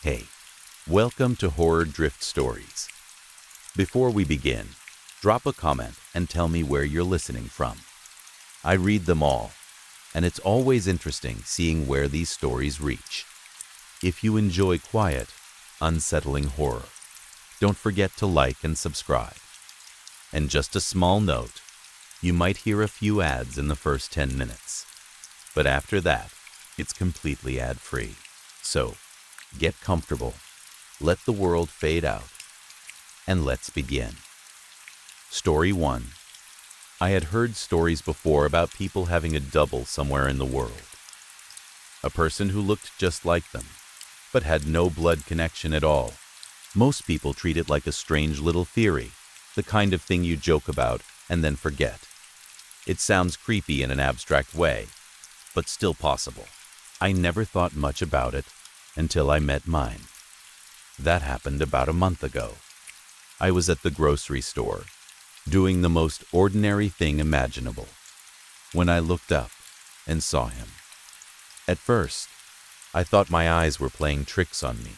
Hey, welcome to Horror Drift Stories. Before we begin, drop a comment and tell me where you're listening from. I read them all, and it's always interesting seeing where these stories reach. If you enjoy quiet, unsettling horror, don't forget to like and subscribe. And just a small note, you might hear a few ads in the first 10 minutes, but after that, it's completely ad-free. So, get comfortable, let the world fade out, and let's begin. Story 1. I had heard stories before about people having a double somewhere in the world. A person who looked just like them, but had no blood connection at all. Most people treat it like a strange little theory, the kind of thing you joke about and then forget. It sounds creepy in an abstract way, but still possible. I never thought much about it until I met mine. That happened about a month ago. I was at the grocery store, doing the most ordinary thing imaginable, when I looked up and saw him. At first, I thought my eyes were playing tricks on me.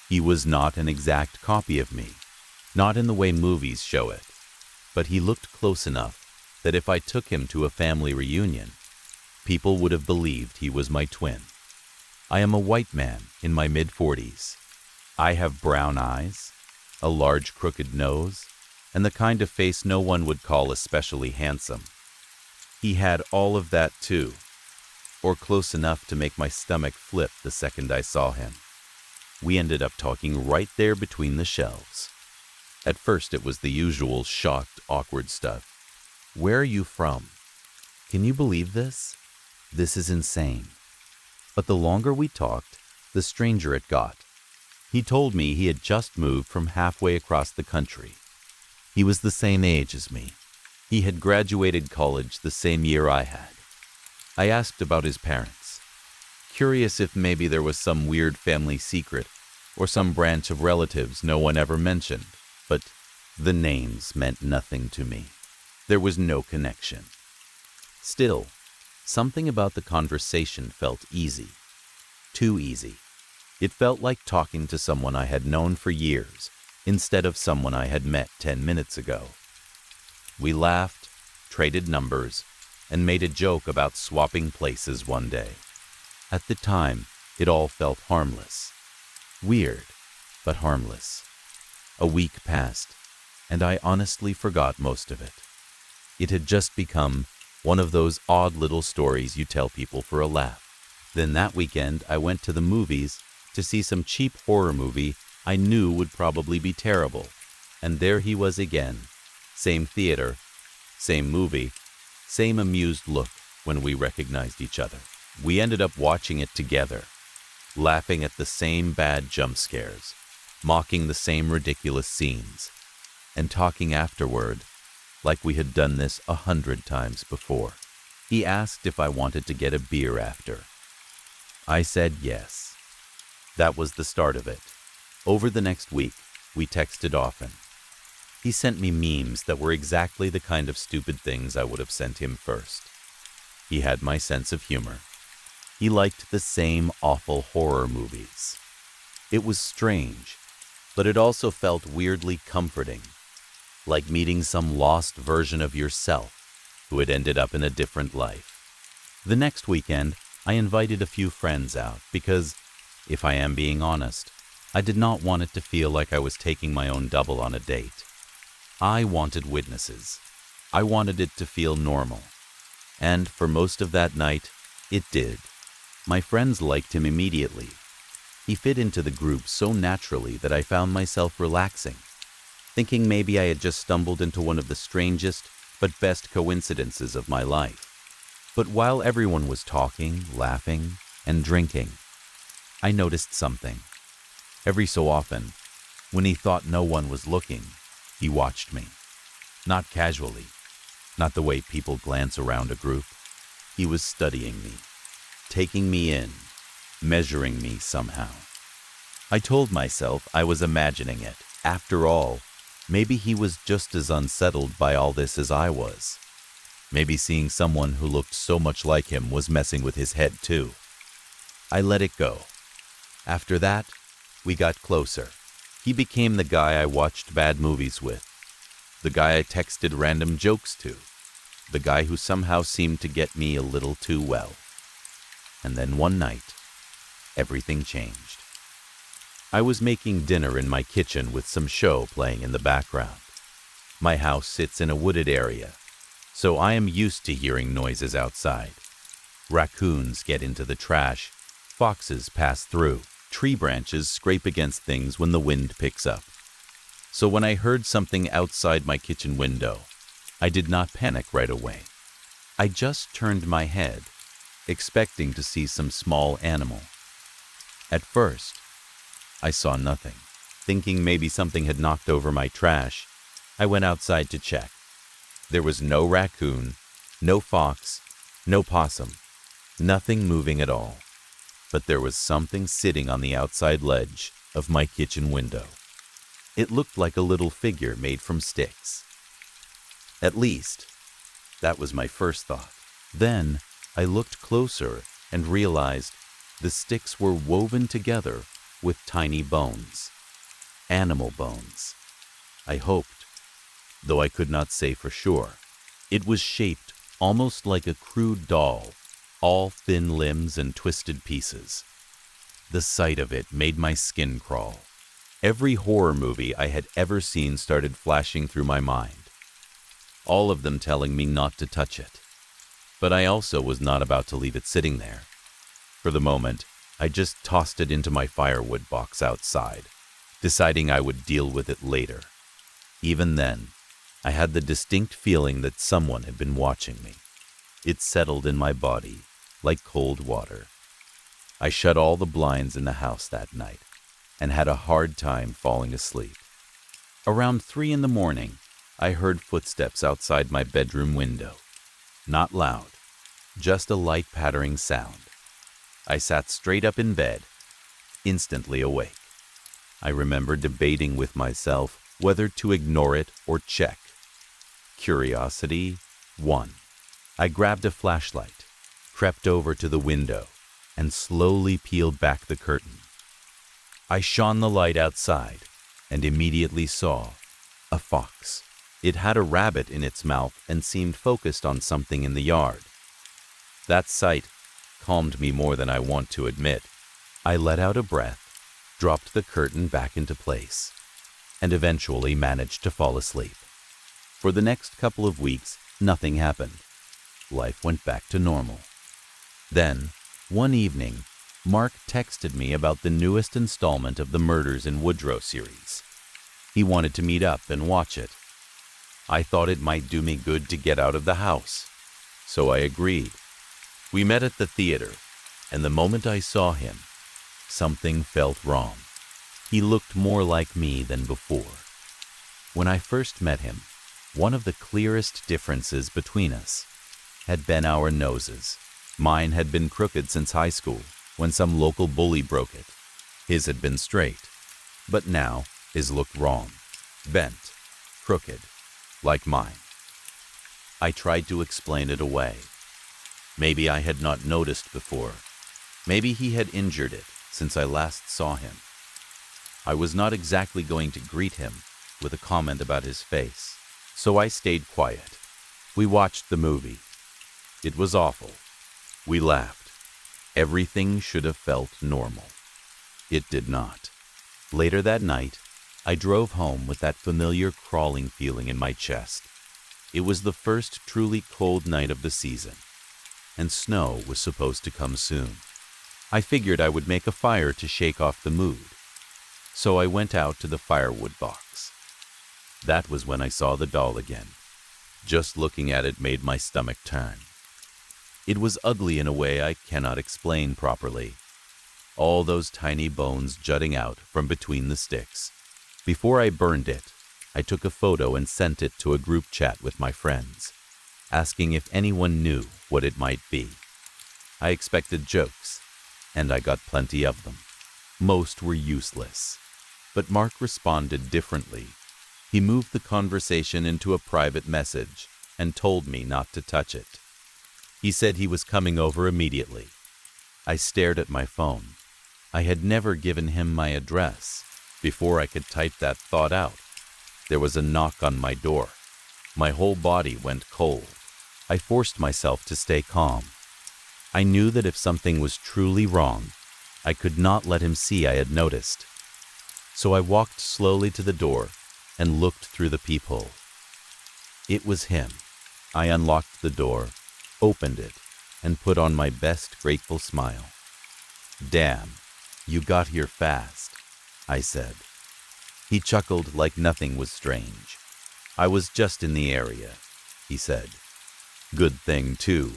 He was not an exact copy of me, not in the way movies show it, but he looked close enough that if I took him to a family reunion, people would have believed he was my twin. I am a white man in my mid-40s. I have brown eyes, a large crooked nose, and the kind of face no one would call especially handsome. He had all of that too, or close enough to make my stomach flip the second I saw him. We ended up talking right there between the shelves. At first it was the usual shocked, awkward stuff. Where are you from? Can you believe this? This is insane. But the longer we talked, the stranger it got. He told me he had just moved from halfway across the country. He was the same age as me. He had graduated college the same year I had. I asked about his parents, curious if maybe there was some weird family secret or some branch of relatives no one ever mentioned, but the names meant nothing to me. There was no connection. Still, something about the conversation felt easy. Too easy. It felt like talking to someone I had known for years instead of someone I had met 10 minutes ago. We laughed, traded numbers, and made a joke about swapping places one day. At the time, it all felt harmless. Weird, but harmless. A week passed, and I honestly forgot most of it. It had just become one of those odd little stories you tell people for a laugh. Then that weekend, I went to the movies to see some cheap horror movie I knew would probably be terrible. And there he was again. Same theater, same movie, same amused look when we recognized each other. We ended up watching it together, laughing at the same bad jump scares, mocking the same ridiculous scenes, and talking afterward like we had done this 100 times before. He asked if I wanted to get a beer after. I said yes. That was the start of it. Over the next week, we texted often. He sent me memes that were exactly the kind of stupid things I would have sent him first. He had my sense of humor. He liked the same awful horror movies. It was strange, but it also felt weirdly comforting, like meeting some lost version of yourself who had ended up in a different life. The next weekend, I invited a few friends out because, if I am being honest, I did not want it to feel like I was taking my own double on a date. I wanted witnesses. I wanted it to feel normal. And for most of that night, it did. My friends liked him immediately. He fit into the group so naturally that I found myself relaxing, thinking maybe I had just stumbled into one of the strangest but best coincidences of my life. But while everyone was talking, laughing, and drinking, I noticed something. Every so often, when he thought no one was looking, he watched me. Not casually, not the way people glance around a group. He was studying me, taking me in, measuring me somehow. I told myself I was imagining it. After all, maybe he was just as unsettled by all this as I was. Maybe seeing someone who looked so much like him was messing with his head too. I let it go. After that, We got closer. He became the guy I watched bad movies with, the guy I texted random jokes to, the guy who somehow seemed to get me a little too well. And then one night, everything changed. I was making dinner in my kitchen with some show playing in the background. My house sits in a wooded area, so I am used to hearing noises outside. Raccoons get into the trash, foxes pass through, tree branches scrape against things when the wind picks up. So when I heard something outside my kitchen window, I did not panic right away. I just turned my head, expecting to see some small animal. At first, I saw nothing. Thinking maybe something had knocked over my trash, I went outside to check. There was no raccoon, no fox, no possum, nothing moving at all. But there was something sitting on the outside ledge of my kitchen window. It looked like a little figure made from sticks. At least, that was my first thought. Then I looked closer and realized the sticks were woven together with tiny bones. Animal bones. I hoped, though I could not say for sure. It was shaped almost like a crude doll, all thin limbs and twisted pieces. The sight of it made my skin crawl. Every horror movie I had ever seen started flashing through my mind, all of them telling me not to touch it. But I also was not about to leave it sitting there. For the moment, I just tossed it into my firewood box outside, deciding I would deal with it later. Even then, I had the distinct feeling that someone had been watching me. It settled in my body like cold water. I shut all the blinds in the house that night and had a hard time falling asleep. Around 3 a.m, I heard footsteps outside my bedroom window. Not loud, just a light pattering sound. I sat straight up in bed, instantly awake. I remember debating with myself whether to ignore it or check. Curiosity won. I grabbed a flashlight, crept over to the window, and slowly peeled back the curtain. I shone the light outside and immediately saw a fox. It had a rabbit in its mouth and seemed focused on something in the yard. That sight calmed me more than I want to admit. I let out a breath, dropped the curtain back into place, and eventually managed to fall asleep. For the next couple of weeks, nothing happened. Life went back to normal. Then, one evening, Mark texted me about the newest installment of the Murders in Woodrow series. He wanted to meet up and watch it. I thought it might do me good to get out of the house, so I agreed. We met at the theater, and the moment I saw him, something felt wrong. He looked more like me than before. When I first met him, one of the clearest differences between us had been our noses. Mine had been crooked since high school, when some local bully broke it. His had been straight, but now his looked wrong, bent, crooked, like mine. I tried to explain it away. Maybe I had not noticed before. Maybe he had injured it since I last saw him. I was not exactly going to greet him with a comment about his face, so I stayed quiet. We watched the movie. It was awful. We laughed. Everything should have felt normal. It did not. Later that night, I drove home with that familiar crawling feeling in my chest. It was the first truly cold night of the season, and snow was supposed to come soon. I figured I would make a fire to shake off the mood, so I went out to the firewood box. That was when I saw the doll again. Just looking at it made my stomach turn. It was ugly in a way I cannot explain properly. All those tiny bones jutting out from between the sticks. Before I burned it, I took a photo and sent it to a group chat with my friends, asking if anyone knew what it might be. I expected jokes, and I got plenty of them. Most were useless. But Mark responded differently. He moved the conversation into a private message and told me not to touch it. He said he was coming over immediately. I stared at my phone. I had never given him my address. Before I could type that thought out, there was a knock on my door. My whole body went cold. I forced myself to stay calm. I knew that if something was truly wrong, I could not let him see I had noticed. So I walked slowly to the door and looked through the peephole. It was him. I unlocked the door, opened it, and put on my best grateful smile. "Damn, you got here fast," I said. He chuckled like nothing was strange. "I was just in the area," he said. "Good thing, too.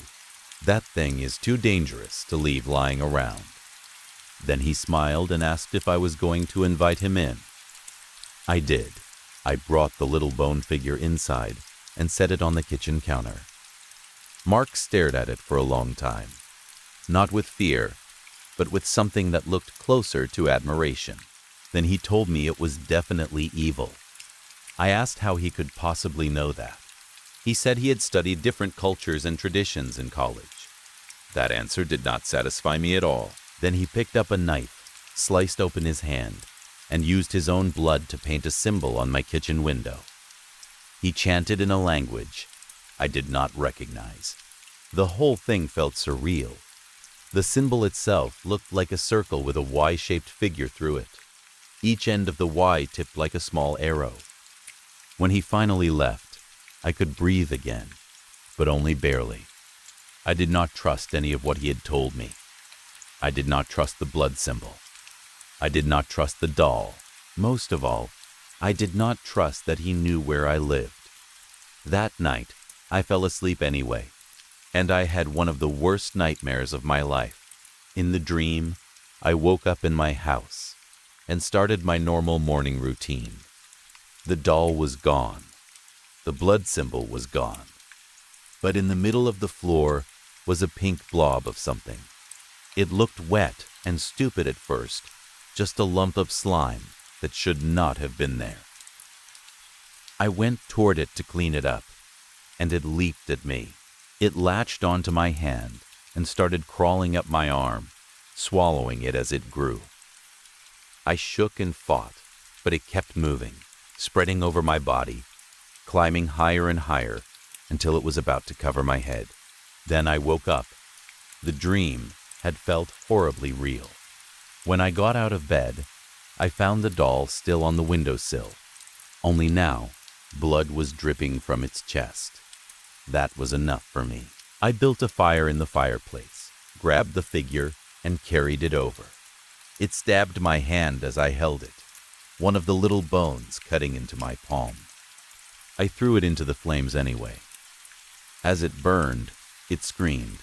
That thing is too dangerous to leave lying around." Then he smiled and asked if I was going to invite him in. I did. I brought the little bone figure inside and set it on the kitchen counter. Mark stared at it for a long time, not with fear, but with something that looked closer to admiration. Then he told me it was definitely evil. I asked how he could possibly know that. He said he had studied different cultures and traditions in college. That answer did not satisfy me at all. Then he picked up a knife, sliced open his hand, and used his own blood to paint a symbol on my kitchen window. He chanted in a language I did not recognize. The whole thing felt surreal. The symbol itself looked like a circle with a Y-shaped figure through it. Each end of the Y tipped like a small arrow. When he finally left, I could breathe again, but only barely. I did not trust any of what he had told me. I did not trust the blood symbol. I did not trust the doll. Most of all, I did not trust that he knew where I lived. That night, I fell asleep anyway, and I had one of the worst nightmares of my life. In the dream, I woke up in my house and started my normal morning routine. The doll was gone. The blood symbol was gone. But in the middle of the floor was a pink blob of something. It looked wet and stupid at first, just a lump of slime that should not have been there. I went toward it to clean it up, and it leaped at me. It latched onto my hand and started crawling up my arm, swallowing it as it grew. I shook and fought, but it kept moving, spreading over my body, climbing higher and higher until it was about to cover my head. Then I woke up. The dream had felt horribly real. When I got out of bed, I found the doll still on the windowsill, only now blood was dripping from its chest. That was enough for me. I built a fire in the fireplace, grabbed the figure, and carried it over. It stabbed my hand as I held it, one of the little bones cutting into my palm. I threw it into the flames anyway. As it burned, it screamed.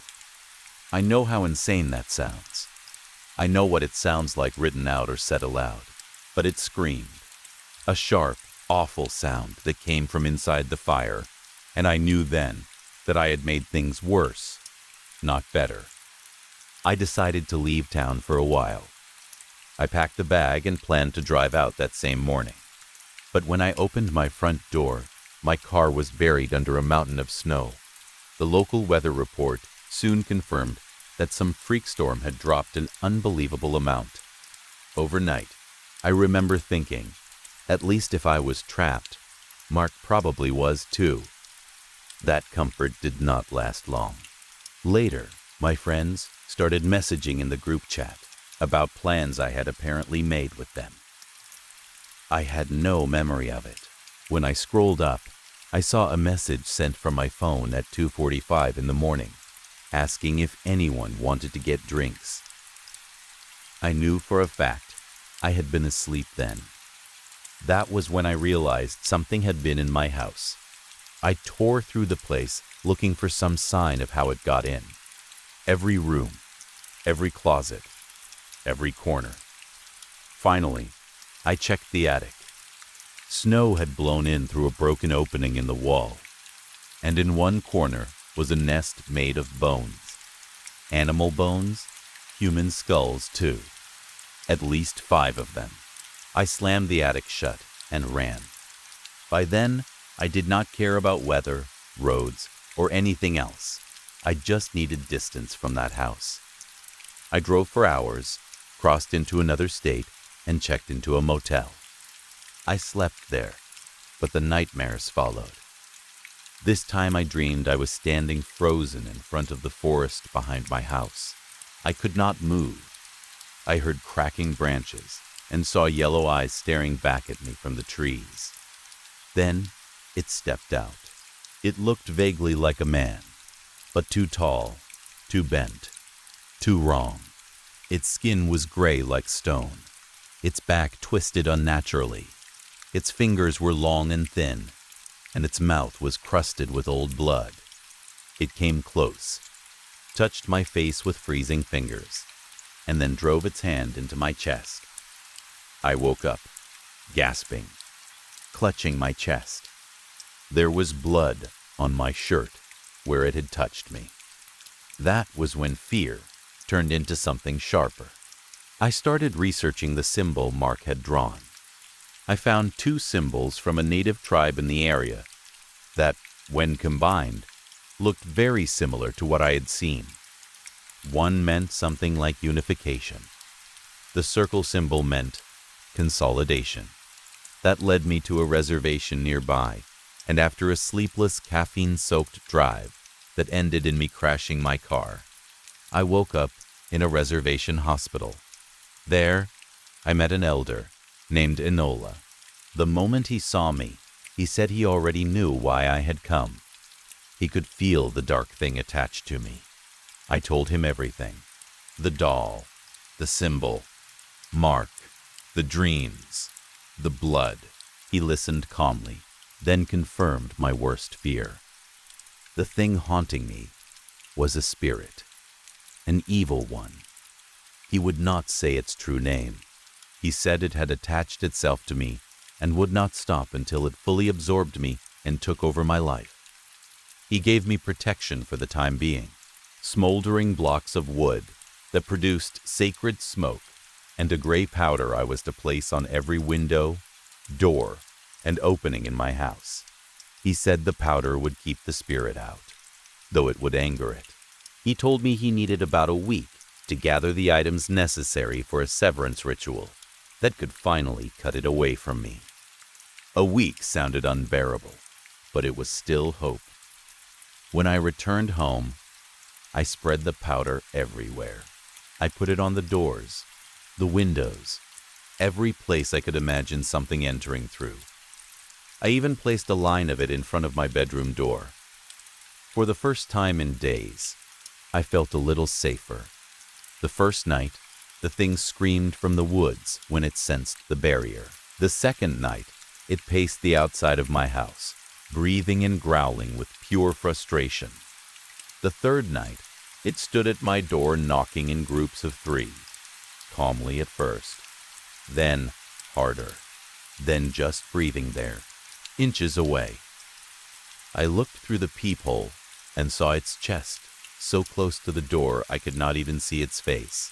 I know how insane that sounds. I know what it sounds like written out or said aloud, but it screamed. A sharp, awful sound that came from inside the fire, and I knew then that I had made things worse, not better. I decided to leave town for a while. I packed a bag and planned to drive out that same morning. But when I opened my front door, my car was buried under a mountain of snow. The local weather report soon confirmed that some freak storm had dropped an unbelievable amount. Overnight, I remember thinking, at least if I was trapped, Mark probably was too. That comfort did not last long. Later, my friends started messaging in the group chat about plans I had apparently made with them. I had no memory of it. When I scrolled up, I saw a message sent from my phone at 2:45 in the morning, asking if anyone wanted to get drinks. I knew for a fact I had been asleep then. That was when I realized something had been in my house. I tore through the place looking for some sign of how it got in. Every room, every closet, every corner. Finally, I checked the attic. Snow had blown in through a broken opening in the wall, and in one corner was a nest made of bones. Animal bones, human skulls too. At least 5 of them. I slammed the attic shut and ran. By then, I did not care about weather, roads, or anything else. I just needed distance from that house. I drove for hours, crossed into another state, and checked into a motel. I slept there, but the nightmares followed. This time I dreamed I was standing frozen in front of the forest behind my house. I could not move. I heard cracking branches and saw yellow eyes staring back at me from the trees. Then it stepped out. It looked vaguely like a man, but too tall, too bent, too wrong. Its skin was gray like stone. Its back twisted unnaturally. Its fingers were long and thin, and its mouth was crusted with old blood. It came close, touched my face with freezing fingers, and then drove its hand into my chest. I woke up, gasping, clutching my chest. There was blood on my shirt where it had touched me. That was when fear turned into something sharper. I started researching the symbol Mark had drawn. I found 2 symbols from a native tribe in the area that, when combined, looked very similar to what I had seen. One meant something like unification. The circle symbol meant consolidation. That led me to a reservation nearby, and after a sleepless, caffeine-soaked drive that ended in me crashing my car, I woke up in a reservation hospital. There, I met an elder named Enola. The moment he saw me, he said he already knew why I had come. He could feel the dark thing attached to me. I told him everything. The doll, the symbol, Mark, the dreams, the blood. He listened calmly, then confirmed my worst fear. The thing haunting me was a spirit, an evil one. He would not say its true name. He said it had attached itself to me and would not stop until it fully absorbed me and took over my life. He gave me protection for the time being, smoldering blocks of wood that produced sacred smoke and a gray powder I was to place on every window, door, and opening in my house. He said the powder would keep the spirit out, though it would anger it. He told me he needed about a week to gather the items necessary for a severance ritual that could finally cut it away from me. A week sounded unbearable, but it was still hope. When I returned home, I spread the powder everywhere. I put it on the doors, the windows, every place I could imagine something entering through. I even placed a line of it in front of my bedroom door. For the first time in days, I felt a little safer. The first night, the thing screamed from the woods when it sensed the barrier. The second night, it paced the outside of my house, breathing and growling with pure frustration. The third night, it stood at my door knocking in groups of 3, calmly at first, then harder, then just breathing there, inches away. I looked through the peephole and saw its chest, so close to the door I could not even see its face.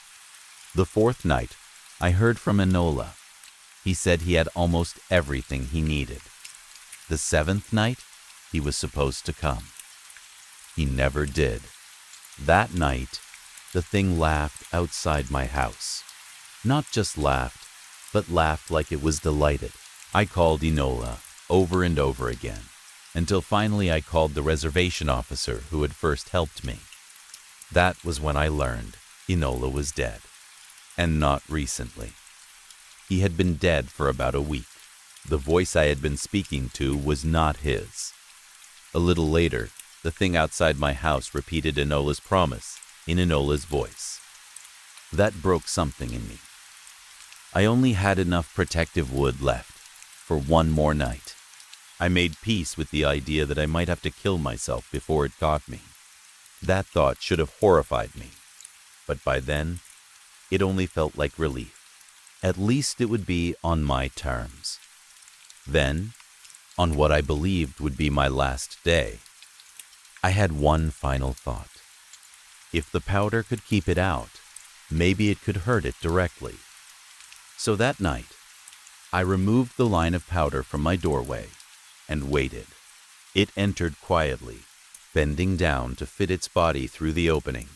The fourth night, I heard from Enola. He said he had almost everything he needed. The 7th night, he was supposed to come. He never did. That night, the thing laughed outside my house. Not just laughed, but laughed like it was delighted. I called Enola over and over again, until finally I called the reservation officer who had first helped me. That was when I learned Enola was dead, and not recently. He had been dead for about a week. The voice I had been speaking to was not his. A little later, the thing outside my house repeated Enola's promise in Enola's voice. That broke something in me. I only had enough protective wood left for one more night. I made peace with the idea that I might have to kill myself before it got me. That thought should have horrified me, but by then, it only felt like relief. At least it would be on my terms. Then, on what I believed would be my last day, I had one final thought. If the powder could keep it out, maybe it could hurt it directly. So that night, I removed the line of powder from my doorway and waited. It entered quietly, bending down to fit its body through the opening.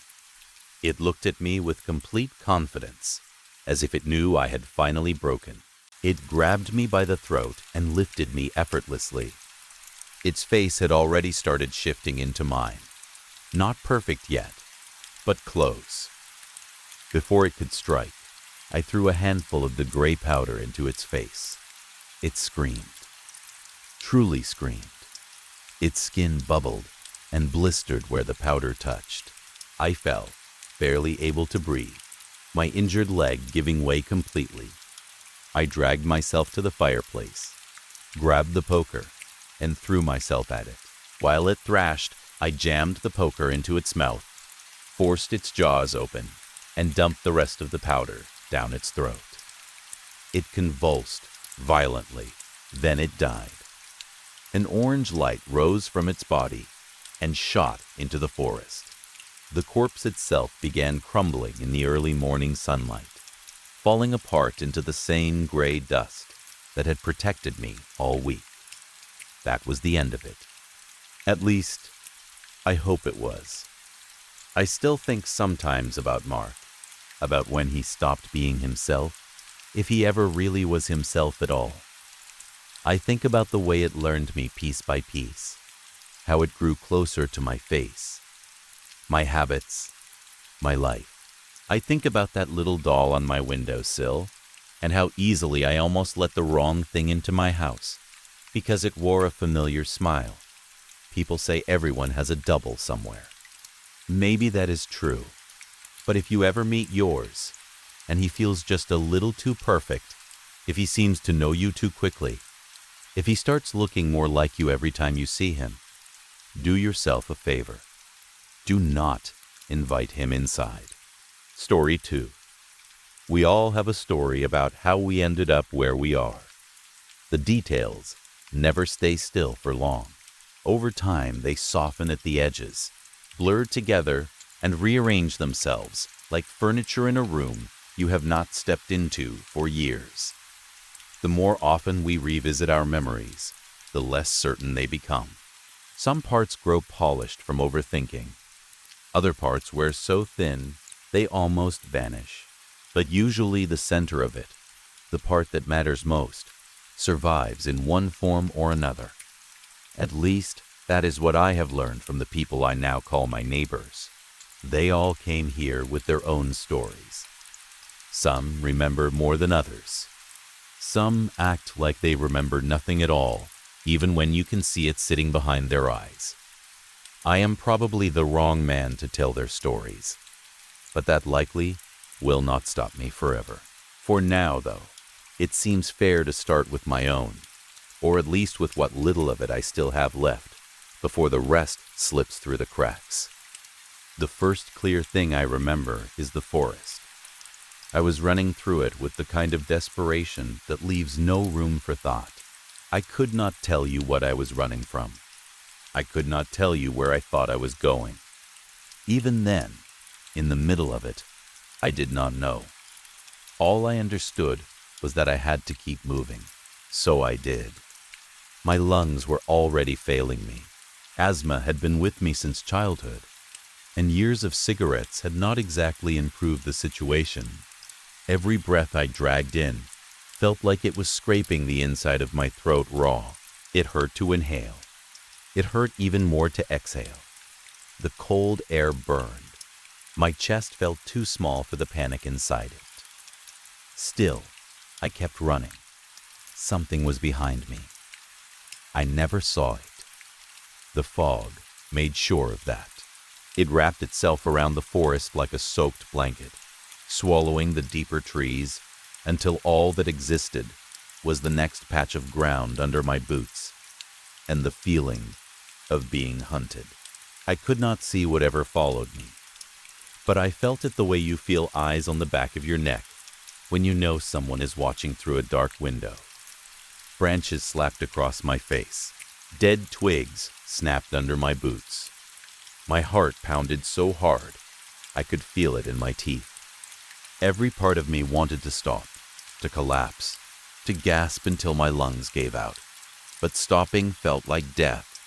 It looked at me with complete confidence, as if it knew I had finally broken. It grabbed me by the throat and lifted me effortlessly. Its face had already started shifting into mine. Not perfect yet, but close. Before it could strike, I threw a handful of the gray powder into its face. It screamed. Truly screamed. Its skin bubbled and blistered where the powder touched. I fell, barely able to breathe, my injured leg giving way completely. I dragged myself to the fireplace, grabbed the poker, and threw myself at it. While it thrashed, I jammed the poker into its mouth, forced its jaws open, and dumped the rest of the powder down its throat. It convulsed violently, then it died. An orange light rose from its body and shot into the forest. The corpse itself began crumbling in the early morning sunlight, falling apart into the same gray dust that had protected me all week. That was the end of it. At least, I hope it was. I still think sometimes about Mark, about when he stopped being himself, if he ever really was himself at all. I think about the way it learned me piece by piece, how it grew closer to my face, my habits, my life. I think about that little doll on my windowsill and how easily I almost let the wrong thing into my house because it wore a familiar smile. People say everyone has a double somewhere. Maybe that is true, but if you ever meet yours and he feels just a little too perfect, if he seems to know you too quickly, if he starts looking more like you every time you see him, do yourself a favor. Do not invite him inside. Story 2. We all have a story about how we ended up where we are. The details never stay still for long. Over time, they soften at the edges, blur together, and rearrange themselves like furniture in a room you have not stepped into for years. The more often we revisit our memories, the less certain they become. Some parts grow polished from overthinking. Other parts wear so thin, they almost vanish. But usually the center of it, the part that matters most, survives in one form or another. At least, that is what I have learned from the people I now call my neighbors. They all came here with their own stories. Some remember more than others. Some act like they remember nothing at all, even when you can see it sitting behind their eyes. I am probably the wrong man to tell their stories, but that likely will not stop me forever. For now, though, it seems fair to start with my own, or at least with what little of it I still have left, before the rest slips through the cracks. The first clear thing I remember is the forest. I was running through it with the kind of desperation that leaves no room for thought. I could not tell you what I was running from. I could not tell you where I thought I was going. Even then, in the middle of it, I did not know. All I understood was that I had to keep moving. So I did. My lungs were already failing me. Asthma had been with me since childhood, and years of cigarettes had not exactly improved the situation. Every breath I dragged in felt like it was scraping the inside of my throat raw. It hurt to inhale. It hurt even more to exhale. The cold air burned. My chest felt too small for the panic inside it. Still, I kept running. Something was behind me. I never saw it. The fog made sure of that. It wrapped itself around the forest like a soaked blanket, swallowing the deeper trees until all that existed was the next patch of ground under my boots and the feeling of being hunted. I could not see whatever followed me, but I felt it the way you feel eyes on the back of your neck when you know someone is watching through a dark window. Branches slapped across my face. Dead twigs snapped under my boots. My heart pounded so hard I could feel it in my teeth. Every part of me wanted to stop, to collapse, to gasp until my lungs gave out. But stopping felt like death,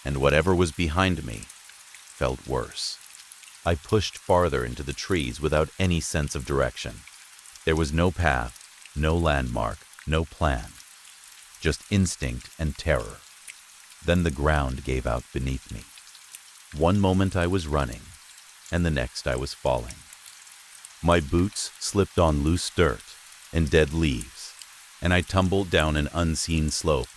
and whatever was behind me felt worse. I pushed farther into the trees without any sense of direction. There was no path, no landmark, no plan, just instinct and terror. Then the ground gave out beneath me. One moment I was running, and the next I was falling. My boots slipped on loose dirt and dead leaves, and I tumbled down an unseen slope,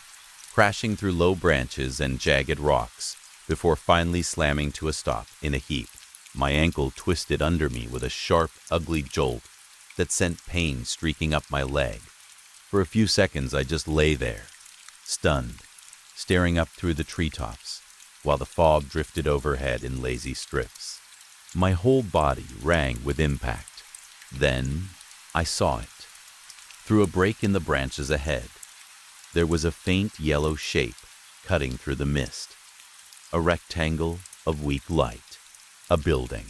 crashing through low branches and jagged rocks before finally slamming to a stop in a heap. My ankle twisted under me with a sharp, ugly jolt that sent pain streaking up my leg. For a few seconds I just lay there, stunned, staring up through the treetops, while the fog drifted overhead in lazy strips. My whole body rang with impact. Then I saw it. Through a break in the branches ahead, there was a faint yellow shape cutting through the mist. A rectangle of weak light. A building.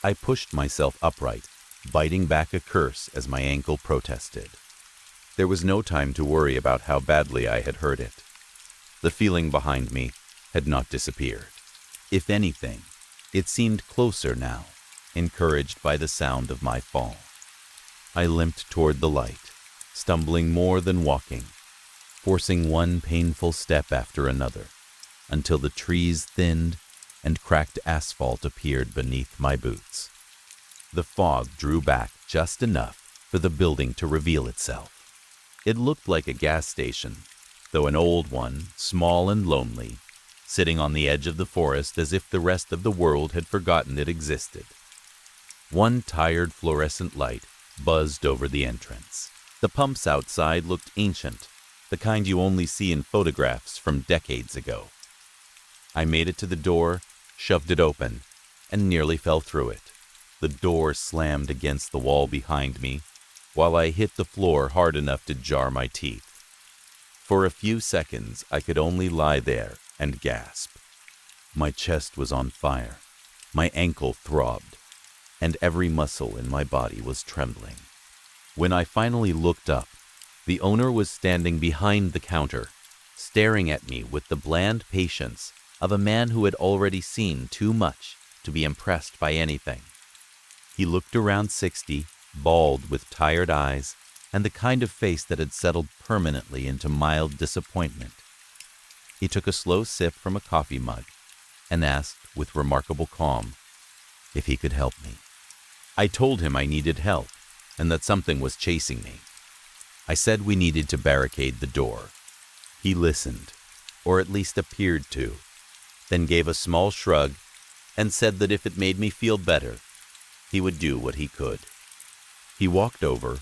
I pushed myself upright, biting back a curse as my ankle protested. There was no time to worry about how badly I had hurt it. The feeling behind me had not disappeared. If anything, it seemed closer now, encouraged by the sound of my fall. I limped toward the light, stumbling more than walking, forcing one painful step after another, until the trees thinned and cracked asphalt appeared beneath my boots. The fog drew back just enough for the building to reveal itself. It looked like a gas station, though an old one, small and lonely, sitting on the edge of the forest as if the rest of the world had forgotten it existed. One tired fluorescent light buzzed over the entrance. The pumps outside looked ancient, the kind you only see in photographs from decades ago. I made it to the door, shoved it open, and nearly fell through it. The door slammed against the wall behind me, while I hit the floor hard enough to jar my teeth. For a few seconds, I could only lie there and gasp. My chest was on fire, my ankle throbbed, and every muscle in my body was trembling. When I finally looked up, the owner was standing behind the counter, staring at me with the bland patience of a man who had already seen too much to be impressed by anything. He looked around 60, bald with tired eyes, and the kind of face that had settled permanently into mild disappointment. He took a slow sip from a coffee mug and asked with remarkable calm if he could help me. I told him I needed help and that something was chasing me. I said we needed to barricade the door. He listened, or at least appeared to, then gave a small shrug and said that if it made me feel better, he would do what he could. He walked over,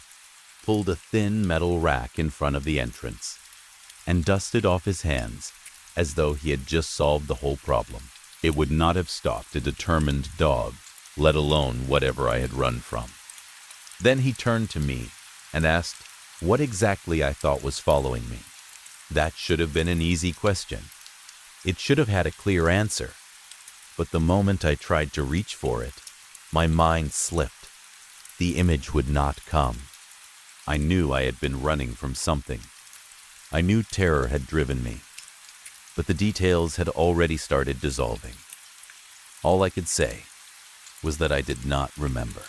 pulled a thin metal rack in front of the entrance, and dusted off his hands as though he had just solved the whole problem. It would not have stopped a determined dog, let alone whatever I had run from. Then he turned to me and asked what exactly I thought was following me. That should have been an easy question. It should have had a clear answer. But the moment I tried to reach for it, my mind slipped. The image would not come. I knew I had been running from something. I knew terror had driven me, but the details had already started dissolving. All I could say was that I did not remember.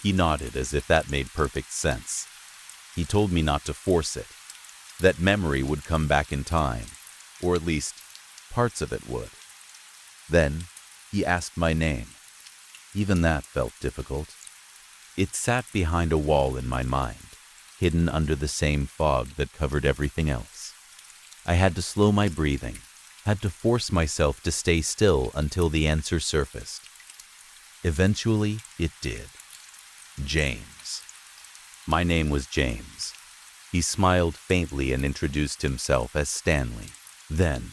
He nodded as if that made perfect sense. He told me not to force it, that memory would come back in time, or at least parts of it would. Then he asked my name. Even that felt difficult. It sat behind a wall in my mind, hidden under the same fog that covered everything else. I had to slow my breathing, had to force myself to stay still until the answer surfaced. Eventually, it did. James. My name was James. He smiled faintly and introduced himself as Stanley. Then,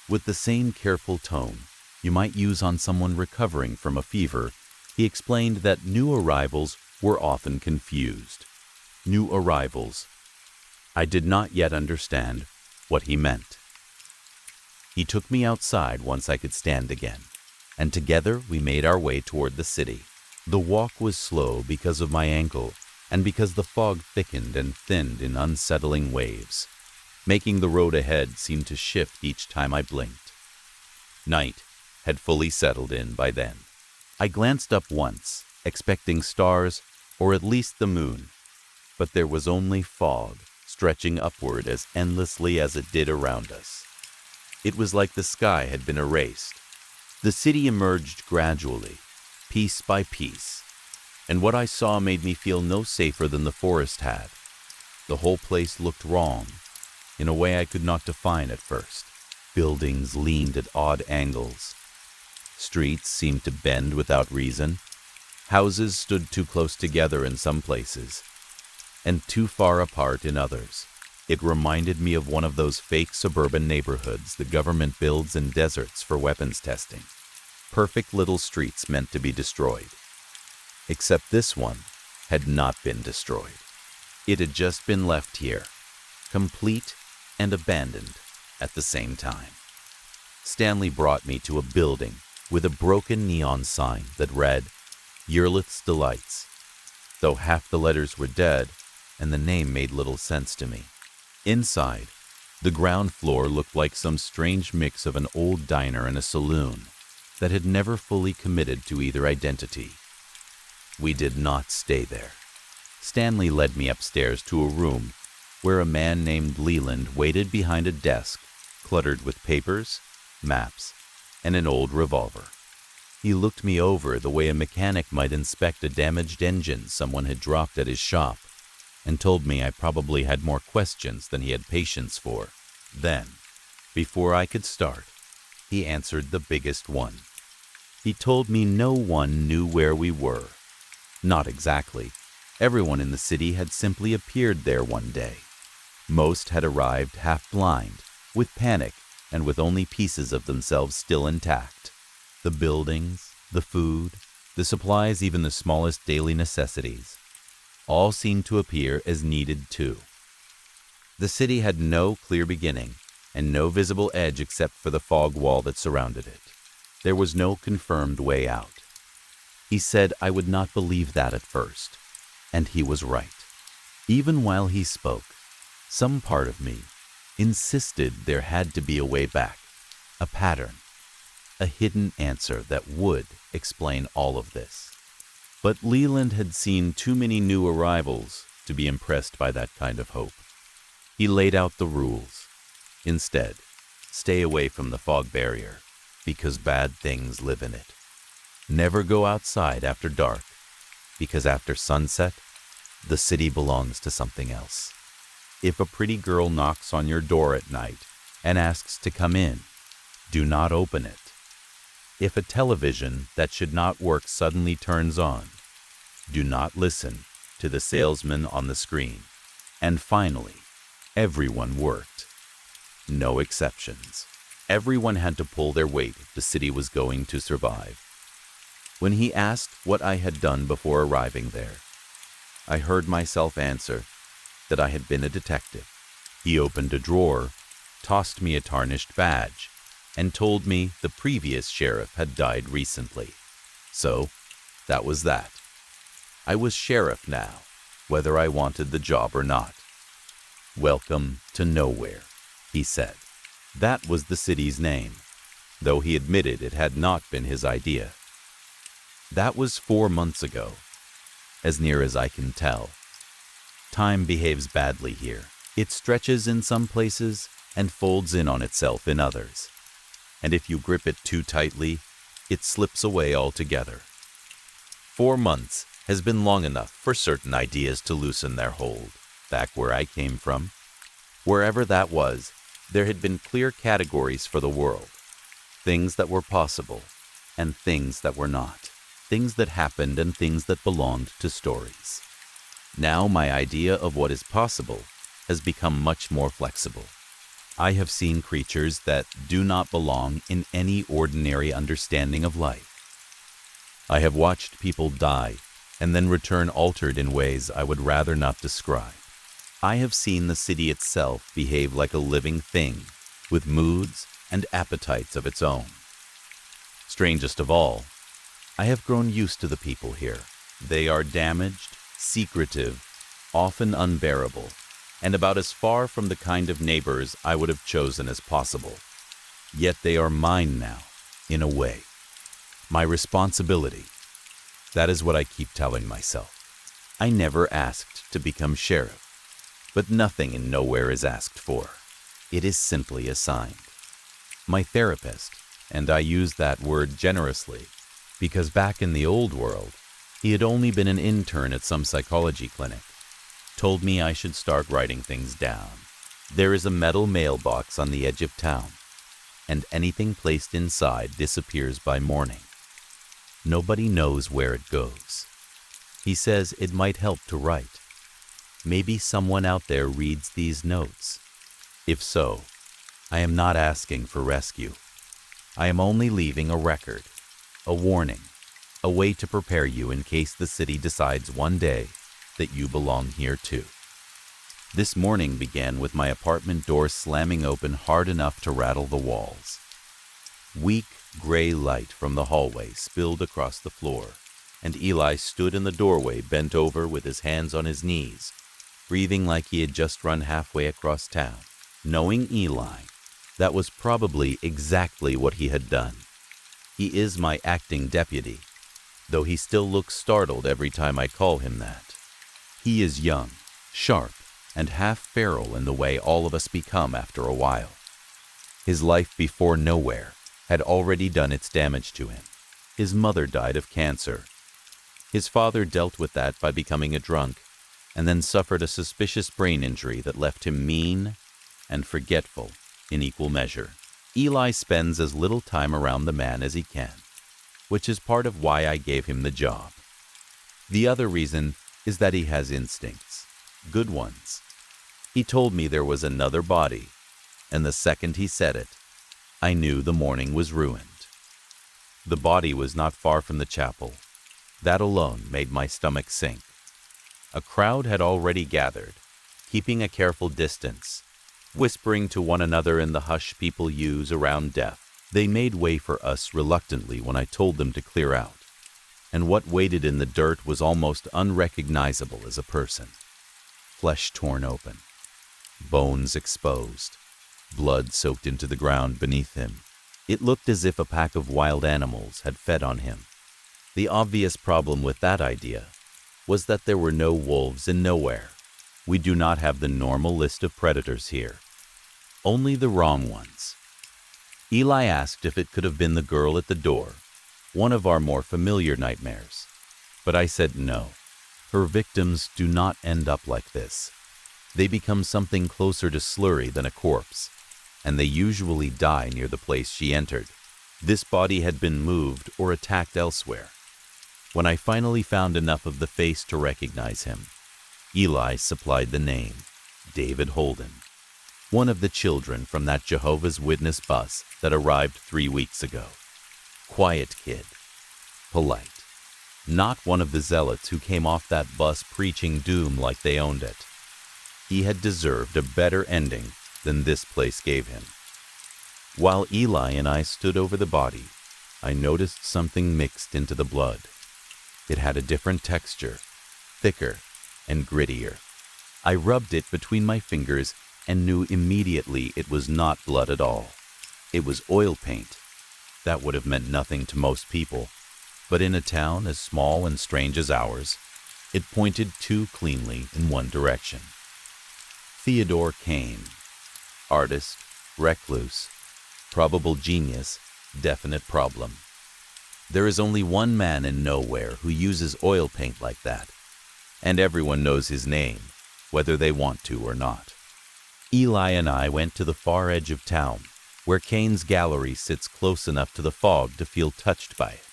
with the same careful tone you might use on someone recovering from a fever, he explained that new arrivals were often confused. New arrivals. I did not yet understand what he meant. He took me outside once I could stand again, and together we made our way toward the city. The walk was slow because of my ankle and because the fog thickened and thinned in unsettling waves, making the road ahead seem to shift each time I blinked. Night had fully settled in by then. I glanced up once, expecting stars or at least the moon, but there was only fog, stretching upward as endlessly as it did around us. It was like the sky had been erased. The city emerged gradually, piece by piece, and what I saw made me feel no safer than the forest had. The whole place looked wrong, in a way I could not define at first. Buildings leaned at odd angles. Streets seemed to bend without reason. Houses stood too close together in some places, and too far apart in others. It reminded me of one of those fake suburban neighborhoods the government builds in deserts for weapons testing. Perfect little streets meant to be destroyed. Except this one had not been destroyed. It had just been left here, complete and abandoned at the same time. Stanley brought me to a building with a broken neon sign that read, Yerlith's Delights, though half the letters were dead and the name made little sense to me. Inside, the ground floor looked like some strange mix of an old diner and a saloon that had never fully committed to either identity. We did not stay there. Stanley led me upstairs to a room where a man named Leland waited behind a desk cluttered with papers, maps, and an old revolver. He looked me over the way a mechanic might inspect a damaged engine someone had dropped at his shop, and told me I probably had more questions than he had patience for. Then, before I could start, he answered the biggest one. He told me no one knew where we were. Not exactly. Everyone in the city had simply appeared there one day. Most had arrived half blind, with panic, and with only pieces of themselves still intact. The buildings, the food, the supplies, even the smallest daily necessities, all seemed to appear as needed too. The city had no clear beginning and no visible edge except for the fog wall that surrounded it. There was no confirmed way out. He said I would not believe that at first, and he was right. Even while he spoke, some part of me insisted there had to be a way back, a pattern, a hidden answer that would explain all of this. But Leland had seen too many new arrivals to be impressed by that kind of hope. He laid out the rules. Instead, stay away from the fog barrier, because bad things live in it. Never go outside after dark, because after sunset, the city belongs to something else. If a pretty girl knocks on your door at night and asks to come in, do not open it. If a television that should not work suddenly turns on, do not listen to the salesman on the screen. And finally, everyone worked. No exceptions. Everyone had to pull their weight if the city was going to survive. When he asked what I had done before arriving there, I heard myself answer that I had been a detective. He opened a drawer, tossed me a tarnished badge, and told me the previous sheriff had died recently. So, that was that. I was sheriff now, whether I wanted the job or not. Welcome to nowhere, he said. That was the city's name, though he admitted it had not been his idea. That was 4 months ago, as near as I can tell. Time behaves badly here. It stretches in some places and folds in on itself in others. And if you grip it too tightly, it slips away altogether. 4 months has been long enough for certain ideas to loosen their hold. Back where I came from, wherever that was, there had been clear categories for the world. Things that were possible and things that were not. Things that happened and things that belonged to stories. Now my idea of what is possible has become much more flexible. I have seen creatures that do not belong in any ordinary understanding of life. I have watched people die and then return altered in ways I would rather not describe. I have seen the city itself behave like a living thing with moods and appetites of its own. Strangest of all, I have grown used to the people here. They are damaged, secretive, often unbearable, and about as far from the kind of neighbors I would have chosen as possible. Yet they are mine now, in a way. My responsibility. That is what I keep telling myself. I never asked to become sheriff, but nothing in nowhere is asked for. It is simply assigned. My therapist, and I use that word generously, because back in the old world, he had only been an intern at some psychology clinic, told me I should start writing things down. There is a metal mailbox on the edge of town, and anything placed inside disappears by morning. Nobody knows where it goes. He says it might help to write. Maybe someone out there reads these notes. If so, I am not asking for rescue. I am only leaving a record, a warning, a way to prepare you in case the city decides one day that you belong here too. This morning began with my apartment door slamming open hard enough to rattle the walls. Weak, gray light from the hallway spilled across the floor, and Eli stood in the doorway bent over with his hands on his knees, breathing like he had just run halfway across town. Knowing Eli, that was probably exactly what he had done. He is my acting deputy, though he still looks startled every time I call him that. He is young, sharp, and half feral in the way all of us become after a while. His life before nowhere had already done its damage to him. His mother died of cancer. His father dealt with that by becoming a drunk, and then suffered a suspicious brain injury that left him mean and forgetful in equal measure. Eli spends as little time around the man as he can, which is part of why I gave him the job. The other reason is that he has instincts, good ones. He told me there was another body, and the second he said it, I knew the morning was ruined. The body was not far from the chapel. That alone made my stomach sink. A crowd had already gathered, keeping a careful distance, whispering to one another in the hush people use around death. They made way for us reluctantly when I told them to clear out, and what waited in the dirt was almost unrecognizable as a person. Flesh torn open, bones exposed, blood soaked into the ground beneath him. It looked as if a pack of wild animals had fed on him. The obvious problem with that idea was that there were no wolves in nowhere. We do not have the normal list of predators here, only the wrong ones. Eli asked if it could have been the girl at the door, one of our more familiar nightmares, but I said no. Her victims do not end up like this. They become something closer to slurry than a corpse, and they usually die near the place she entered. This body had been moved or attacked elsewhere. When I finally found enough of the face to recognize him, Eli supplied the name, David Holden, one of the children from that Jehovah's Witness bus that arrived 3 weeks ago. Quiet kid, polite, not one of the zealots who came off that bus preaching doom like they owned it. He had deserved a better ending than this place gave him. While Eli and I stood over the body, I noticed something mixed into the blood. It had a different texture, thicker and grittier. I rubbed it between my fingers and knew immediately it was not blood at all. It was oil paint. That would have meant nothing to most people, but in a town as small and strange as ours, it pointed too cleanly in one direction. Theodore Kane, artist, recluse, probable genius, definite problem. There is only one man in nowhere who uses oil paint like that, and everyone knows his name, whether they want to or not. Eli and I went to the far edge of town, where Kane's gallery sits close enough to the fog to feel touched by it.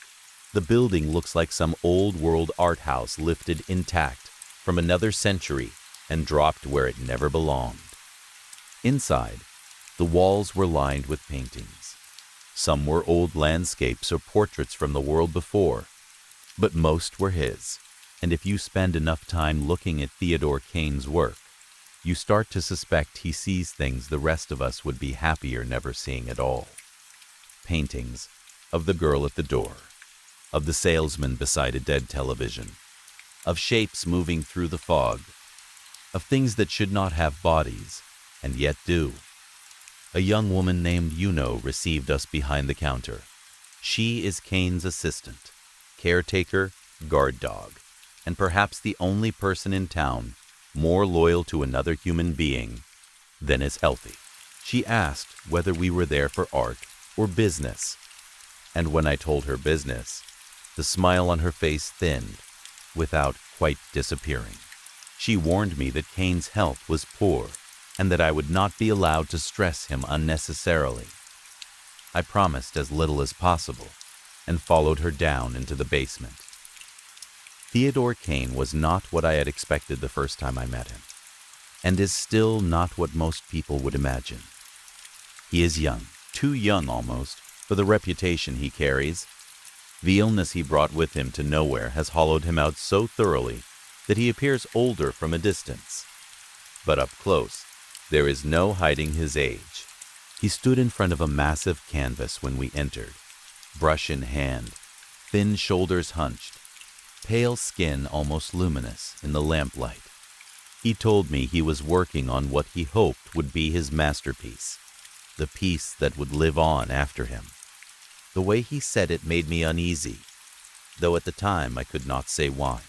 The building looks like some old-world art house lifted intact from another century and dropped where it never belonged. Inside, the walls were lined with paintings. Some were old landscapes or portraits from the world before, but most were his. And if you spend enough time looking at Theodore Kane's work, you start to suspect he sees things the rest of us would be happier never seeing at all. Paintings of the girl at the door, of the salesman beside a dead television, of shapes moving through the fog, of things that should not have bodies, and yet do. A young woman named Yuno received us behind the counter. She is Kane's assistant, caretaker, guard dog, and perhaps the only person in town more loyal to another human being than is healthy. She asked whether we were there for art or business, and when I told her business, the smile on her face thinned without quite disappearing. She warned me that Kane's health was poor and that I would not be allowed to stress him unnecessarily. I promised as little as possible and followed her down into the basement. Theodore Kane was not what I had expected the first time I met him, and is still not what most people would imagine. He is young, too young almost, for the reputation he carries. The illness he brought with him to nowhere has hollowed him out so thoroughly that he appears older from a distance. But up close, there is no hiding his age. He stood in front of a massive canvas when we entered, brush in hand, thin shoulders hunched, pale skin almost luminous in the lamplight. He told me he was working on what he hoped would be his masterpiece, the piece that would live on after him. The way he said it made me uneasy, though at the time I could not say why.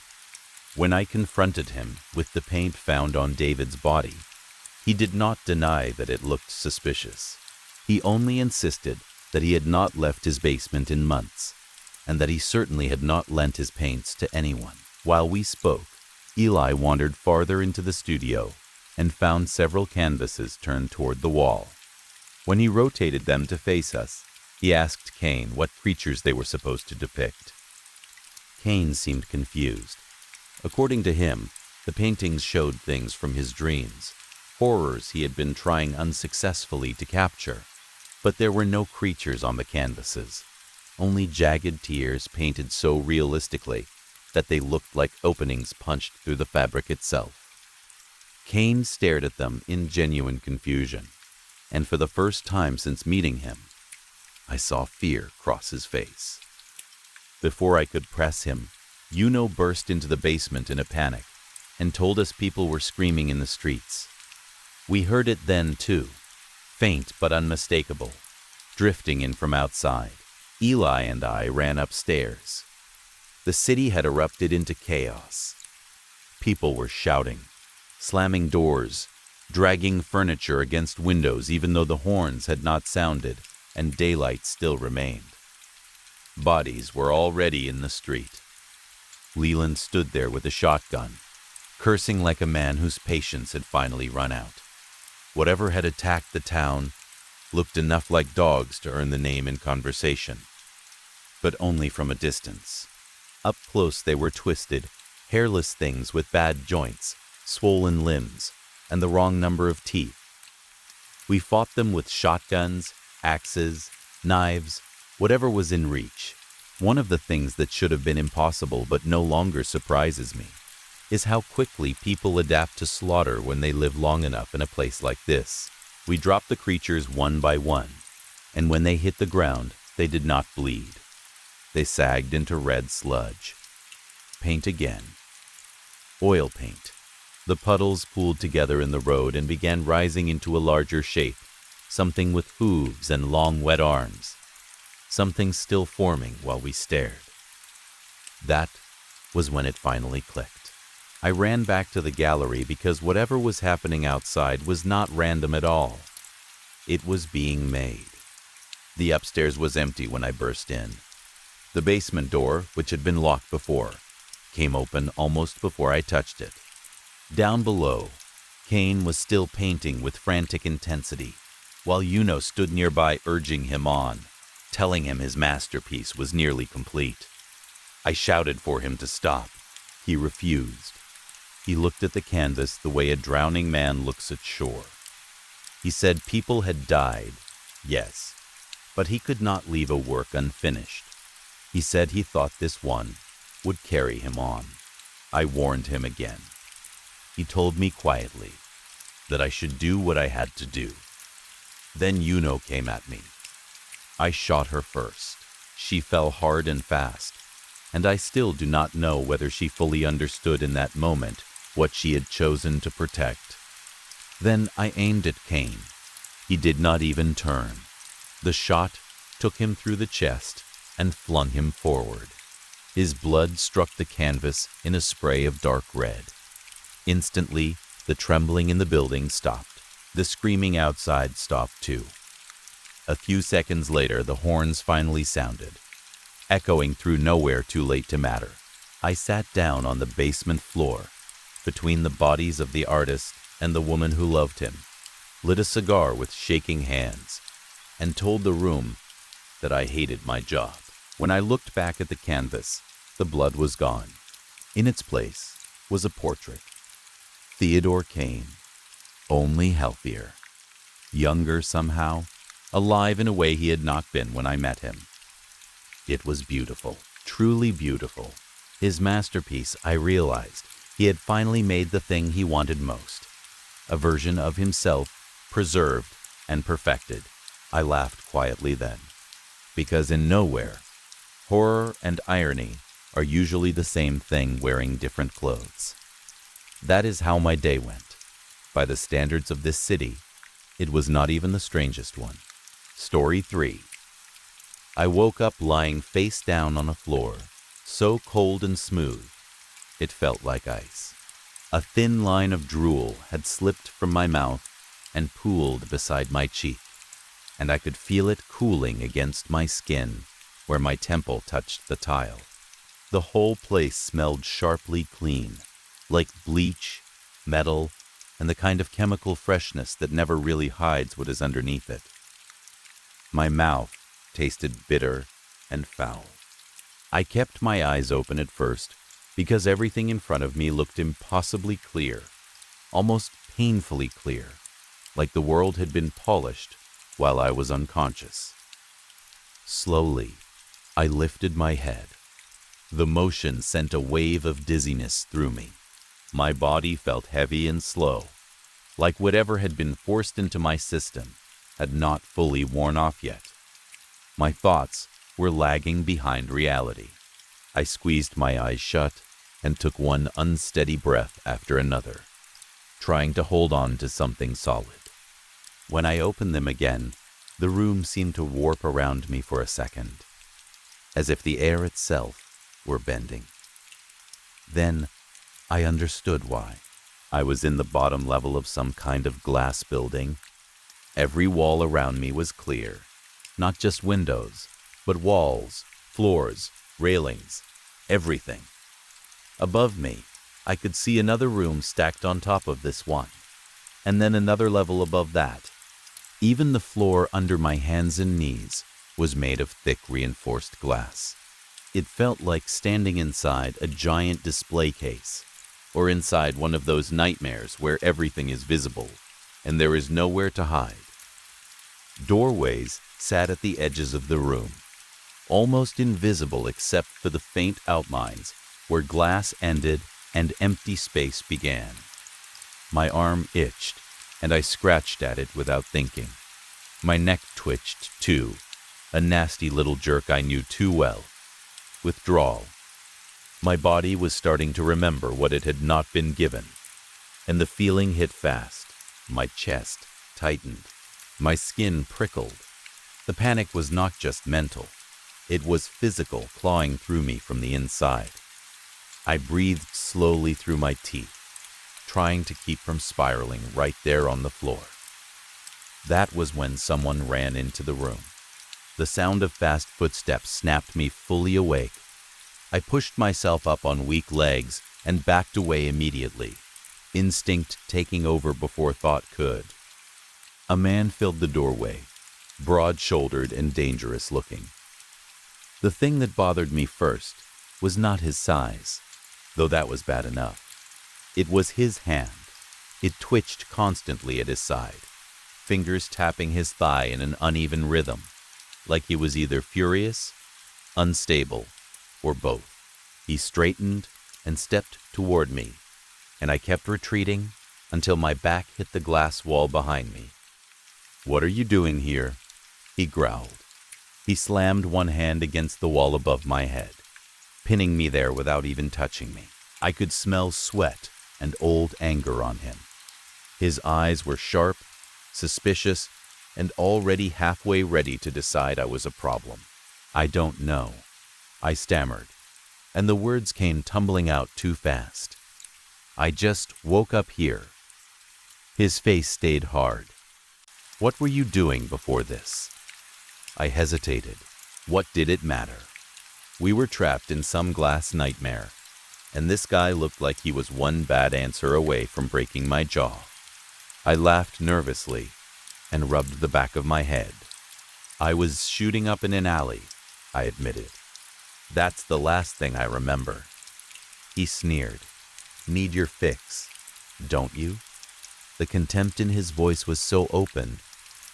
When I confronted him with the paint found on David's body, he did not deny that it looked suspicious. He only insisted that he had not left his basement in months, and that he certainly had not lent his paints to anyone. While we spoke, Eli wandered farther into the studio and found several canvases turned toward the wall. When he rotated them to face us, he asked Kane what creatures they were supposed to depict. Kane seemed confused. According to him, the paintings showed things from his dreams, horrors he had been trying unsuccessfully to capture. But there were no creatures on the canvases, only jagged tears painted so realistically that they looked like openings punched through the fabric itself. Kane stared at them in genuine confusion, and for the first time since meeting him, I saw fear cross his face. Before I could press him, Yuno burst into the basement in a panic and told us people were screaming in the streets. We heard it then too, faint but unmistakable, drifting in from outside. Eli and I ran upstairs. The city had erupted into chaos. People were shouting, slamming doors, dragging furniture against windows even though the horns had not sounded and daylight still remained. Bodies were already in the street. Leland stood there with a shotgun, cursing like a man whose patience had finally run out. Whatever had attacked the town looked enough like dogs to earn the name in conversation, but only from a distance. Up close they were twisted, hairless things with bad joints, swollen limbs, and the wrong number of teeth. We fought them with shotguns, axes, knives, whatever was in reach. One of the things that should have been impossible but no longer surprises me is how quickly people adapt to slaughter when they live long enough in a place like this. We dropped the creatures one by one, and when they hit the ground, they did not bleed. They sagged into red sludge. Paint again. Oil paint. The puddles pooled together in the road and began rising into a larger shape, something with hooves and long wet arms. Something still forming while we stared. That was when it finally clicked. I ran back to the gallery because whatever was happening outside was not random at all. It was being made. The upstairs was empty when I burst in. The basement door, which had been locked before, came open almost before I touched it. Down below, Kane was still painting with frantic intensity, while Yuno stood nearby urging him on, telling him his masterpiece was nearly complete. I shouted for him to stop. He refused. He looked at the canvas the way a drowning man looks at shore. He said people had died, yes, but he could not leave a work unfinished. He said he thought this one would carry him on. I warned him again. He told me quietly that I should do what I had to do. Then Yuno came at me. I shot her first. She fell hard and fast, and I still do not know whether she fully understood in that moment what she had chosen to protect. Then I aimed at Kane. He did not even turn. The shot took him through the chest and flung him forward. His blood struck the canvas in a spray of dark red. Instantly, the trembling in the building stopped. The screaming outside stopped too. A few seconds later, the horns finally sounded, echoing through nowhere too late to matter. I sat down on the basement floor, between the bodies of the artist and the woman who loved him, lit a cigar with shaking hands, and told the room that I hated my job. When I looked back at the canvas, the blood was gone. In its place was a portrait. Theodore Kane, only healthier, younger somehow, alive in a way he had not been when I met him. It was beautiful, truly beautiful. His masterpiece, I realized. He had finally made the thing he wanted most, a version of himself, preserved and perfected. I laughed quietly then, because in Nowhere, horror and irony are usually the same thing wearing different clothes. That is how my day went. By the standards of this city, it was not even the strangest one. Story 3. I woke up lying face down on a floor, so cold and smooth, it felt like ice. A thin line of drool had slipped from my mouth and pooled beside my cheek, and I could feel it cooling against my skin where my temple touched the tile. The whole place smelled sharply clean, like bleach, metal, and the kind of chemical freshness that never really hides what is underneath it. My mouth tasted bitter and foul. I kept my eyes open at first because everything in front of me looked impossibly clear, almost painfully clear, like the world had been polished while I was unconscious. Slowly, I lifted my head. The motion sent a wave of dizziness through me. My body felt heavy and slow, like whatever had been forced into my system had not fully worn off yet. My thoughts were lagging behind reality. I squeezed my eyes shut and took one unsteady breath after another, trying to hold on to something solid. When I opened them again, the room seemed to warp around me for a second, as if the air itself were bending. Then I understood why. I was in the bottom level of some kind of glass building. Every wall around me was clear, not just windows, but walls, floors, railings, everything. Above me, I could see another room stacked on top of this one, and then another level above that. Even the floor under my hands and knees was made of thick reinforced glass. It felt like standing inside a giant display case, or inside one of those nightmares where everything is visible and there is nowhere to hide. Doorways sat at the edges of the room, almost invisible except for the faint outlines where glass ended and empty space began. My arm itched, and I scratched at it without thinking. My neck twitched too, a nasty little jerk I knew too well. Withdrawal. My body was starting to remember what it had not been given, and the feeling hit fast. My chest tightened. My skin prickled. The panic was not just mental. It was physical, clawing through me from the inside. I breathed slowly through my teeth, trying to keep from spiraling right there on the floor. That was when someone ran into the room. The sound of fast footsteps snapped me fully awake. I pushed myself up on weak legs and backed away immediately, instinct taking over before thought could. A man filled the doorway, broad-shouldered and dangerous looking. The thing that bothered me first was not his size, though that was bad enough. It was his hand. It twitched constantly at his side, fingers tapping his thigh in an uneven rhythm, like he was either furious, unstable, or both. He straightened and stepped toward me, and I kept retreating until my back hit the glass wall behind me. "What are you doing here?" he growled. He slammed one hand against the wall above my head, pinning me there without even touching me. I could smell sweat and old anger on him. His eyes were sharp, suspicious, and already halfway ready to decide I was a problem. "I don't know," I stammered. and the words came tumbling out too fast. I just woke up here. His face stayed hard. What were you doing before this? I hesitated. What did it matter? We were trapped in some glass nightmare, and this guy looked like he was one bad answer away from breaking my jaw. I laughed nervously and rubbed the back of my head. I was shooting up in an alley, I admitted. That's the last thing I remember. He sneered. Need your fix, don't you? The contempt in his voice was so open,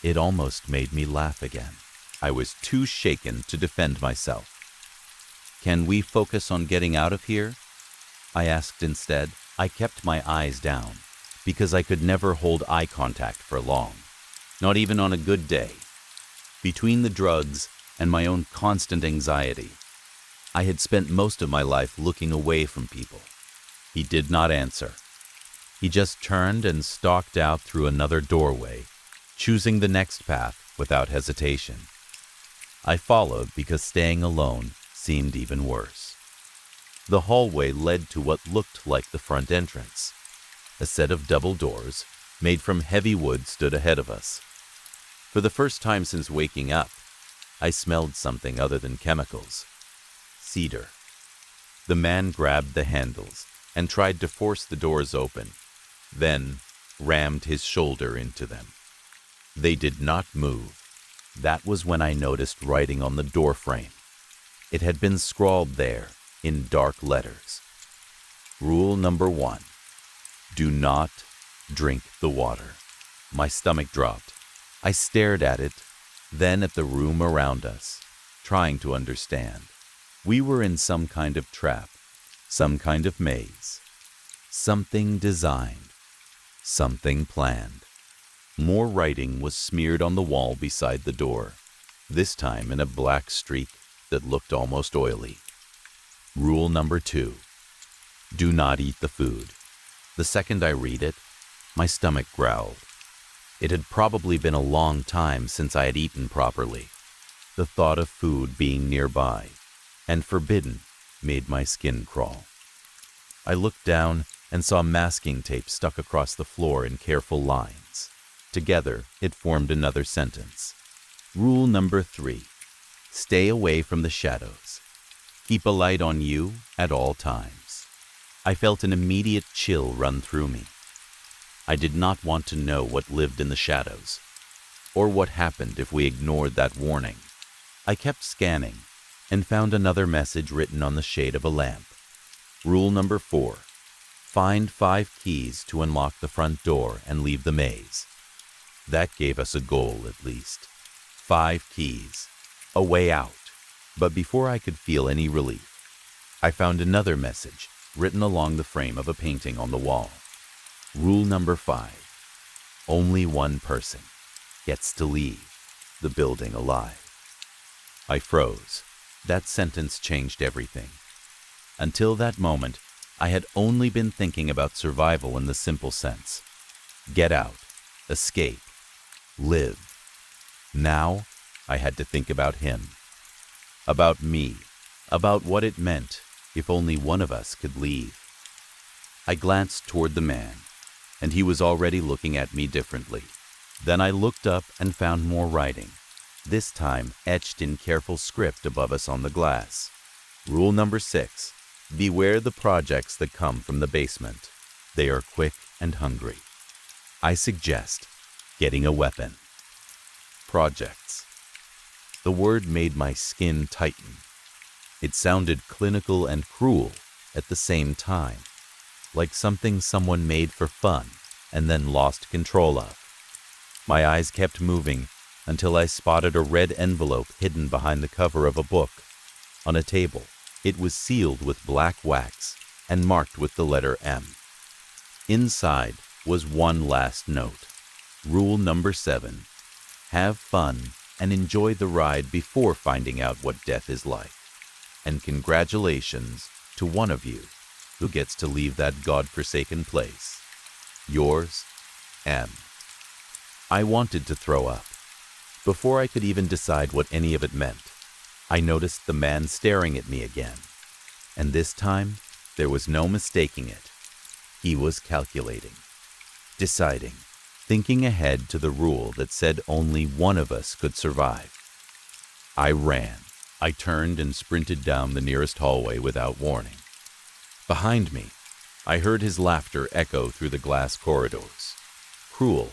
it almost made me laugh again. I was too shaken to defend myself. Can we focus on getting out of here? I asked instead. I kept my eyes down, because I could never hold eye contact for long, not even on a good day. Between the drugs and my own constant anxiety, I had spent most of my life looking away from people. He did not answer. He just turned and stalked out through another doorway, choosing the next path without hesitation. I followed because staying alone seemed even worse. The hallway led to what looked like the front entrance. A set of double doors, made from heavy wood, stood ahead of us. For the first time since waking up, I smelled something other than chemicals. Cedar. The man grabbed the handles and tried to force the doors open, then rammed his shoulder into them. They did not move. That was when I noticed writing on the doorframe. It had been scrawled there in dark letters. Rule number 1. Do not drink the water. My stomach dropped. I stared at it, then at the room around us, trying to understand. We were in some kind of trap, some kind of maze. Something designed, something planned. More writing was smeared on the wall beside the door, this time in a black streak that looked almost oily. Rule number 2. Do not eat the food. The second I read it, my stomach growled. It had probably been a long time since I had eaten properly. The thought of food being nearby and forbidden made my skin crawl. I looked down and saw masking tape stuck across the floor in careful lines. Together, it formed another sentence. Rule number 3. Stay away from the shadows. Keep a light on you at all times. I felt an immediate chill run through me. I did not want to know what lived in the shadows, or what happened if we ignored that warning. I kept scanning and found another message written on the shade of a lamp. Rule number 4. Find 5 keys to unlock the front door and leave the maze. That gave us a goal, at least. 5 keys. A way out. But before I could feel any relief, I found another message written along the frame of a painting on the wall. Rule number 5. Only one person gets to leave the building alive. I froze. That sentence changed everything. Until that moment, I had only been thinking about survival in the simple sense. Get out, escape, live. Now, I had to think about him. About me. About what it meant if only one of us could leave. I glanced toward the man, and he was already looking at me differently. Then I looked up and found more writing, this time etched in careful script above us on the glass. Rule number 6. Beware the projects that come from the basement. They are quick and hungry. I suggest getting a weapon. Projects. The word made my skin tighten. It sounded clinical and cruel at the same time, like something someone made for fun and then lost control of. My eyes kept moving until I spotted a red envelope hidden behind the cover of a book. On a table, it was sealed with black wax and marked with the letter M. Inside was one last note. Rule number 7. Have fun and enjoy the ride before finding out what death is like. And congratulations to one of you who gets to leave that godforsaken place. Yours, M. I wanted to throw up. Before I could even decide what any of it meant, I noticed the man staring at me again. And this time, there was no mistaking it. He was calculating, deciding, thinking ahead to the rule that said only one of us could survive. I ran. I turned and sprinted down the nearest hallway without warning. Behind me, I heard his laughter echo through the glass corridors. Cruel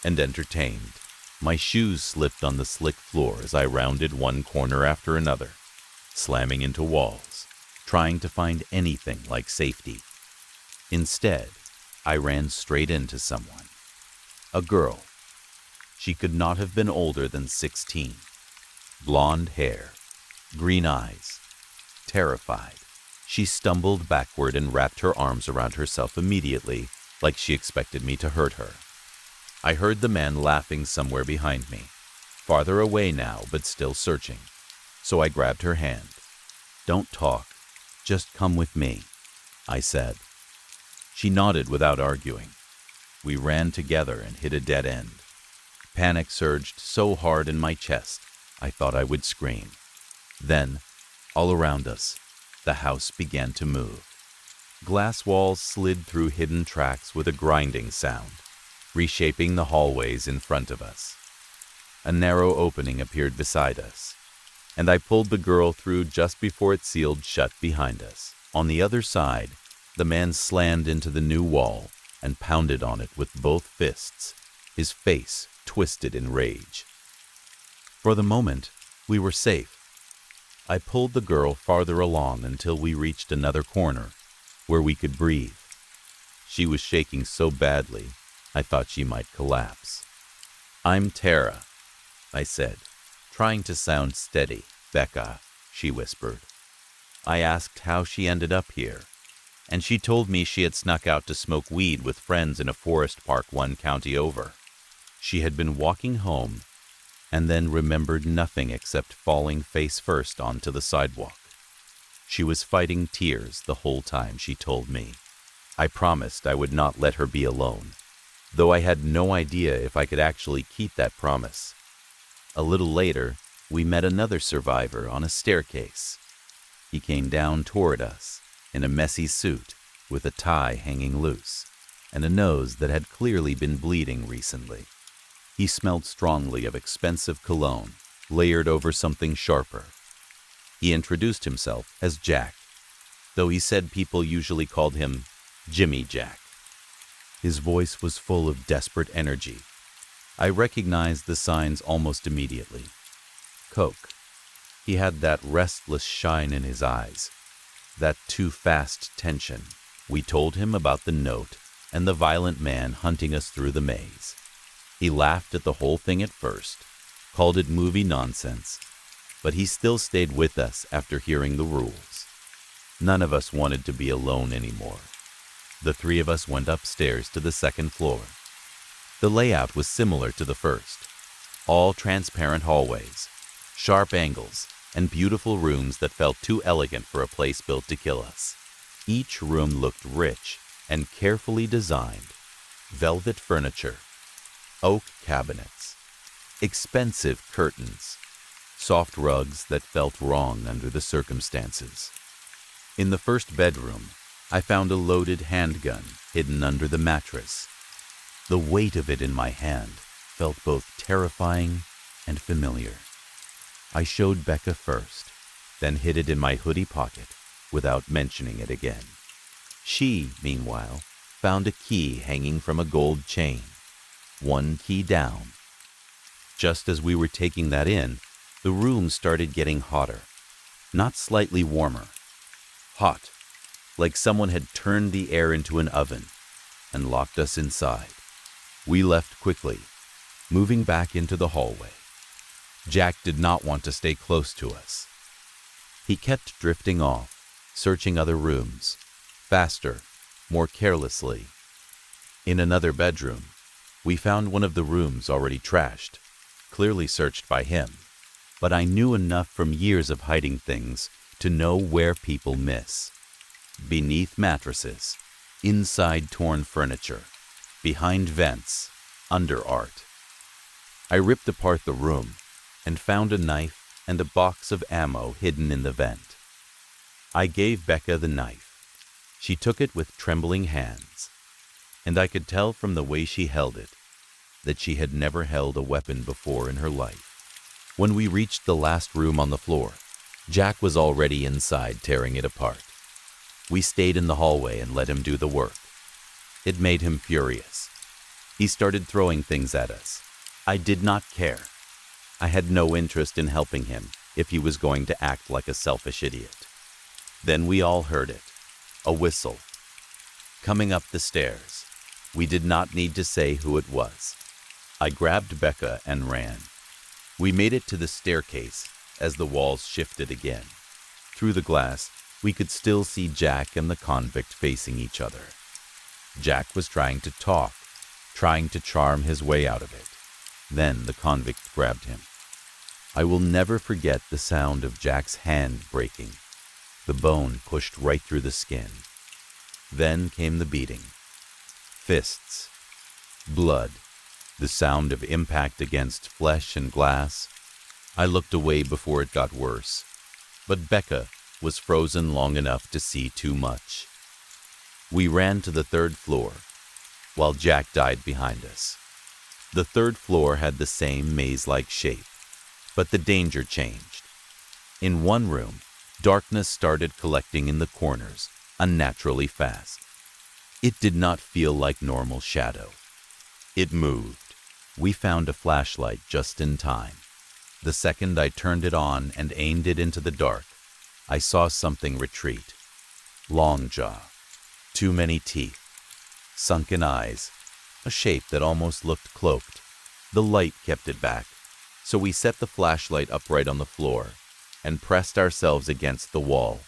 and entertained, my shoes slipped on the slick floor as I rounded one corner after another, slamming into walls, trying to find anything like safety. Instead, I ran straight into someone. A girl. She could not have been older than 16. Blonde hair, green eyes, terrified. She stumbled backward and wrapped her arms around herself immediately, like she expected me to hurt her. I heard the man laughing somewhere behind me, farther away now but still searching, so I grabbed her hand. "Don't talk, just come with me," I said. She nodded without arguing. We ran together and hit a dead end. Panic surged so hard in my chest, I thought I would scream. Then, all around us, the house began to move. Glass walls slid through hidden tracks with a grinding sound, reshaping the hallways in front of us. A narrow opening appeared beside us, and I pulled the girl through just before it sealed shut behind us. On the other side, the man slammed into the new wall and pounded on it with both fists, his face twisted in rage. For the moment, we were safe. I pulled the girl farther along until we reached another corner, where we could breathe. She was shaking so badly, I thought she might collapse. "I'm Tara," I said, trying to sound steady. "Becca," she whispered. I asked how she ended up here, and she told me she had snuck out to smoke weed with friends in a forest park one county over. She had been walking home and then remembered nothing except falling face first onto the sidewalk. She was fighting tears the whole time, she told me. I promised I would not let her be alone, though I had no idea if I could actually keep that promise. A little later, we met another survivor on a staircase. He came down toward us in a messy suit with a tie hanging loose and a nose that had clearly been bleeding recently. He smelled strongly of expensive cologne, layered over something sharper. He introduced himself as Jack, though he said people usually called him Jimmy Jack. His voice was full of desperate energy. I recognized the signs almost immediately. Coke. He had that restless shine in his eyes, that too-fast tension. We told him about the note and the violent man hunting us through the maze. He laughed at the whole thing at first, called it movie nonsense, but he still stayed with us after hearing the rules. None of us wanted to be alone anymore. The three of us went upstairs to the second floor. The layout was similar to the first. All transparent hallways, sharp angles, and beautiful rooms that felt too elegant for a place built to kill us. Each room looked rich and carefully designed. Velvet furniture, oak cabinets, expensive curtains, soft rugs that felt wrong under the circumstances. In the first bedroom, I found a loaded handgun hidden under the mattress. The weight of it in my hand felt both terrifying and familiar. I showed Becca first, then hid it in my hoodie pocket without mentioning it again. She, meanwhile, found a key hanging from a gold chain, one key down. Just as we were taking that in, the room started getting hotter, not slightly warmer. Hot, like someone had turned the air into an oven and locked us inside. We left quickly, moving back into the hallway. Jack did not want to stay close to us. He kept drifting off, searching other rooms, faster, more carelessly. In another bedroom, we found one of the rooms already trashed, clearly searched by him, but I knew enough from years of hiding things to know where people miss. Beneath mattresses, inside torn furniture, behind vents, under art. I ripped apart the room and found a knife and a box of ammo hidden in the vent. I gave Becca the knife. She took it with trembling hands, and I could tell from the way she held it that she had never held a weapon before in her life. When we reached the last room on the floor, Jack was already inside tearing it apart. We stayed in the hallway and let him do the work. It made him furious. He started throwing things at us. I did not care. I had no interest in helping him if he was going to act like a selfish idiot. Then we all heard it, a whistle. Coming up the stairs, we did not need to say who it was. I grabbed Becca and ran. We made it to the staircase as the walls shifted again. Through the glass, we could still see Jack and the convict facing each other. Jack was trying to talk, trying to charm his way out of it. Then the convict grabbed him. I will never forget the sound of Jack's hand breaking. The bone pushed right through the skin. Then came the beating. Fists, blood, the sound of impact against flesh and glass. I looked away before it got worse, but Becca was frozen long enough to see too much. We ran to the third floor, while Jack died behind us. The third floor had the same maze-like shape, but the danger changed. In one room, darkness started collecting in the corners, unnaturally fast. It did not feel like normal shadow. It moved. We found a flashlight just in time. The second I turned it on and aimed it into the dark, I saw something retreat. Long jaw, too many teeth, sunken eyes, a shape that almost looked cloaked. The light kept it back, so we set the flashlight upright on the floor and pressed ourselves against the wall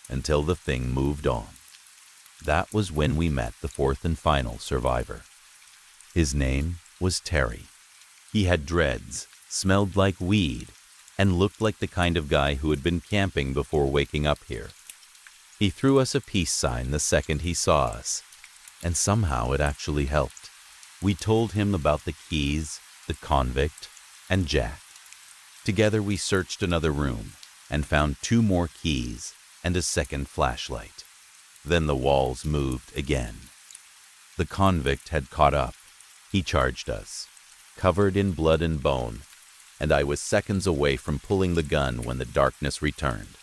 until the thing moved on. That was when we met the fourth and final survivor. His name was Terry. He had dreads, smelled like weed, and looked like the kind of guy who had been camping before waking up here. He threw us a peace sign the second he saw us, and somehow it actually helped. We told him about the keys, the convict, and Jack. Together we searched another room and found 2 more keys and a second flashlight. Then the walls moved again. The convict had caught up. He charged us, covered in blood and bone, and I was seconds away from pulling the gun when the darkness returned.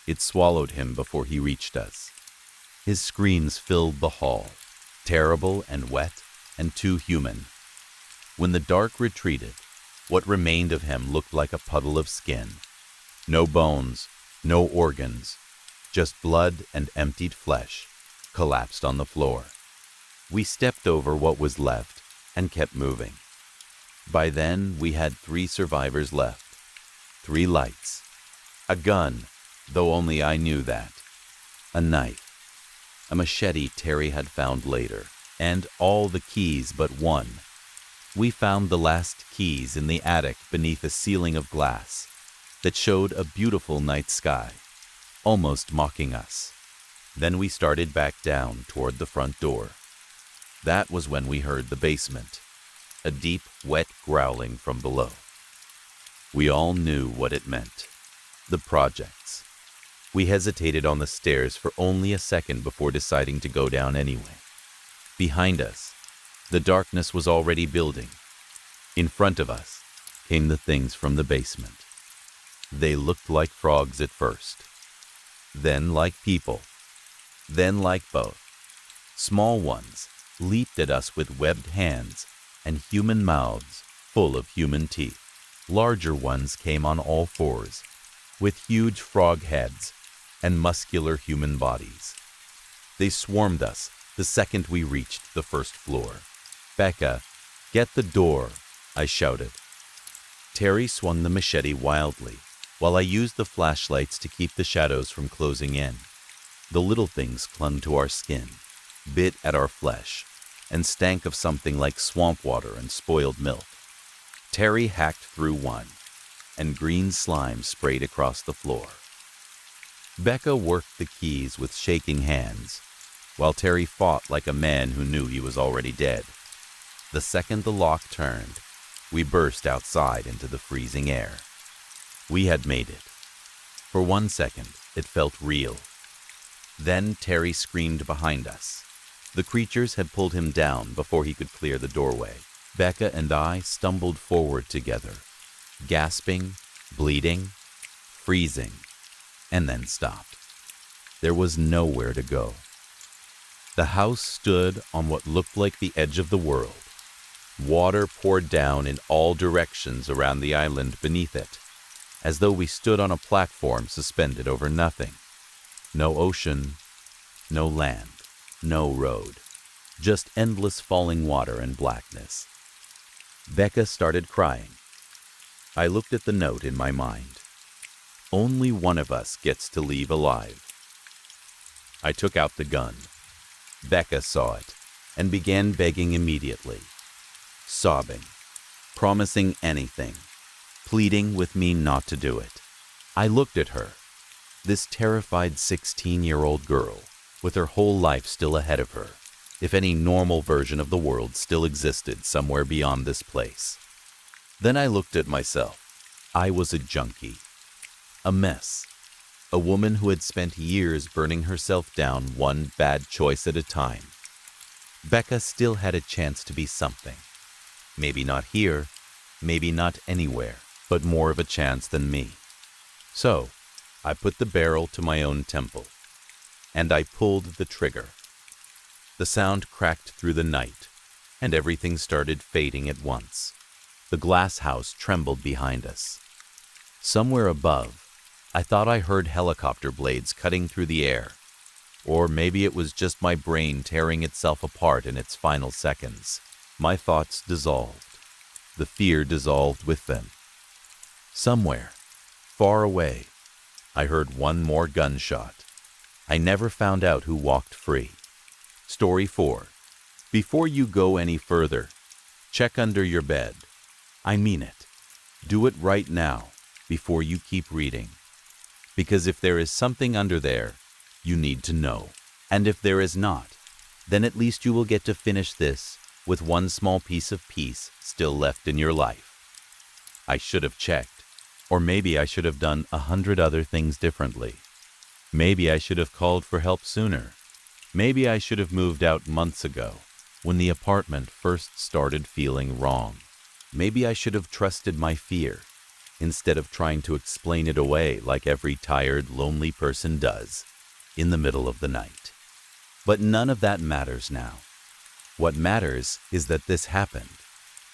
It swallowed him before he reached us. His screams filled the hall, terrible and wet and too human. When the dark retreated, what remained of him looked like a puddle of skin. No bones, no organs, just blood and emptied flesh collapsed on the floor. We stepped over what was left and kept moving. By then, we had 3 survivors left, 3 lights, a gun, though only I knew that, a knife, a machete Terry had found later, and all the keys but one. We found the last keys in the attic beneath a ceiling of glass that showed a beautiful night sky, almost mocking us. Then we started back down toward the front door. That was when we heard the basement, a deep, wet growling from below. We all knew what it meant. The projects. We hesitated on the stairs for only a second before deciding to go down anyway. Behind us, the darkness was already building. In front of us came the things from the basement. They looked like frogs at first, then like people, then like both. Small ones leaped at us with webbed hands and human mouths full of human teeth. Larger ones came on all 4s, with huge frog heads and muscular human bodies. They swarmed us the second we reached the first floor. "Becca, get the door," I shouted. Terry swung the machete wildly, while I used the flashlights to keep the shadows from closing in. The little things clung to our skin, bit at our flesh, and stank of something like swamp water and spoiled milk. Terry hacked through one, and green slime sprayed across the floor. Becca worked the keys with shaking hands, while Terry fought like a man who knew he was already dead. The second the lock turned, we burst outside into the freezing air. We had made it. For 1 second, It felt real. Then Terry screamed behind us. The creatures had pulled him down before he could clear the doorway. Becca and I stumbled forward together, gasping, bleeding, freezing, and then stopped. There was nowhere to go. The house stood on what looked like the edge of the world. Water poured down in all directions around the island beneath it, as though we stood on a platform suspended over nothing. No ocean, no land, no road, just endless falling water and blackness. Becca started crying. I looked at the note in my mind. Only one of us gets to leave alive. I took out the gun. Becca saw it and began begging immediately, sobbing, promising anything, pleading with me not to do it. I looked at her, this terrified 16-year-old girl, with her whole life still ahead of her, if any normal version of the world still existed somewhere beyond this place. Then I looked at myself. I was a junkie, a mess, a woman who had spent years burning herself down one bad choice at a time. Becca still had a chance to be something. Maybe not here, maybe not anywhere, but more of a chance than me. So, I put the barrel to my own temple, and I pulled the trigger. The sound cracked through the night, and everything started fading at once. The glass house trembled behind us. Somewhere above, I thought I heard helicopter blades cutting through the air, or maybe it was just my brain tearing itself apart in its final seconds. My thoughts dissolved. The fear dissolved with them. Somewhere, far away, I heard one more gunshot. I never found out who walked free. Story 4. Before you go any further, check under your bed. I mean it. Do it right now, before you keep reading. Because if there is something under there, you need to know. And if there is not, then at least you will get to finish this with one small piece of peace still left in your life. I should have checked, or maybe I should have done 100 other things differently. Maybe I should have called for help sooner. Maybe I should have moved out months ago, when the apartment first started feeling wrong. Maybe I should have trusted my fear, instead of trying to explain it away like every tired, lonely person does, in the middle of the night. But none of that matters now. What matters is that this happened,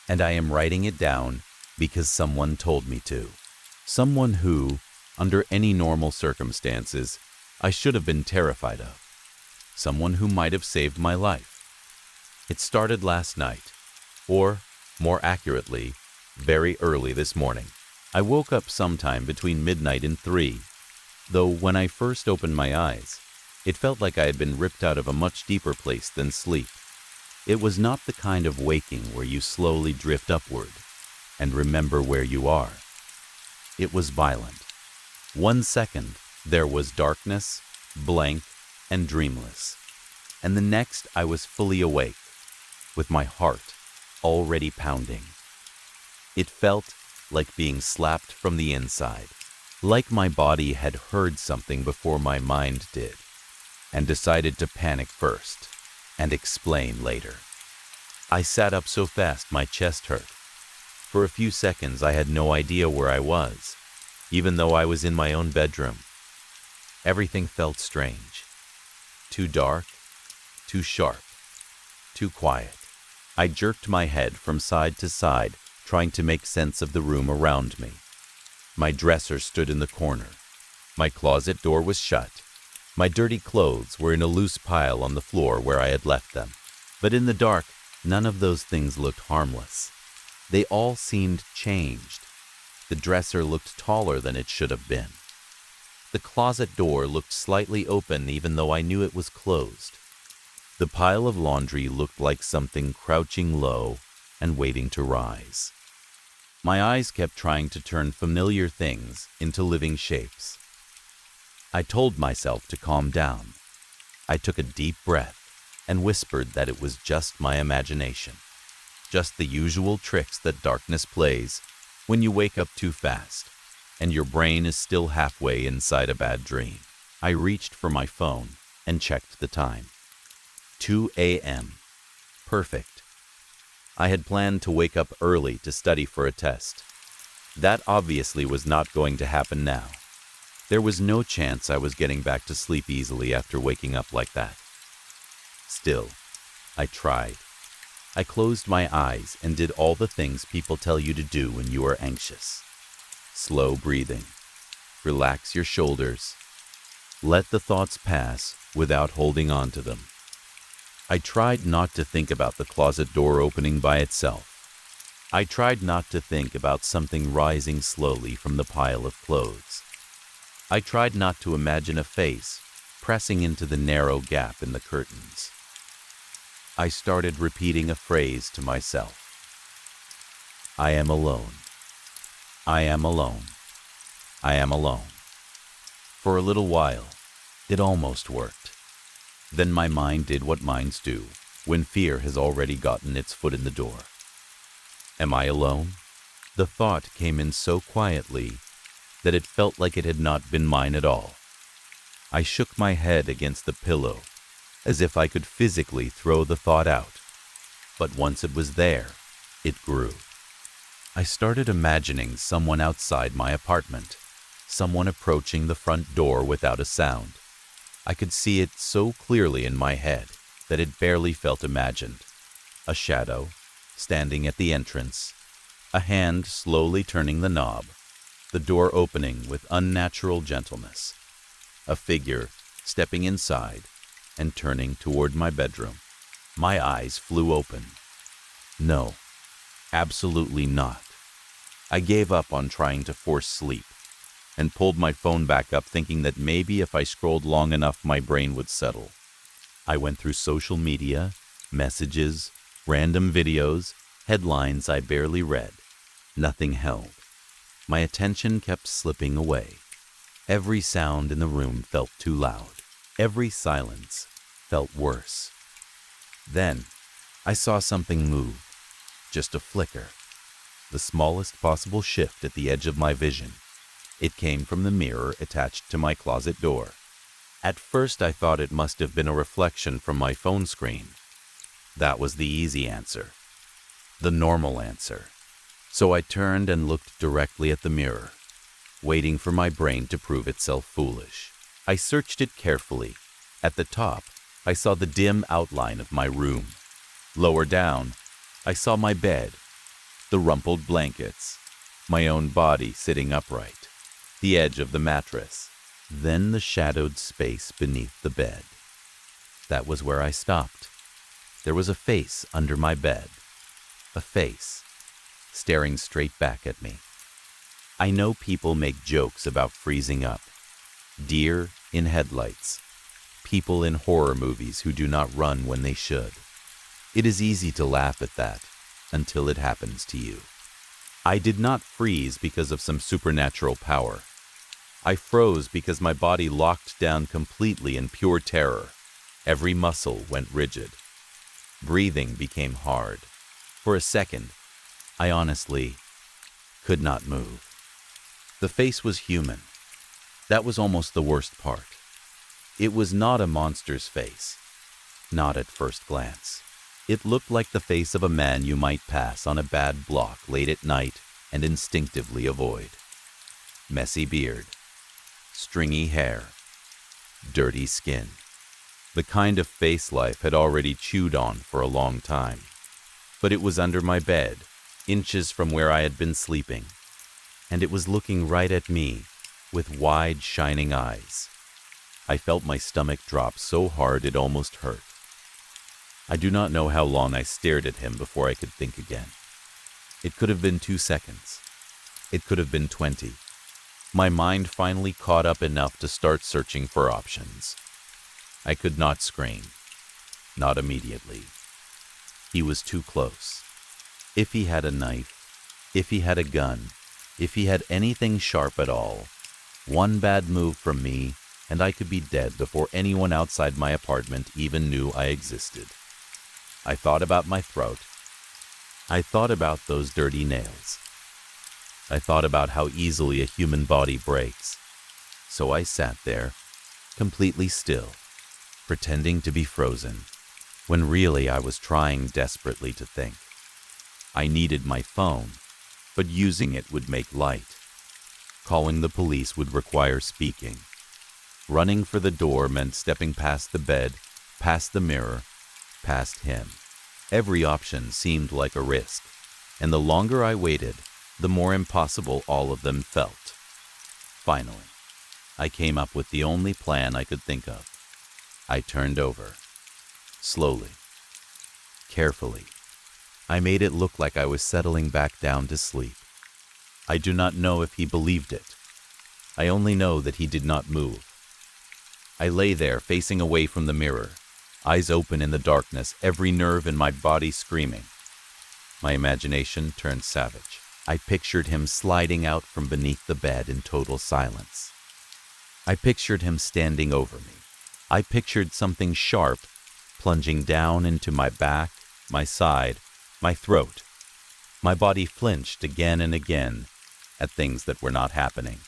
and I am writing it down because someone told me to. Someone who, under any normal circumstances, I should have been terrified of. Someone who might have saved my life. It started last night, or, more accurately, very early this morning. I woke up sometime between midnight and 3, though when I first opened my eyes, it felt like I had been ripped out of a much deeper place than sleep. It was not the kind of waking where you slowly drift upward and remember where you are. It was violent. 1 second, there was darkness, blank, and dreamless. And the next, I was fully awake, with my heart already pounding. It felt like being slapped from the inside, like my body had heard something before my mind did, and decided to panic first and explain later. I sat up so fast my chest hurt. For a few seconds I had no idea where I was, even though I was in my own bedroom. Everything felt strange. Too dark, too sharp, too quiet. I jerked my head from side to side, trying to make sense of the room around me. My dresser stood in the corner. My closet door was shut. My dirty clothes were in a loose pile on the floor where I had left them. But in the dark, none of those things looked harmless. They all seemed changed. The dresser looked taller than it should have been. The closet door looked slightly open even though I knew it was closed. The pile of laundry looked like something crouching low and waiting to rise. My eyes kept trying to turn familiar things into living shapes. I told myself to calm down. I took a deep breath and whispered that it was just my imagination, just the usual tricks that darkness plays when you wake up too fast and your brain is still halfway inside a bad dream. I reached for my phone and checked the time. 2 a.m. Perfect. I had planned to wake up early to study for a test. That obviously was not going to happen now. There was no chance I was getting back to sleep easily after waking up like that. Still, I tried. I closed my eyes and did all the things people tell you to do when you are anxious. Slow breathing. Relax your shoulders. Let the thoughts pass without holding on to them. I tried not to think about the closet door opening by itself. I tried not to think about something rising slowly from the pile of clothes. I tried not to imagine a face pressing into the narrow gap in the curtains. I started repeating a phrase to myself. I am alone. I am alone. I am alone. For a little while, it almost worked. Then my mind did what minds do when fear has already gotten its foot in the door. Am I alone? The thought came in so quietly that it felt like it had not been mine at all. I shook my head against the pillow as if I could physically throw the thought out. But once it was there, it grew. I started imagining someone outside my apartment, someone approaching the front door without a sound. I could see it so clearly in my head that it barely felt imagined. A shadow, standing at the entrance, a hand slowly turning the knob, the door opening with unnatural gentleness, a figure stepping inside and turning toward my bedroom. My eyes flew open. No, absolutely not. I gave up on trying to force sleep and pulled my phone back up, thinking that maybe if I scrolled long enough my brain would settle. I went through social media, messages, random videos, headlines I barely read. Nothing held. My attention kept slipping away. Every sound in the room felt too loud. Every silence felt worse. Then I saw something move, just a flicker, the smallest possible shift at the edge of my vision. It came from the mirror attached to my closet door. At first I thought it must have been a reflection from my phone screen. That was the easy answer, the normal answer. So I turned and looked directly at the mirror, waiting for my brain to prove itself foolish. I searched it carefully. At the top, I saw the dim outline of my room. Lower down, I saw my bed, the rumpled blankets, my own body sitting upright, the edge of the mattress, then the shadowed space beneath the bed. That was where I stopped. There was a face under my bed, a face staring straight back at me. I know people make jokes about freezing up, deer in headlights, people in horror movies who do not run when they should. It is easy to laugh at that until it happens to you. I did not freeze because of some supernatural power. I froze because my body locked down completely in pure terror. Every muscle went rigid. Breathing became hard. For a second, I honestly could not move. The face was human. That was almost the worst part. It was not a monster's face. Not at first glance. It looked like the face of a man you might pass on a bad block late at night and instinctively avoid. Messy beard, stringy hair, dirty skin. The kind of face life had already chewed on for a long time. But it was under my bed, inches from where I had been sleeping, and it was looking right at me with wide, shining eyes. I felt my stomach drop so hard it almost hurt. I do not know how long I stared at him before I could think again. It could have been 2 seconds. It could have been 20. My mind finally caught up enough to start searching for options. I could not scream. Not immediately. He was too close. If he had a knife, if he had a gun, if he had anything sharp at all, one bad move from me and I could be dead before anyone outside my apartment even knew I existed. I thought about my throat. I thought about those dirty nails. I thought about how easily a human body breaks. So I sat there, completely still, pretending to be frozen, when really I was trying desperately to think. I needed my phone, but using it would make light. Calling the police would require speaking. Running for the door meant stepping past the bed, past the mirror, past him. Every option seemed like a risk, and the longer I waited, the more impossible all of them felt. Finally, I came up with the only plan I could think of. I turned over. Slowly. Carefully. I made it look like I was settling back down to sleep. I do not know if he believed it. I only know that he did not move. I lay there facing away from the mirror, eyes open in the darkness, every nerve in my body screaming. My imagination turned savage. I pictured him sliding out from beneath the bed in total silence. I pictured him standing over me. I pictured something sharp plunging down into my back, my side, my throat. My body flinched again and again at things that were not happening.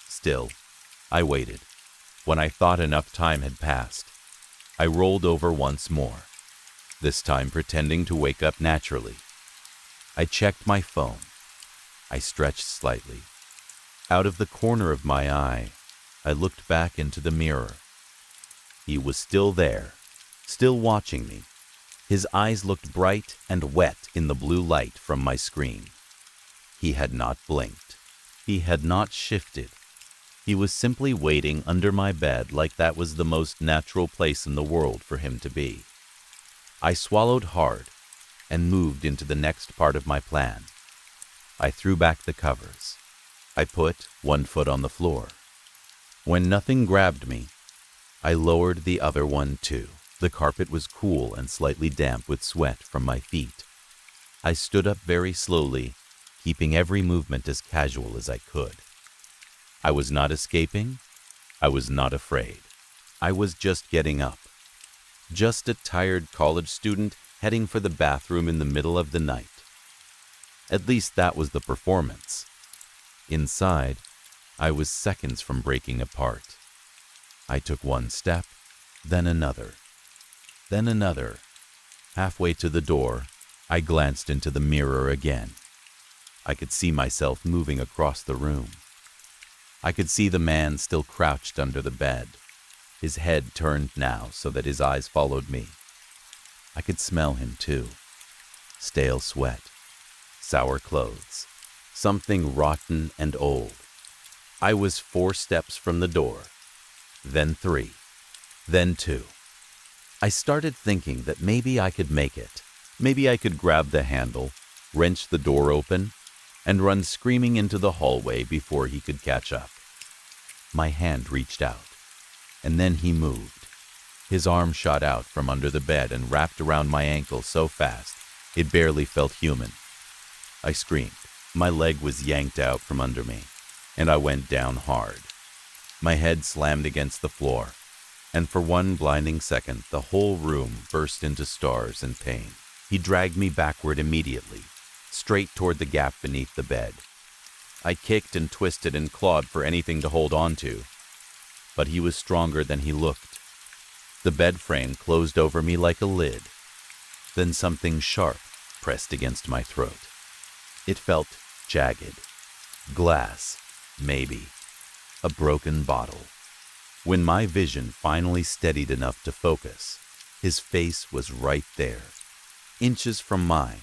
Still, I waited. When I thought enough time had passed, I rolled over once more, this time pretending to wake up naturally. I checked my phone. I stretched slightly. Out of the corner of my eye, I looked back into the mirror. He was still there, still watching me. His eyes looked bright and wet in the blue light from my screen. He had not blinked. He had not shifted. He was simply waiting under my bed like that was the most natural place in the world for him to be. I swallowed hard and moved into the next part of my plan. I threw back the covers. I put one foot on the floor. When nothing grabbed me, I lowered the other one too. The carpet was cool and slightly damp with sweat from my feet. I stood up very slowly, keeping every movement as casual as I could. I was not escaping. I was not afraid. I was just getting up. Just a tired college student heading for the bathroom in the middle of the night. At least that was the performance. Inside, I was seconds from breaking apart. I took one step, then another. Then another. Halfway to the door, I glanced into the mirror again. I could see myself moving across the room. I could see the man still crouched under the bed, his head turned now so that his eyes followed me. I could smell him too. Stale sweat, sour clothes, something rotten and old. I was 4 steps from the door, then 3, then 2. I started thinking that maybe I could make it. Maybe I could grab the handle, wrench the door open, and run screaming into the hallway before he could catch up. My hand reached out, and then he moved. His arm shot out from under the bed and wrapped around my ankle so fast it barely felt human. I screamed. My leg was yanked out from under me, and I went down hard. My head slammed against the floor, and for one blinding second, the whole room burst into stars and pain. He dragged me backward immediately, straight toward the gap beneath the bed. I kicked and twisted and clawed for anything to hold on to, but he was stronger than he looked. The bed frame closed over me like a lid. Then something sharp pressed against my throat. It felt jagged. Glass, maybe. A broken bottle. When my vision finally steadied enough to focus, his face was right there, inches from mine,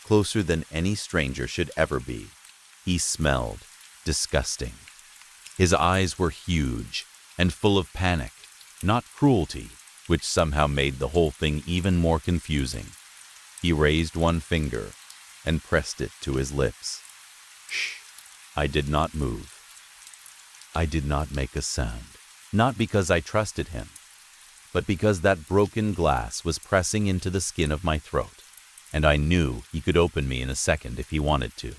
closer than any stranger should ever be. He smelled disgusting. His eyes were huge and full of panic, not cruelty, which somehow made the whole thing even more confusing. He raised one finger and pressed it to his lips. Shh. I did not move. I did not make a sound, not because I trusted him, but because that broken glass was pressing into the skin of my throat, and I knew he could open me in a second if he wanted to.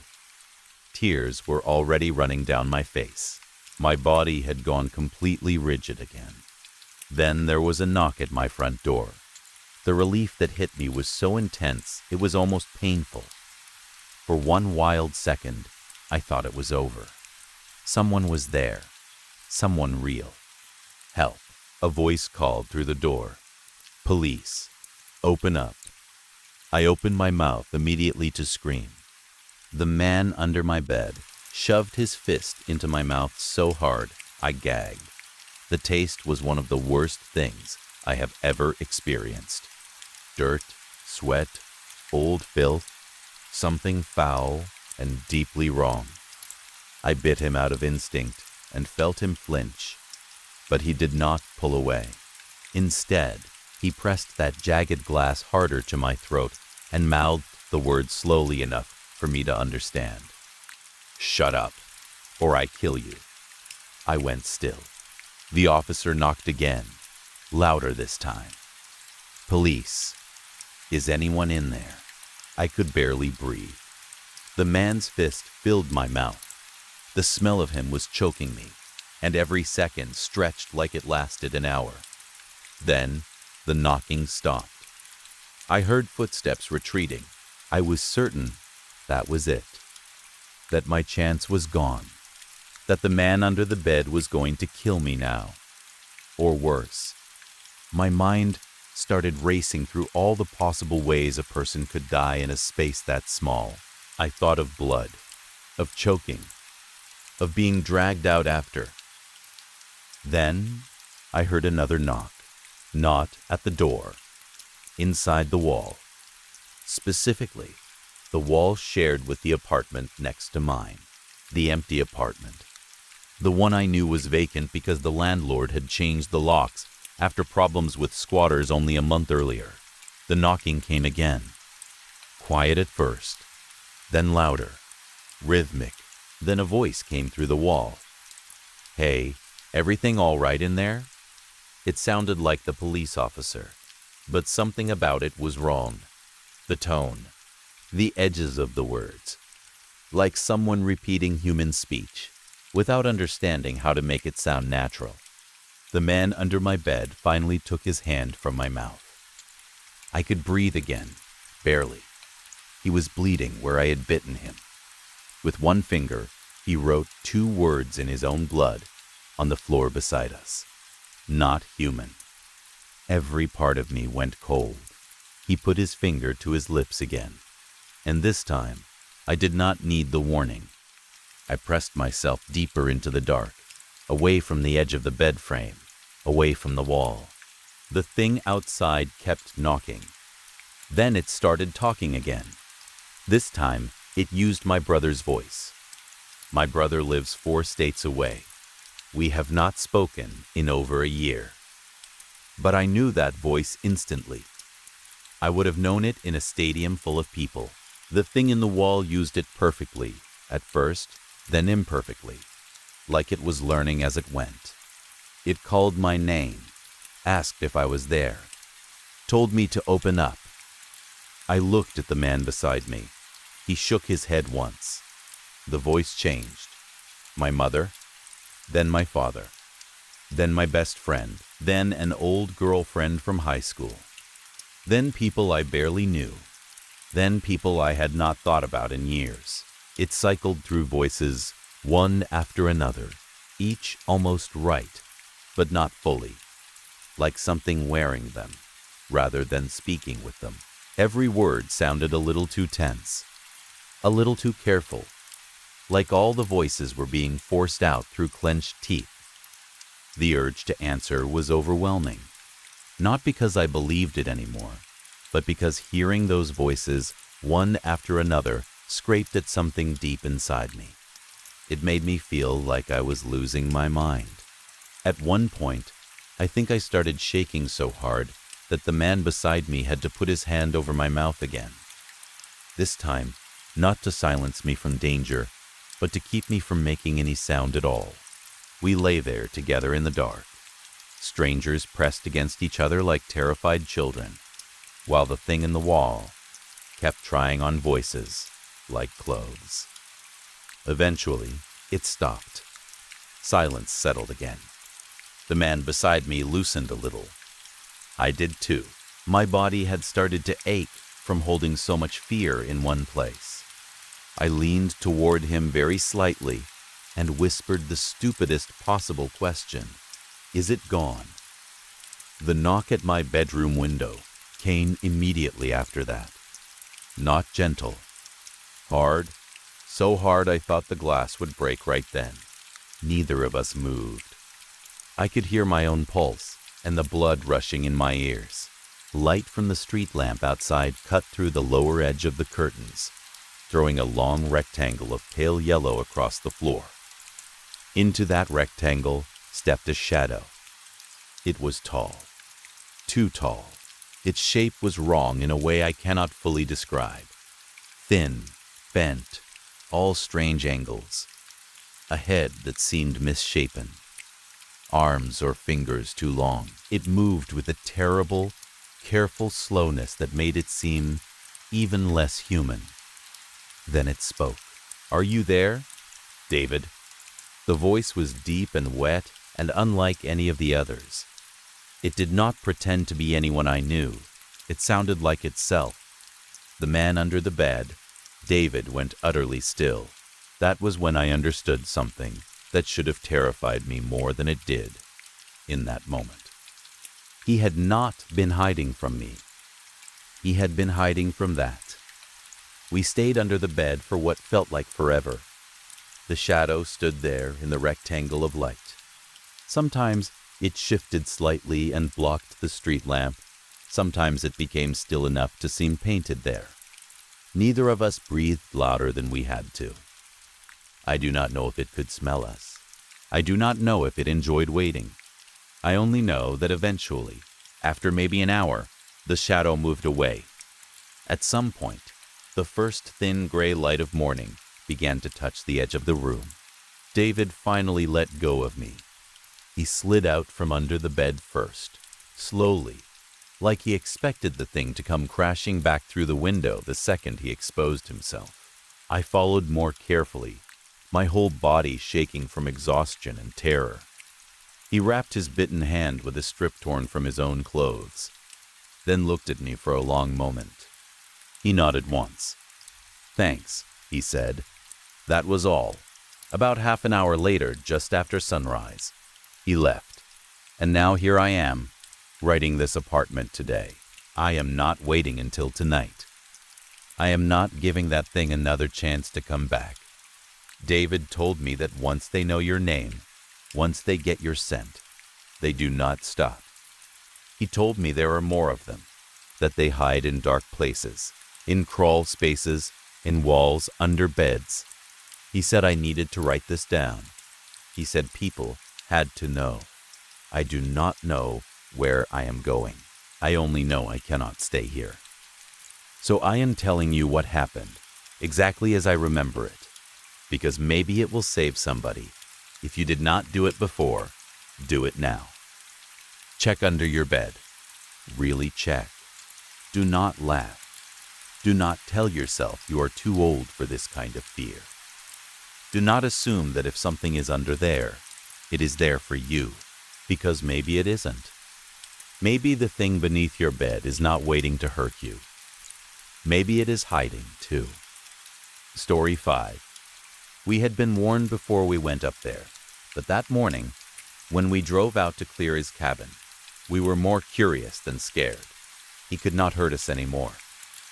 Tears were already running down my face. My body had gone completely rigid again. Then there was a knock at my front door. The relief that hit me was so intense it was almost painful. For one wild second, I thought it was over. Someone was there. Someone real. Help. A voice called through the door. Police. Open up. I opened my mouth immediately to scream. The man under my bed shoved his fist into my mouth so hard I gagged. The taste was one of the worst things I have ever experienced. Dirt, sweat, old filth, something foul and deeply wrong. I bit him out of instinct and felt him flinch, but he did not pull away. Instead, he pressed that jagged glass harder to my throat and mouthed the words slowly enough for me to understand. Shut up, or I kill you. I went still. The officer knocked again, louder this time. Police. Is anyone in there? I could barely breathe. The man's fist filled my mouth. The smell of him was choking me, and every second stretched like it lasted an hour. Then, the knocking stopped. I heard footsteps retreating. I was certain that was it. That my chance was gone. That the man under the bed was going to kill me now. Or worse. My mind started racing through all the possible ways a person could die in a space that small. I thought of blood, of choking, of being dragged out after. Then I heard another knock, not at the door, inside the wall. Specifically, the wall shared with the apartment next to mine, the empty apartment. The one I knew was vacant because the landlord had changed the locks after problems with squatters only a month earlier. The knocking came again. Quiet at first, then louder, rhythmic. Then a voice came through the wall. Hey, everything all right in there? It sounded like the police officer, but something about it was wrong. The tone, the edges of the words, like someone repeating human speech, without understanding how to make it sound natural. The man under my bed finally took his hand from my mouth. I could breathe again, barely. He was bleeding where I had bitten him. With one finger, he wrote 2 words in his own blood on the floor beside us. Not human. Every part of me went cold. He put his finger to his lips again. And this time, I did not need the warning. I pressed myself deeper into the dark, away from the edge of the bed frame, away from the wall. The thing outside kept knocking. Then it started talking again. This time, it used my brother's voice. My brother lives 4 states away. We have not spoken in over a year. But I knew that voice instantly. I would have known it in a stadium full of people. The thing in the wall used it perfectly, at first, then imperfectly, like it was learning as it went. It called my name, asked if I was there, told me to open up. I looked at the man beside me. He shook his head once. The voice changed. My mother, then my father, then my best friend, then an old girlfriend from high school, then people I barely knew, then people I had not thought about in years. It cycled through voices, one after another, each almost right, but not fully, like something wearing them, rather than speaking with them. Every word sounded a little too tense, a little too careful, like all the voices were being forced out through clenched teeth. The urge to answer was overwhelming, not because I believed it anymore, but because hearing those voices, one after another, scraped at something deep inside me. It made me feel like I was losing my mind. At one point, I think I started shaking so hard that the man beside me had to put his hand over my mouth again. This time, not to silence me from danger, but to keep me from making any sound at all. We lay there together in the dark, strangers pressed against each other like terrified children, while the thing in the wall kept trying on voices like clothes. Eventually, it stopped. Silence settled again. The man beside me loosened a little. I did too. My body had started to ache from holding so much fear in one place. I leaned toward him very slightly and whispered the stupidest possible question. Is it gone? The knock at my bedroom window came immediately after that. Not gentle. Hard. So hard I thought the glass would break right then. Neither of us moved. I could hear my own pulse and the blood rushing in my ears. Light from the street lamp outside cut through the lower edge of the curtains, throwing a long rectangle of pale yellow across the floor. Into that rectangle stepped a shadow. It was tall. Too tall. Its shape was wrong in a way I cannot fully describe. Thin, bent, all strange angles. A head that seemed misshapen. Arms or fingers too long. It moved with a terrible, careful slowness that made it seem even less human. Then it spoke. "Are you there, David?" The voice was deep and wet and unlike any of the others. It did not pretend to be anyone I knew. It sounded like itself. The man under the bed, David, went utterly still. That was when I understood something that should have terrified me more than it did in that moment. He had not been hiding from me. He had been hiding from that. We stayed under the bed for what felt like forever. The shadow stood there in the rectangle of light. Sometimes it shifted slightly and blocked the street lamp. Sometimes it became still enough to seem painted there. Neither of us breathed louder than we had to. I do not know if it could smell us. I do not know if it enjoyed waiting. I only know that eventually, after maybe an hour, the shadow moved away. At some point, the first thin gray light of morning began to touch the edge of the room. David finally let go of me. He slid out from under the bed first, slowly, like he expected the thing to come crashing back through the window the second he exposed himself. I followed more carefully, my whole body shaking from exhaustion and terror. He wrapped his bitten hand with a strip torn from his own clothes, then looked at me for a long moment. He nodded once. "Thanks," he said. That was all. About half an hour later, just after sunrise, he left. And now here I am, writing this apartment today. I am not waiting until tonight. I am not giving that thing another chance to come back. David told me that once they know your name, once they get your scent, they do not stop. He told me there are more of them, that they hide in dark places, in crawl spaces, in walls, under beds. He said I needed to write this down. He said people had to know. I do not know where I am going. I only know I cannot stay here. So I am telling you what happened, exactly as I remember it, because maybe it will save somebody. If you did not do it before, do it now. Check under your bed. Really check. Do not laugh. Do not tell yourself you are too old for this kind of fear. Do not assume that if something is under there, it is there for you, because maybe it isn't. Maybe the thing beneath your bed is not waiting to hurt you. Maybe it is hiding, too. Story 5. We had been warned before we went up there, but that morning, when we drove out to clear his cabin, we were more curious than scared. He could not hurt us anymore.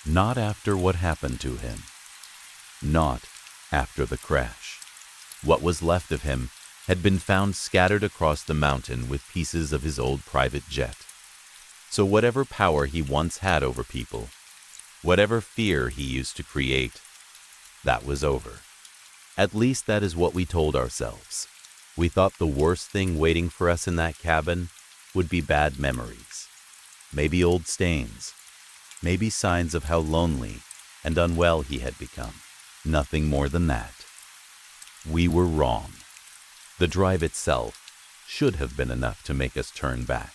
Not after what happened to him. Not after the crash. What was left of him had been found scattered across the mountain with pieces of his old private jet. So whatever power he once had over people, whatever fear he used to create, that was over. At least that is what we told ourselves. We thought the worst thing waiting for us in that cabin would be bad memories. Maybe old stains. Maybe signs of how lonely and unwell he had become. Nothing more than that. We were wrong. The drive itself should have been enough to make us turn back.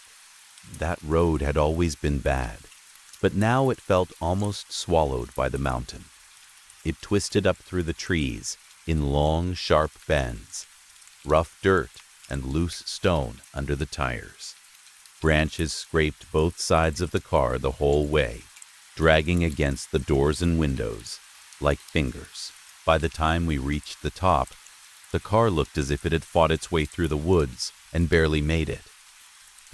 That road had always been bad, but now it felt almost swallowed by the mountain. It twisted up through the trees in long, sharp bends, rough dirt and loose stone under the tires. Branches scraped both sides of the car the whole way, dragging against the doors and windows like fingers. By the time we reached the top, the car looked as if it had fought its way through the woods and barely made it.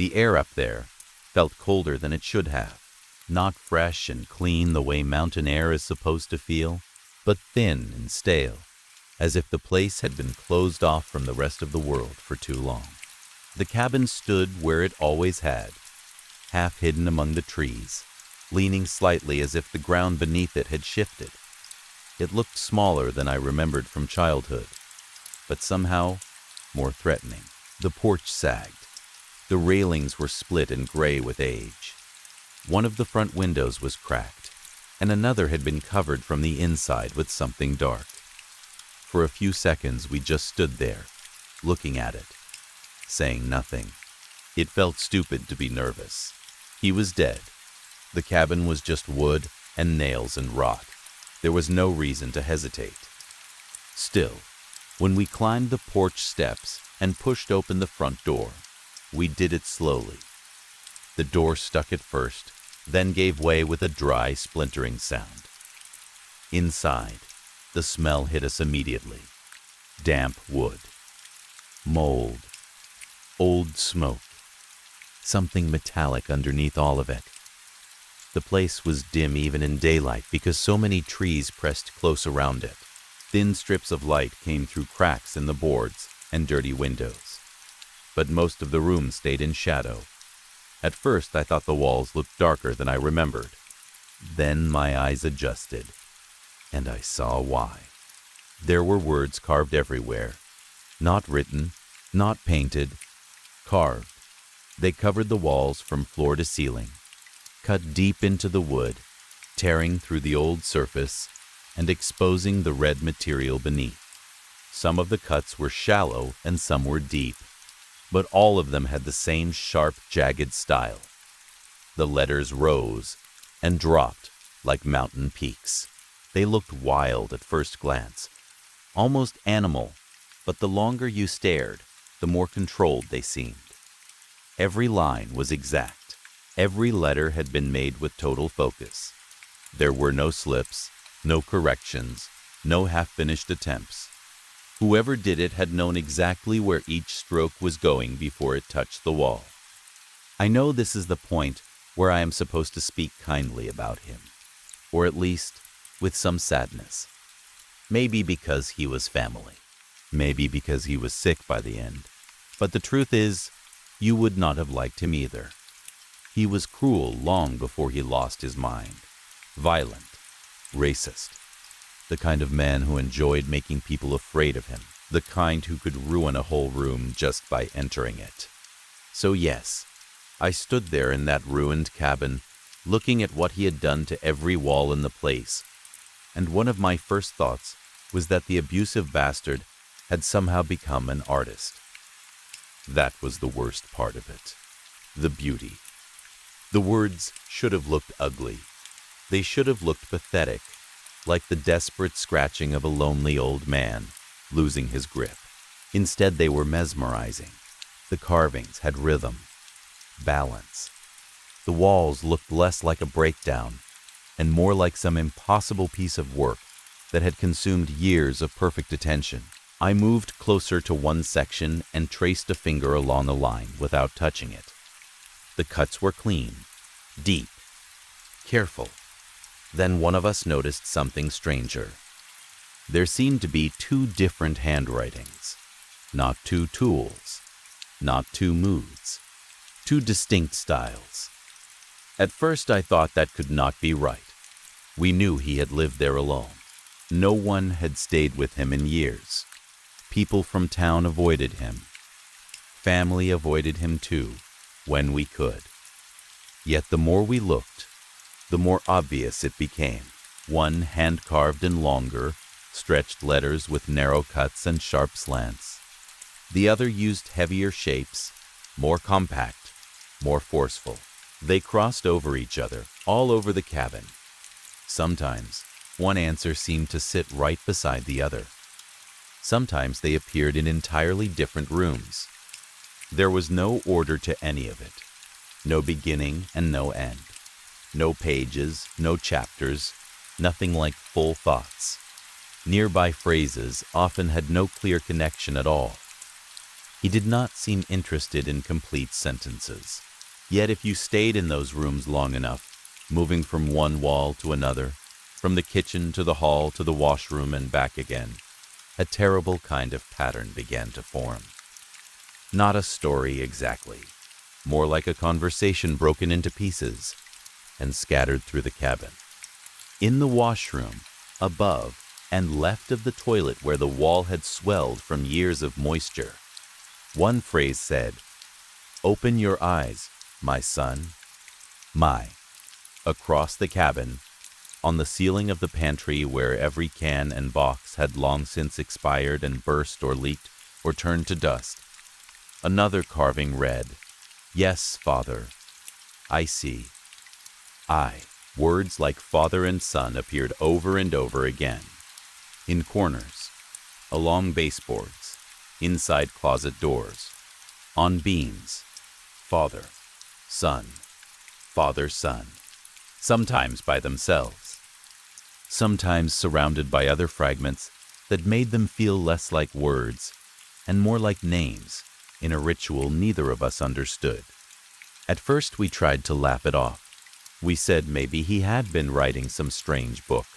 The air up there felt colder than it should have. Not fresh and clean the way mountain air is supposed to feel, but thin and stale, as if the place had been closed off from the rest of the world for too long. The cabin stood where it always had, half hidden among the trees, leaning slightly as if the ground beneath it had shifted. It looked smaller than I remembered from childhood, but somehow more threatening. The porch sagged. The railings were split and gray with age. One of the front windows was cracked, and another had been covered from the inside with something dark. For a few seconds we just stood there, looking at it, saying nothing. It felt stupid to be nervous. He was dead. The cabin was just wood and nails and rot. There was no reason to hesitate. Still, when we climbed the porch steps and pushed open the front door, we did it slowly. The door stuck at first, then gave way with a dry, splintering sound. Inside, the smell hit us immediately. Damp wood, mold, old smoke, something metallic underneath all of it. The place was dim even in daylight because so many trees pressed close around it. Thin strips of light came through cracks in the boards and dirty windows. But most of the room stayed in shadow. At first I thought the walls looked darker than I remembered. Then my eyes adjusted, and I saw why. There were words carved everywhere. Not written, not painted, carved. They covered the walls from floor to ceiling, cut deep into the wood, tearing through the old surface and exposing the red material beneath. Some of the cuts were shallow and some were deep, but all of them had the same sharp, jagged style. The letters rose and dropped like mountain peaks. They looked wild at first glance, almost animal, but the longer you stared, the more controlled they seemed. Every line was exact. Every letter had been made with total focus. There were no slips, no corrections, no half-finished attempts. Whoever did it had known exactly where each stroke was going before it touched the wall. I know this is the point where I am supposed to speak kindly about him, or at least with some sadness. Maybe because he was family. Maybe because he was sick by the end. But the truth is, you would not have liked him either. He was cruel long before he lost his mind. Violent, racist. The kind of man who enjoyed making people afraid of him. The kind who could ruin a whole room just by entering it. So yes, I stood there in that ruined cabin, looking at what he had done to every wall in the place. And one of my first thoughts was that the abusive bastard had somehow become an artist. That was the worst part of it. The beauty. The words should have looked ugly. They should have looked pathetic, like the desperate scratching of a lonely old man losing his grip. Instead, they were mesmerizing. The carvings had rhythm, balance. The walls looked less like a breakdown and more like some impossible piece of work that had consumed years of perfect attention. I moved closer to one section and traced a finger along a line without touching it. The cuts were clean, deep, careful. Then one of us noticed something stranger. There seemed to be two different handwritings, not two tools, not two moods, two distinct styles. At first I thought that could not be right. We knew he had lived there alone. No one had stayed with him in years. People from town avoided him. Family avoided him too, when we could. Yet the more we looked, the more obvious it became. One hand-carved and longer, stretched letters with narrow cuts and sharp slants. The other used heavier shapes, more compact, more forceful. They crossed over each other, all over the cabin. Sometimes, one answer seemed to sit right beside the other. Sometimes they appeared in entirely different rooms. There was no order to any of it. No beginning and no end. No pages, no chapters, nothing like full thoughts. Nearby phrases often had no clear connection at all. He did not seem interested in complete sentences. Yet if you stayed in those rooms long enough, moving from one wall to another, from the kitchen to the hall to the washroom and back again, a terrible kind of pattern began to form. Not a story exactly, more like a conversation broken into pieces and scattered through the cabin. In the washroom, above and left of the toilet where the wall had swelled from years of moisture, one phrase said, "Open your eyes, my son." My. Across the cabin, on the ceiling of the pantry where every can and box had long since expired and burst or leaked or turned to dust, another carving read, "Yes, Father, I see." Words like father and son appeared over and over again. In corners, along baseboards, inside closet doors, on beams, father, son, father, son, sometimes by themselves, sometimes surrounded by other fragments that made them feel less like words and more like names in a ritual neither of us understood. At first we tried to laugh it off. We said maybe he had been writing some strange book.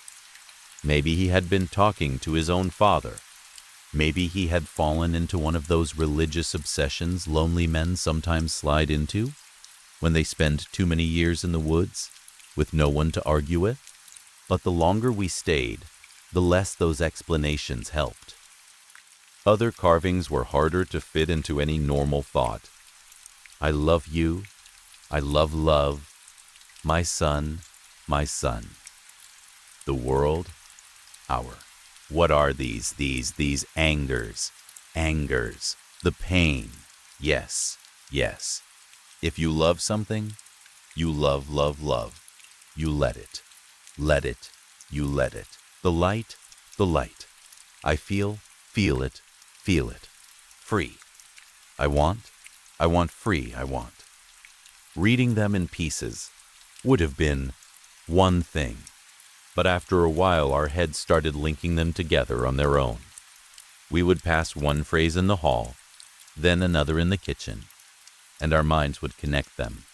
Maybe he had been talking to his own father. Maybe he had fallen into one of those religious obsessions lonely men sometimes slide into when they spend too many years in the woods with no one to argue with. But the longer we stayed, the less those explanations helped. Other carvings were harder to fit into any normal thought. I love you. I love love. My son, my son. The world, our. What are these angers? Angers. The pain. Yes, yes. If you love something, you love, love, love. You let it. Let it. You let it. The light, the light. I feel it, feel it. Free. I want free, I want. Reading them in pieces would have been one thing, but after a while our heads started linking them together on their own. We would pass one phrase in the hall, then another in the kitchen, and our minds would connect them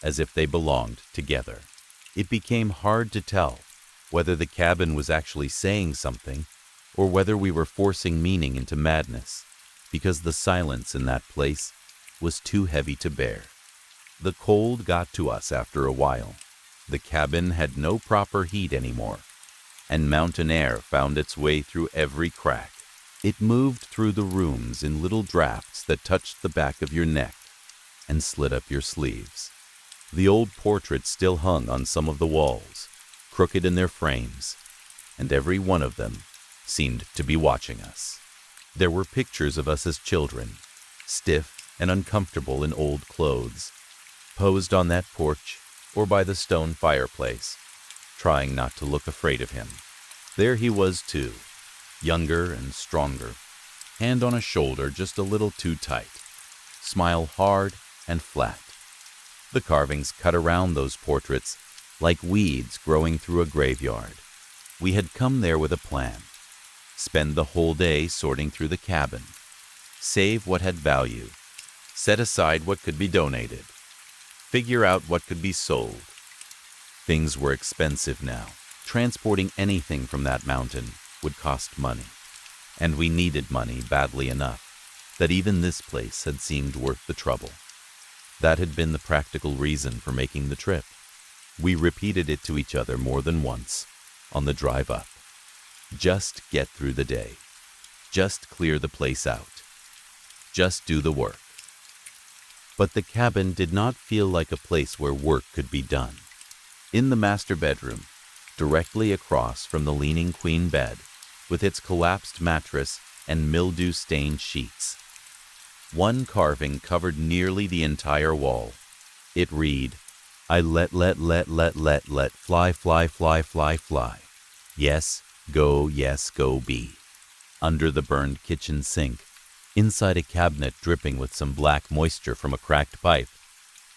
as if they belonged together. It became hard to tell whether the cabin was actually saying something or whether we were forcing meaning into madness, because the silence in that place was too heavy to bear. The cold got to us after a while. The cabin had no proper heat anymore, and mountain air found its way through every crack. It moved through the rooms in little drafts that touched the back of your neck and slid up your sleeves. The old portraits still hung on some of the walls, crooked in their frames, and every one of them seemed to be watching us. There were pictures of us as children, stiff and uncomfortable in old clothes, posed on that porch or by the stone fireplace, trying not to look afraid of him. There he was too, younger and stronger, hand on a shoulder just a little too tight, smile hard and flat. The carvings cut around those portraits like weeds growing through a graveyard. We had come there with a plan. Spend the whole day sorting through the cabin, save what had value, set aside what could be donated, figure out what could be sold. Things were expensive now. Transporting anything from that mountain would cost money, and we needed money badly enough that even this place had seemed worth the trouble. That had been the practical reason for making the trip. We repeated it to each other more than once on the drive up. Just get through the day. Just clear the place out. Just do the work. But the cabin did not feel like a place where work could be done. In the master bedroom, directly across from the leaning queen bed, with its collapsed mattress and mildew-stained sheets, one carving covered nearly the entire wall. It read, I let fly, fly, fly, fly, fly. Yes, go be. Under the burned kitchen sink, inside a cabinet dripping with some black moisture from a cracked pipe,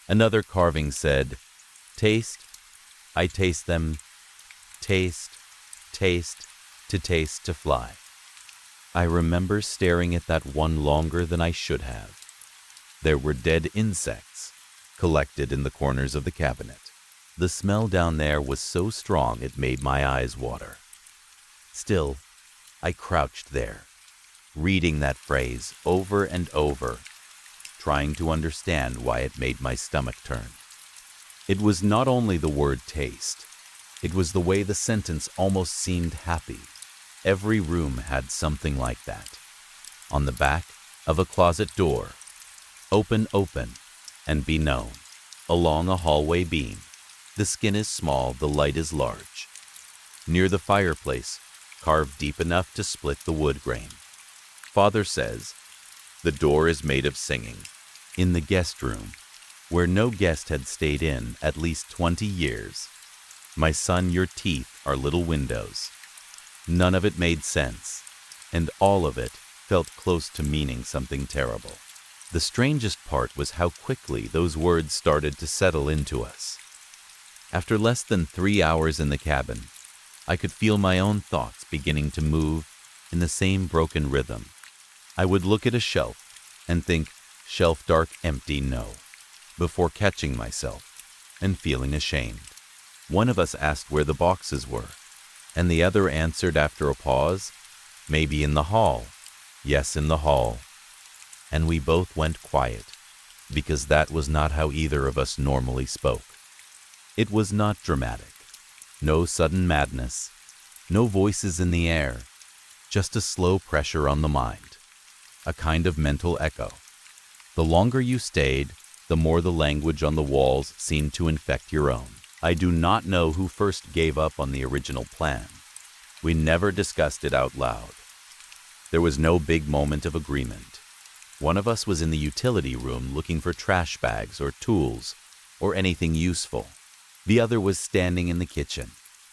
another carving said, Taste, I taste them, taste, to fly. I remember staring at that one longer than I should have. There were dead insects collected in the corners of the cabinet. The smell down there was so strong it made my eyes water. Still, I crouched there, reading that phrase over and over, trying to understand why it made my stomach turn. It was not only the word taste, it was the way the sentence almost seemed happy. Every room had something like that. On the back of a closet door, open, and be known. Along a hallway beam, the skin is small, the light is large. Near the fireplace, carved deep enough to split the wood grain. Father says, the door is made of singing. In the guest room, where no guest had stayed in at least 20 years, my son, your teeth are little windows. None of it made sense, and all of it felt close to meaning something terrible. The strangest part was how quickly those words started to settle into us. After less than 3 hours in the cabin, I could feel my own thoughts beginning to move in the same broken rhythm. I would look at a shelf and think, shelf dark, empty, no, before catching myself and feeling ashamed. One of us asked where the boxes were, and the other answered after a pause, maybe in the hall. Yes, in the hall. And we both went quiet, because that was not how either of us normally spoke. It was not dramatic. No sudden madness. No voices in the air. Just a slow pressure on the mind. A kind of mental echo. The longer you stayed, the more the language on the walls seemed to infect your own. I do not know who first gave up on the original plan. We never discussed it out loud. There was no big moment of agreement. One of us was in the utility room looking for trash bags or tools or anything useful. The other was standing in the kitchen,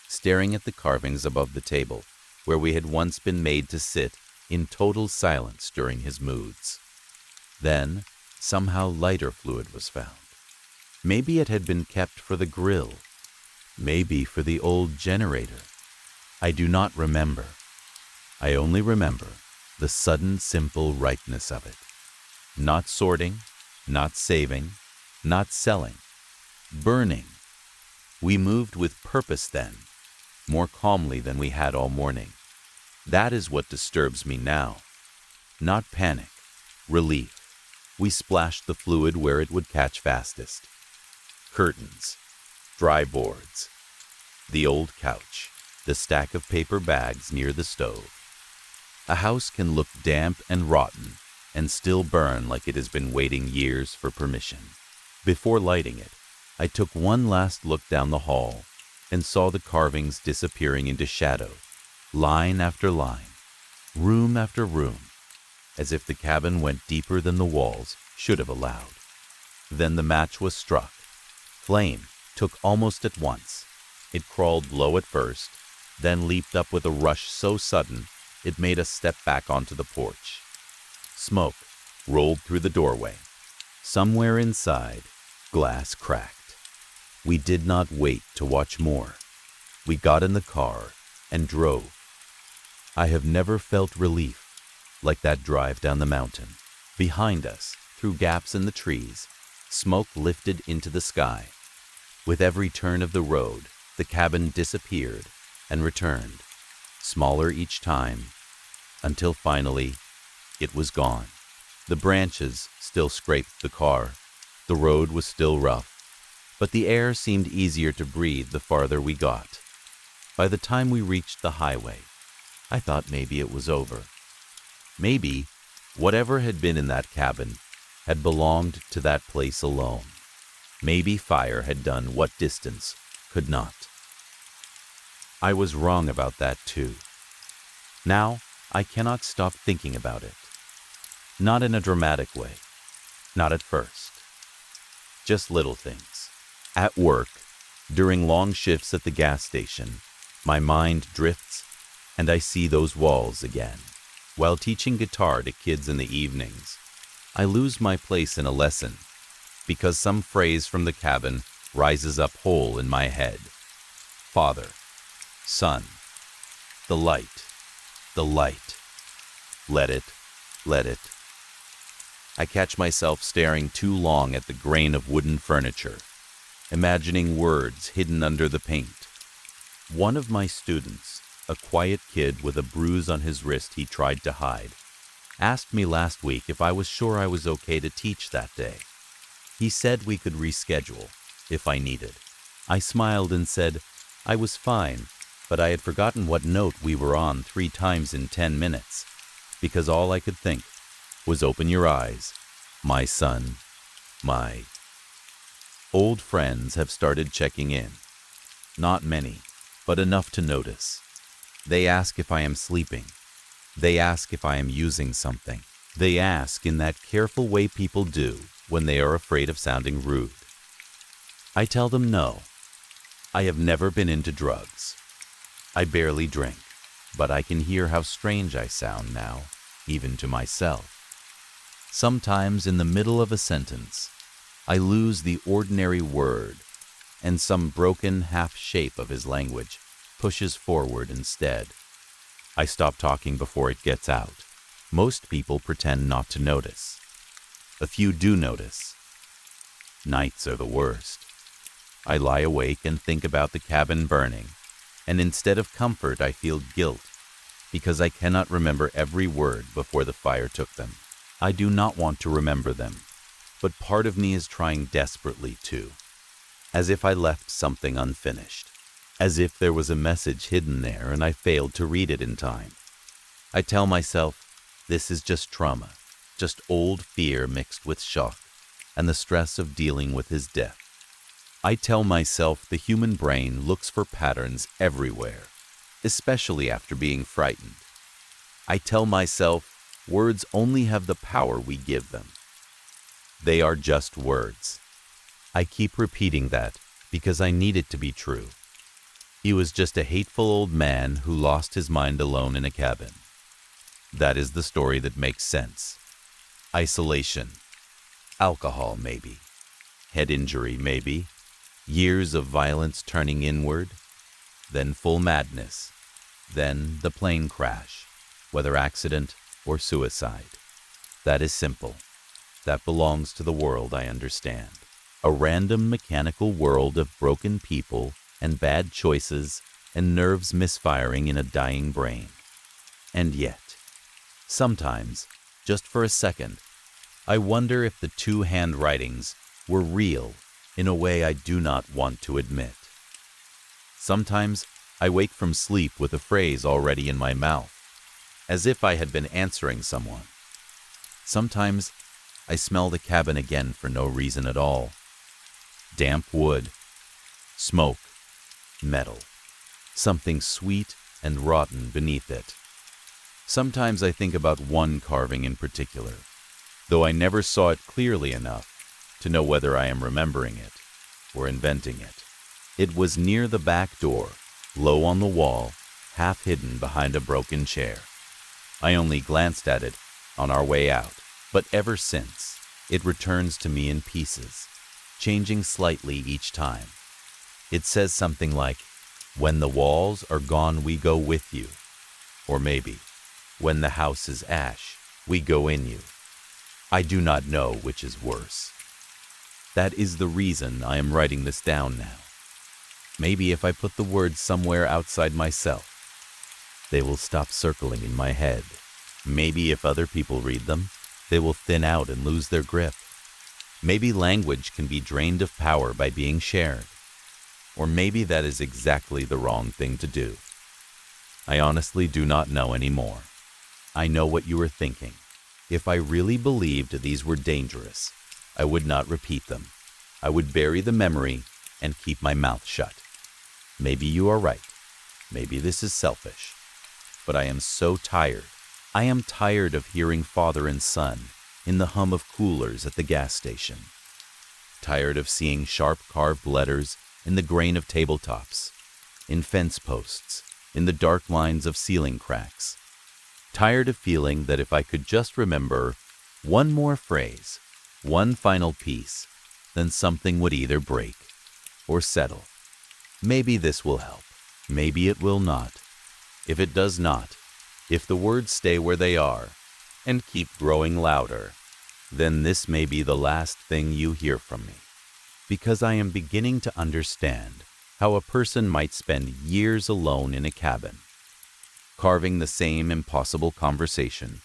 staring at the carvings above the table, where we had once been made to sit in total silence during his moods. Then, somehow lighter fluid was found. Maybe it had been kept for the grill. Maybe for the old generator. I do not remember. I only remember the sudden, simple rightness of it. Not sorting, not saving, not selling. Burning. We moved with purpose then, more calmly than we had all morning. That is what disturbs me now. Not panic, relief. We splashed the fluid where it would catch fastest. Curtains, dry boards, the old couch, the stack of paper bags near the stove. A house can look damp and rotten and still burn like it has been waiting years for permission. Before lighting it, I took one last look down the hall and saw the carvings disappearing into shadow, line after line, room after room, as if the cabin went deeper than the walls should have allowed. Then the match was struck. Flame took almost at once. It crawled low at first, then leaped up with a rush so sudden it made us step back onto the porch. Smoke rolled through the doorway. Somewhere inside, glass cracked. We did not wait to watch more. We got in the car and drove. I have never felt relief like that drive down the mountain. Behind us, through gaps in the trees, smoke lifted into the sky. With every turn of the road, the cabin disappeared and returned, smaller each time, until finally it was gone. The branches still scraped the car. The road was still rough, but the air seemed easier to breathe the farther we got. By the time we reached the highway, I thought maybe it was over. Maybe whatever had been in that cabin had belonged to that place alone. Maybe fire had done what distance could not. I was wrong about that too. Now I cannot stop thinking about it. Not in a dramatic way. Not at first. Just little things. At work, during long shifts at the gas station, my mind drifts and I see those walls again. While teaching guitar to kids in the evenings, I lose my place in a lesson because some phrase from the cabin rises up whole in my head. Father, Son, the light, Let it, let it. I catch myself staring too long at the grain of wooden furniture, imagining words hidden under the paint. One of my students, a quiet kid with a bruise on his wrist he tried to hide, asked me last week if I was sure I was okay to teach that day. He said we could reschedule if I needed. I smiled and said I was fine, but I had forgotten what note we were on 3 times in 10 minutes, because all I could think was open your eyes, my son, my... Old friends have started checking in. Not many, but enough to notice. They ask if I am sleeping. They ask if I am using something. They ask in that careful way people do when they are afraid of sounding rude. I tell them no. I have never been into drugs. I barely drink, but I can hear how strange I sound now, even to myself. Sometimes in the middle of a sentence, I lose the ordinary word, and some broken half shape of his language pushes forward instead. I stop talking before it gets out. Most people pretend not to notice. A few do notice. Nights are the worst. I lie awake and think about the cabin burning, and instead of comfort I feel guilt, because I cannot remember every word before the fire took them. I do not want to remember them, but part of me is trying desperately to, as if I left something unfinished, as if there was a message hidden there and I failed to read it in time. I tell myself, this is just trauma, just old fear mixed with shock, and the stress of dealing with his death. I tell myself the human brain looks for patterns everywhere, especially after being frightened. I tell myself words only have the power we give them. They are just words. I keep repeating that because I need it to be true. He was just a hateful old man who lost his mind alone in a cabin. That is the story that makes sense. Isolation. Alcohol, maybe. Head injury, maybe. Years of violence turning inward. Then full madness. Then the plane crash, whether accident or suicide. That is simple. That belongs to the world I understand. A random mechanical world of broken people and bad choices and nerves misfiring in a dying brain. And yet, sometimes, just for a second, I wonder if the 2 handwritings were real in a way I do not want to admit. Sometimes I wake from sleep with a phrase already in my mouth, as if I had been answering someone. Sometimes I smell the cabin again for no reason at all. Damp wood, smoke, metal, something sweet and rotten beneath it. Sometimes I think about one carving in particular, though I never saw it clearly enough to know whether I am remembering it or inventing it. It was near the back door, low on the wall, half hidden behind a broken chair. I only glanced at it on our way out, but ever since, it returns to me in pieces, changing slightly each time. It says something like, "When the walls are gone, we go with you." Or maybe, "When the house is ash, we go in you." I do not know which is worse. That is the reason I am writing this down now. Maybe if I put the words somewhere outside myself, they will stop circling in my head. Maybe if other people read them, they will thin out and lose their grip. Maybe language can be drained of power by being shared. Or maybe that is exactly the wrong thing to do. I honestly do not know anymore. I know what you are thinking. If I really believed these were dangerous, I would not repeat them. I would bury the memory and keep my mouth shut. Maybe you are right. Maybe this is selfish. But I am so tired. I am tired of hearing father and son in the hum of coolers at the gas station. Tired of seeing sharp carved letters in the grain of tabletops, in fence posts, in the dark lines of ceiling cracks. Tired of feeling that if I could just remember one more phrase, one final piece, then something would either break or settle. Maybe this will help. Maybe it will not. If it does not, if the words stay where they are, and keep growing louder, then this may be the last thing you hear from me. Because I am beginning to understand how a person might spend years alone in a cabin, carving the same impossible conversation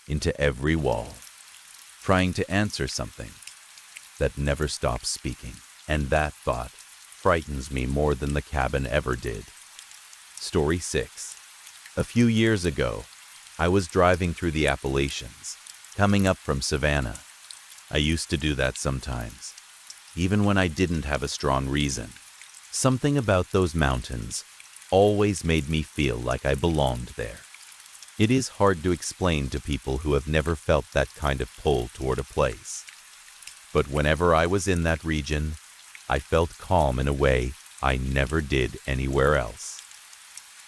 into every wall, trying to answer something that never stops speaking. And that thought frightens me more than the cabin ever did. Story 6. A few years ago, I was driving through the Appalachians, coming up from Savannah. I used to do that sometimes, even when I didn't have a strong reason. Something about those mountains always made me feel like I belonged there. It is hard to explain to people who have never felt that kind of pull toward a place. But whenever I was in that region, I felt calm in a way I never did anywhere else.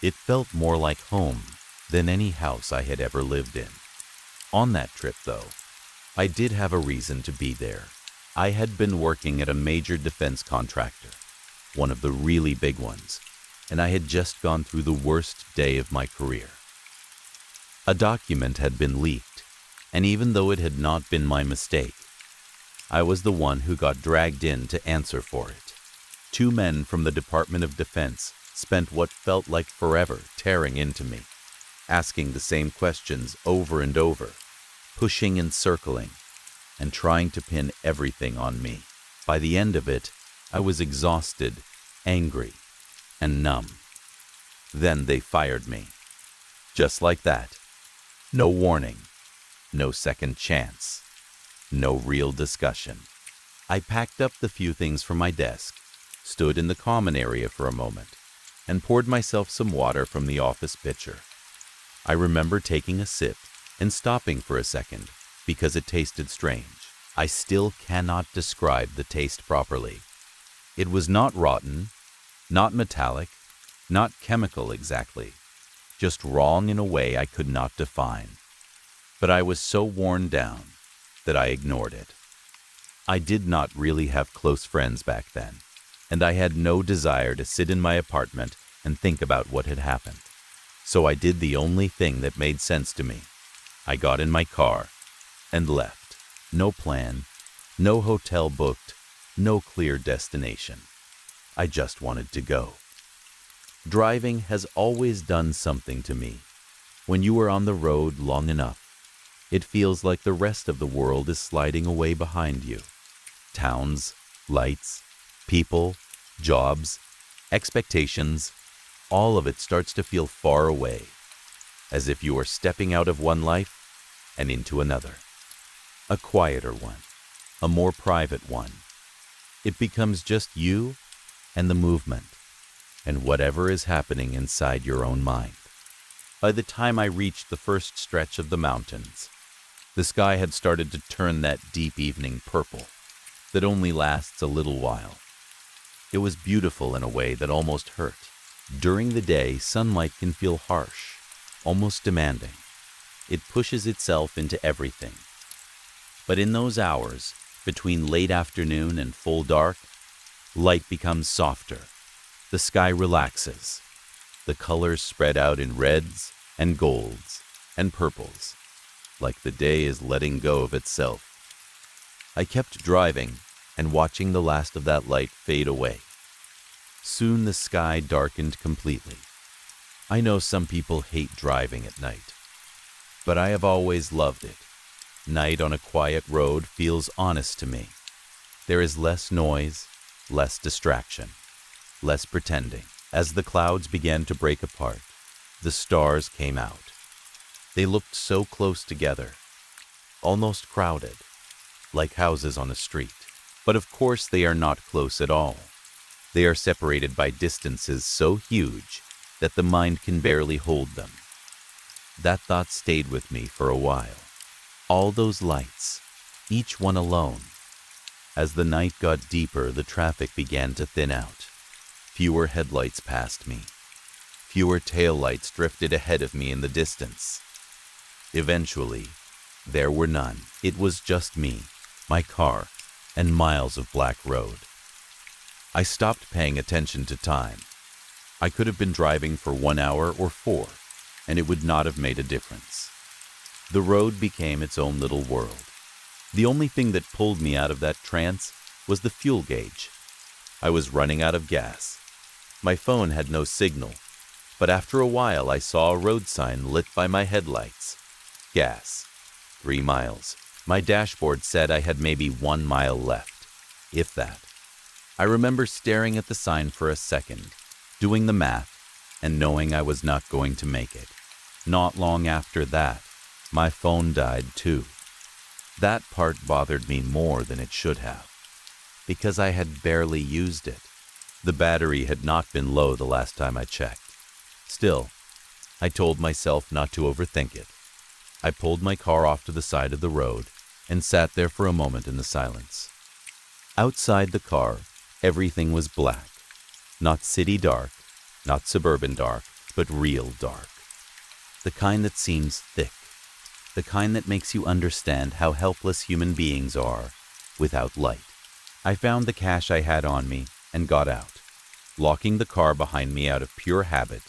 It felt more like home than any house I had ever lived in. On that trip, though, I did have a reason to be there. I had been working at a major defense contractor, one of the really big ones, and I had just gone through the worst day of my career. A document had been leaked, and even though it had not been my mistake, I was the one who got dragged in to answer for it. 2 men from the Department of Defense spent what felt like forever tearing into me, asking the same questions over and over, pushing and circling, and trying to pin everything on me. By the end of it, I was exhausted, angry, and numb. Then they fired me. Just like that. No warning, no second chance, no real discussion. I packed up the few things from my desk, stood in the common area for a moment, and poured myself some water from the office pitcher. I remember taking a sip and stopping for a second because it tasted strange. I still cannot describe the taste properly. It was not rotten, not metallic, not chemical exactly, just wrong in a way I could not define. But I was so worn down that I ignored it. I did not really have close friends back then, and I had no desire to sit in my apartment and think about what had happened. So I did the only thing that made sense to me. I got in my car and left. No plan, no hotel booked, no clear destination. I just wanted to go. Driving has always done something to me. When you are on the road long enough, it feels like the rest of the world is sliding away behind you. Towns, lights, people, jobs, expectations, all of it starts to feel far away, as if you are stepping out of one life and into another. A quieter one, a more private one. It becomes just you and the movement, and whatever is happening inside your own mind. By the time I reached the first stretch of the mountains, the sky had started to turn that deep evening purple that only lasts a little while. It was beautiful in a way that almost hurt. During the day, sunlight can feel harsh, almost demanding. It pushes itself into everything. But in those hours, between late afternoon and full dark, light becomes softer. The sky relaxes. The colors spread out in reds and golds and purples, like the day is letting go of itself. I kept driving and watching the last of that light fade away. Soon the sky darkened completely. I know some people hate driving at night, but I have always loved it. Night on a quiet road feels honest to me. There is less noise, less distraction, less pretending. As the clouds began to break apart, the stars came out. They looked so close together, almost crowded, like houses on a street. But of course they are not close at all. They are separated by distances so huge that the mind can barely hold them. That thought stayed with me for a while. All those lights, each one alone. As the night got deeper, the traffic began to thin out. Fewer headlights passed me. Fewer taillights drifted ahead of me in the distance. Eventually, there were none. It was just me, my car, and miles of black road. I stopped paying attention to time. I could have been driving for 1 hour or 4, and it would not have made a difference. The road became its own little world. The only thing that pulled me out of that trance was the fuel gauge. I was running out of gas. My phone had no signal, but after a while I saw a road sign lit by my headlights. Gas. 3 miles. My dashboard said I had maybe 1 mile left, if that. I remember staring at the sign for a second, doing the math, and knowing I was not going to make it. Not long after that, my phone died too. That part bothered me more than it should have, because I had barely used it. The battery had not been low the last time I checked. Still, I told myself not to overthink it. I pulled my car off to the side of the road and sat there for a moment in the silence. Outside the car, everything was black. Not city dark, not suburban dark, but real dark. The kind that seems thick. The kind that makes you understand how helpless human beings are without light. I found the cash I had on me and got out, locking the car behind me out of pure habit,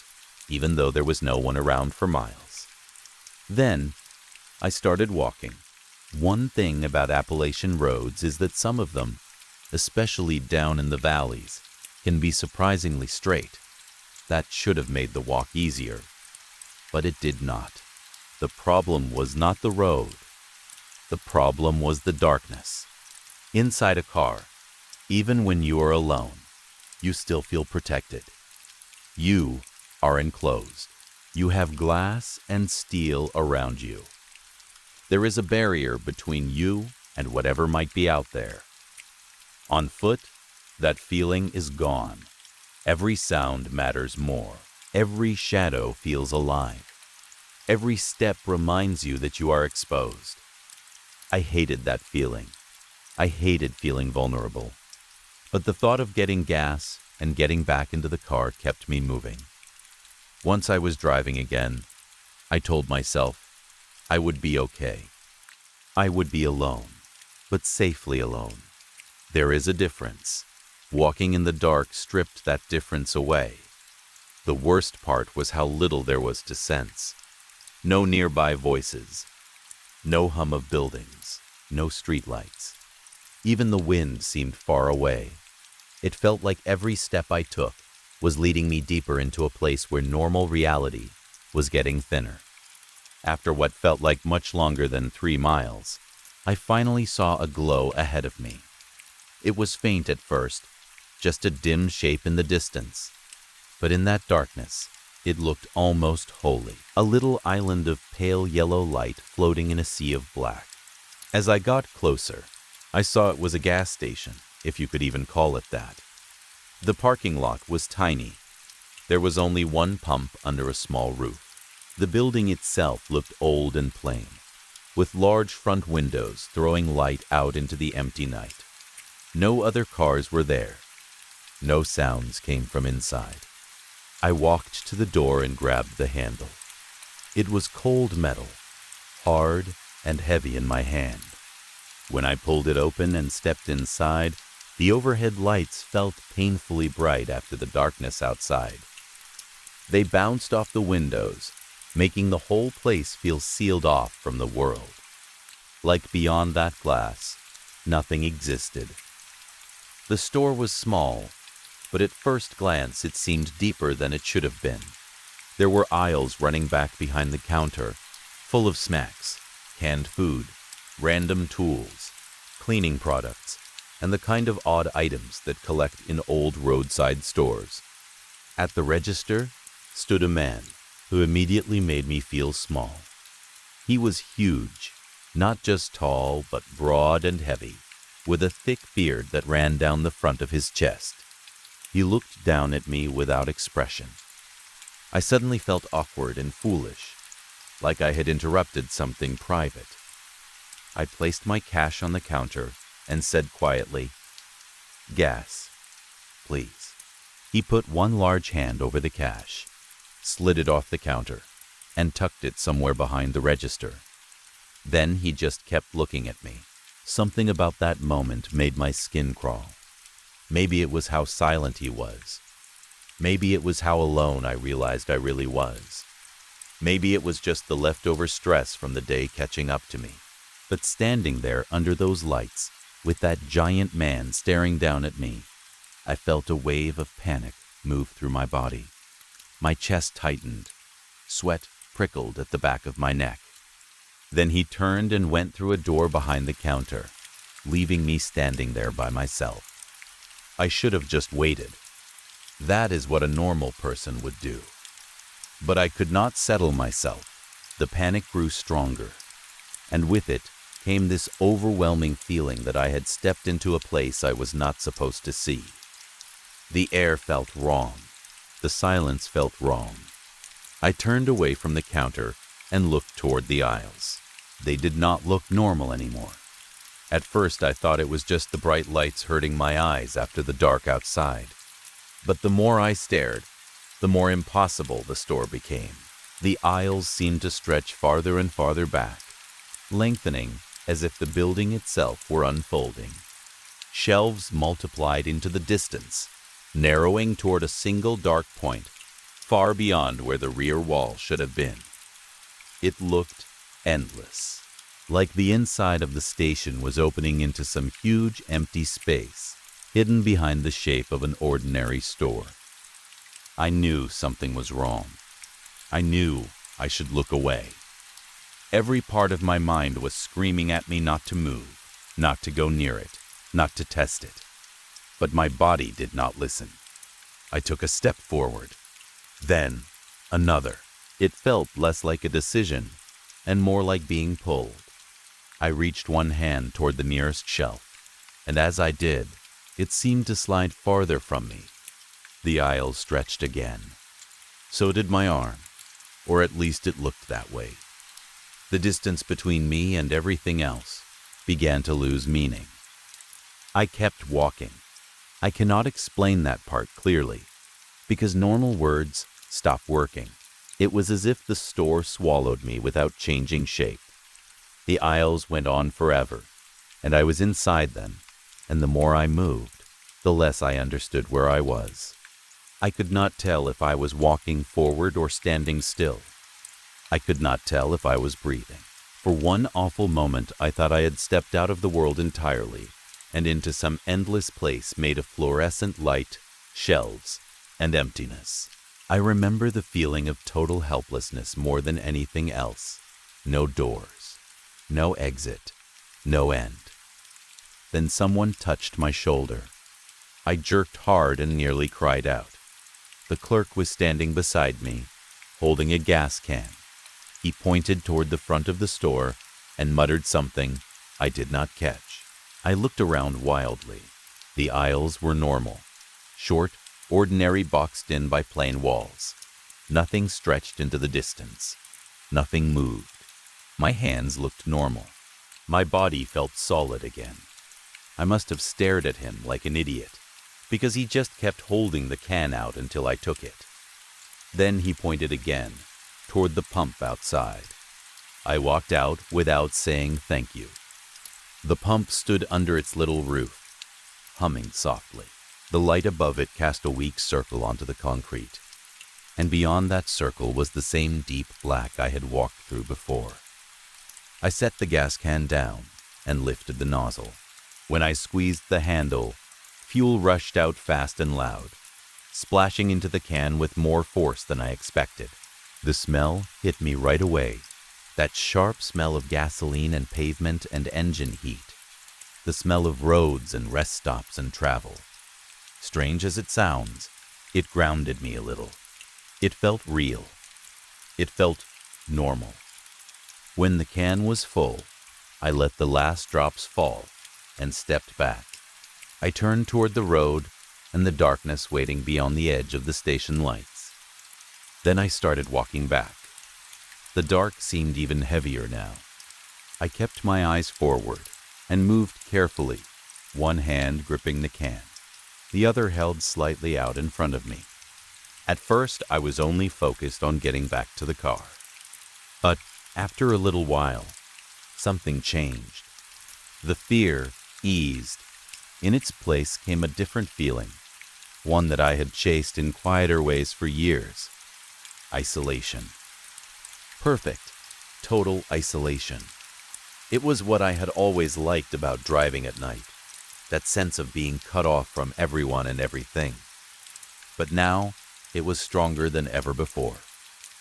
even though there was no one around for miles. Then, I started walking. One thing about Appalachian roads is that some of them, especially down in the valleys, can be surprisingly straight. That should have made the walk easier, but it did not. The problem was not the road. The problem was the darkness. Inside a car, even when you are alone, you still feel protected. You are enclosed. You have glass and steel around you. There is a barrier between you and whatever might be out there. On foot, that feeling is gone. Every sound matters more. Every shadow feels alive. Every step reminds you that you are exposed. I hated that feeling. I hated feeling vulnerable. But the thought of getting gas and getting back into the car kept me moving. Once I was driving again, I told myself I would be okay. I would be alone, but safely alone. There is a difference. Walking in the dark stripped that difference away. The worst part was how little there was to sense. No nearby voices. No hum of buildings. No streetlights. Even the wind seemed far away. It felt like every step I took was leading me deeper into a place where normal reality was getting thinner. After what felt like much longer than 3 miles, I finally saw a glow ahead of me. It was faint at first, just a dim shape in the distance. But in that darkness, it looked almost holy, a little island of pale yellow light floating in a sea of black. As I got closer, I saw it was a gas station, if you could even call it that. The parking lot was tiny. There was only one pump under a small roof. The building itself looked old and plain, with large front windows throwing light out into the empty night. No other cars were there. No sounds came from inside. I walked to the door and grabbed the handle. It was cold metal, hard and heavy in my hand. When I pulled it open and stepped inside, the overhead lights felt painfully bright after the darkness outside. They bounced off the windows, making the whole place feel sealed off from the world. Like beyond that glass, nothing existed. The store was small, but at first glance it seemed deeper than it should have been. There were aisles running back behind the counter, full of snacks, canned food, random tools, cleaning products, and the kind of odd items that collect in old roadside stores. At the register stood a man who immediately made me feel small. He was huge, not just tall, but broad and heavy, with a thick beard that ran down the front of his chest. He looked down at me without expression. I suddenly felt awkward and foolish, like I had interrupted something private. I placed my cash on the counter and said quietly, "Gas, please." He put one large hand over the cash, slid it off the counter, and tucked it somewhere behind the register. Then he just kept looking at me. Something about that moment made my skin crawl. Maybe it was how silent he was. Maybe it was how alone I realized I really was. Maybe it was just the leftover stress from the day catching up to me. But standing there under those lights, with that giant man staring down at me, I felt a wave of panic move through my body. My chest tightened. Sweat prickled at the back of my neck. Then he turned and went through a door behind the counter, leaving me standing there by myself. I should have just waited. That is what a normal person would do. But I could not settle myself. The panic grew stronger, and with it came this overwhelming feeling that I had stepped into a place I was not supposed to see. The air felt wrong. The silence felt wrong. I turned away from the counter and looked toward the aisles. They did not look normal anymore. At first I thought it was just the bright lights hurting my eyes after the dark outside. But the more I stared, the more impossible the store became. The aisles seemed to stretch farther and farther back, lengthening as if the building itself were unfolding. Shelves multiplied into the distance, narrowing toward a single dark point, far beyond where the rear wall should have been. It looked endless, like the inside of the station was opening into some huge empty space, hidden behind the shape of an ordinary store. I knew something was wrong. I knew I should look away. Every part of my mind was screaming at me not to move, not to go near it, not to test it. But my body did not listen. I took a step forward, then another. It felt less like a decision and more like being pulled. I reached one hand toward the nearest shelf, and as I did, it seemed to slide farther from me. The aisle stretched again. So did my arm, or at least it looked that way. The distance between me and everything else began to lose meaning. I kept walking. I cannot explain that part clearly, because normal words stopped working. It was as if the store swallowed me without changing shape. The aisles went on forever, and I was inside them, and the more I moved, the less I understood where I was. I could not tell if I was walking forward or standing still. I could not tell if I was breathing. For one awful moment, I thought I had stepped out of the world entirely and into some endless place made of fluorescent light, shelves, and emptiness. I remember the feeling of total helplessness more than anything else. No doors, no exit, no end. Then someone touched my shoulder. I jerked hard and nearly cried out. The clerk was standing beside me, holding a gas can. He pointed toward the front of the store and muttered something I did not catch. I looked around wildly. The aisles were normal, short, ordinary, boxed in by plain walls. Nothing stretched into the distance. Nothing moved. My hands looked normal. My body felt solid again. I must have stared at him like an idiot, because he just kept holding the can out until I took it. Then he pointed again, toward the pump outside. I walked out without saying thank you. The pump stood under its little roof, humming softly. The light above it cast a weak circle onto the concrete, and beyond that circle was the same deep black I had walked through before. I set the gas can down and lifted the nozzle. When I squeezed the handle, fuel rushed out fast and loud, splashing into the can with more force than I expected. The smell hit me right away, that sharp smell of gasoline and pavement and engine heat, the smell of roads and rest stops and travel. Strange as it sounds, it grounded me a little. It felt real. It felt normal. When the can was full, I let the last drops fall and stepped back. I turned toward the road and the darkness waiting beyond the edge of the station lights. Then I started walking back. The dark seemed even heavier now. I kept my eyes forward and moved carefully, one hand gripping the can, the other held slightly out in front of me. At first, I was only focused on getting back to the car. But after a little while, something changed. The fear eased. In its place came a different feeling, one that I had chased in quieter ways for years: isolation. Perfect, total isolation. It was what I had always liked about driving at night, that sense of being cut off from everyone and everything. But now, it was stronger than ever before.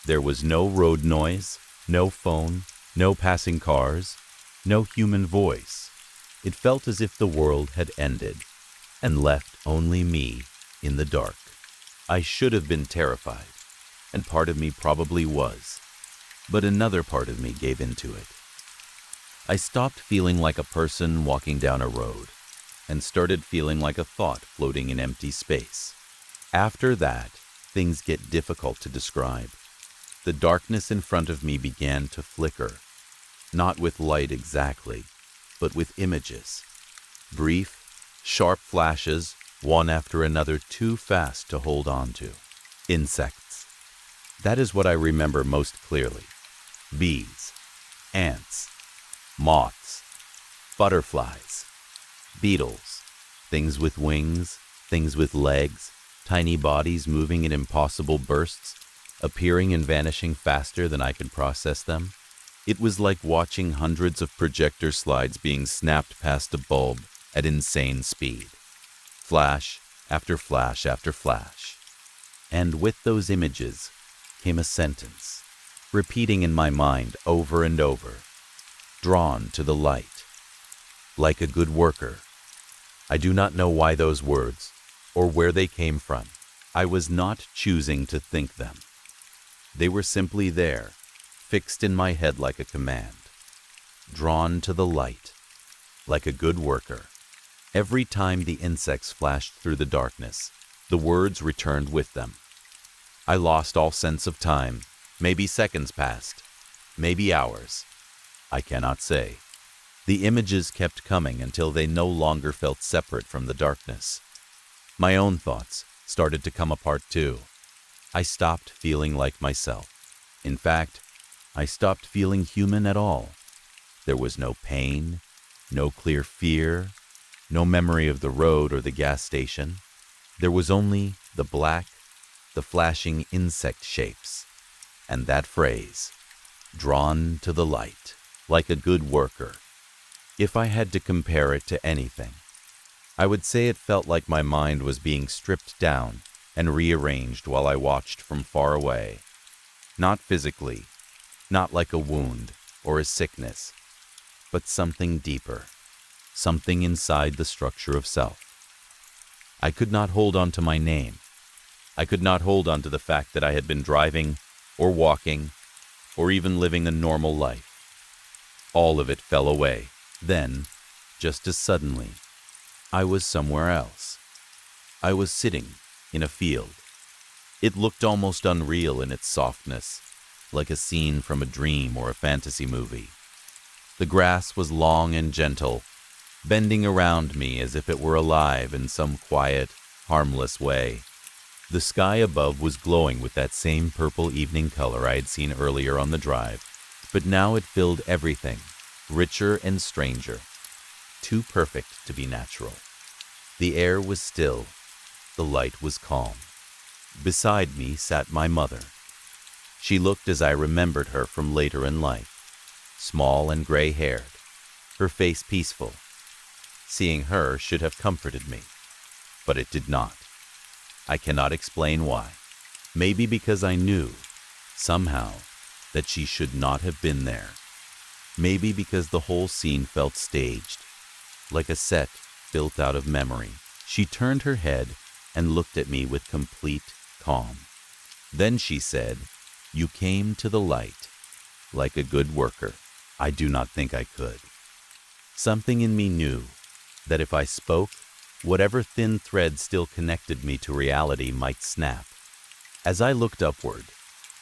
There was no road noise, no phone, no passing cars, no human voice. It felt as if the world had ended and left only me in the dark. I should have been terrified, and part of me probably was, but another part of me gave into it. I stopped feeling like a person walking down a road and started feeling like a thought floating in empty space. After that, things get difficult to describe. The darkness in front of me began to flicker, not with light exactly, but with images. Brief, sharp flashes, one after another too fast to hold on to. Insects. That is what I remember most clearly. Bees, ants, moths, butterflies, beetles, things with wings, things with legs, tiny bodies moving in impossible bursts, appearing and vanishing faster than I could process them. It was like watching hundreds of projector slides being snapped past a bulb at insane speed. Flash after flash after flash. And with those images came a sentence, repeating in my mind over and over, drawn to the light, like a good worker. I do not know why those words, or where they came from. I was not choosing to think them. They were simply there, fixed in my head like a command. Drawn to the light, like a good worker. Every time the insects flashed through the darkness, the words returned with them. I lost all sense of time. Maybe seconds passed, maybe hours. I cannot say. The images kept coming until they no longer felt separate from the darkness. My own thoughts started to come apart too. I stopped feeling like myself. In fact, I stopped feeling human at all. There was no pain, no clear fear, no memory of the road or the gas station. There was only the black, the flashing insect shapes, and that phrase, drawn to the light, like a good worker. If I had to compare it to anything, I would say it felt like my mind was being stripped down and rearranged while I watched from far away. Not physically, not like a wound or a sickness, but something deeper, something inside the structure of self. I could not hold on to my name. I could not hold on to the fact that I had been driving or walking or even living a normal life. All of it fell away. Then, just as suddenly, I was somewhere else. I was sitting in a field. It looked almost unreal in its softness, like a scene from a dream or a fantasy movie. The grass was long and gentle, bending around me as if it were alive in some quiet, harmless way. The sky above was glowing with that same purple evening color I had seen earlier on the drive, but now it filled everything, richer and stranger, too perfect to be natural. The air was still, the light was calm. Beside me sat my mother. She looked as I remembered her from later in life, small and gray-haired, her face peaceful. Seeing her should have comforted me, but it did not. I cannot explain why. Maybe because I knew, somehow, that she should not have been there. Maybe because the whole scene felt staged, like a set built out of memory. She turned her head and looked at me with complete calm. Then she said, "You came to the light, like a good worker." I do not think I could. Something in me knew that if I spoke, whatever thin thread still connected me to reality might snap. As I looked upward,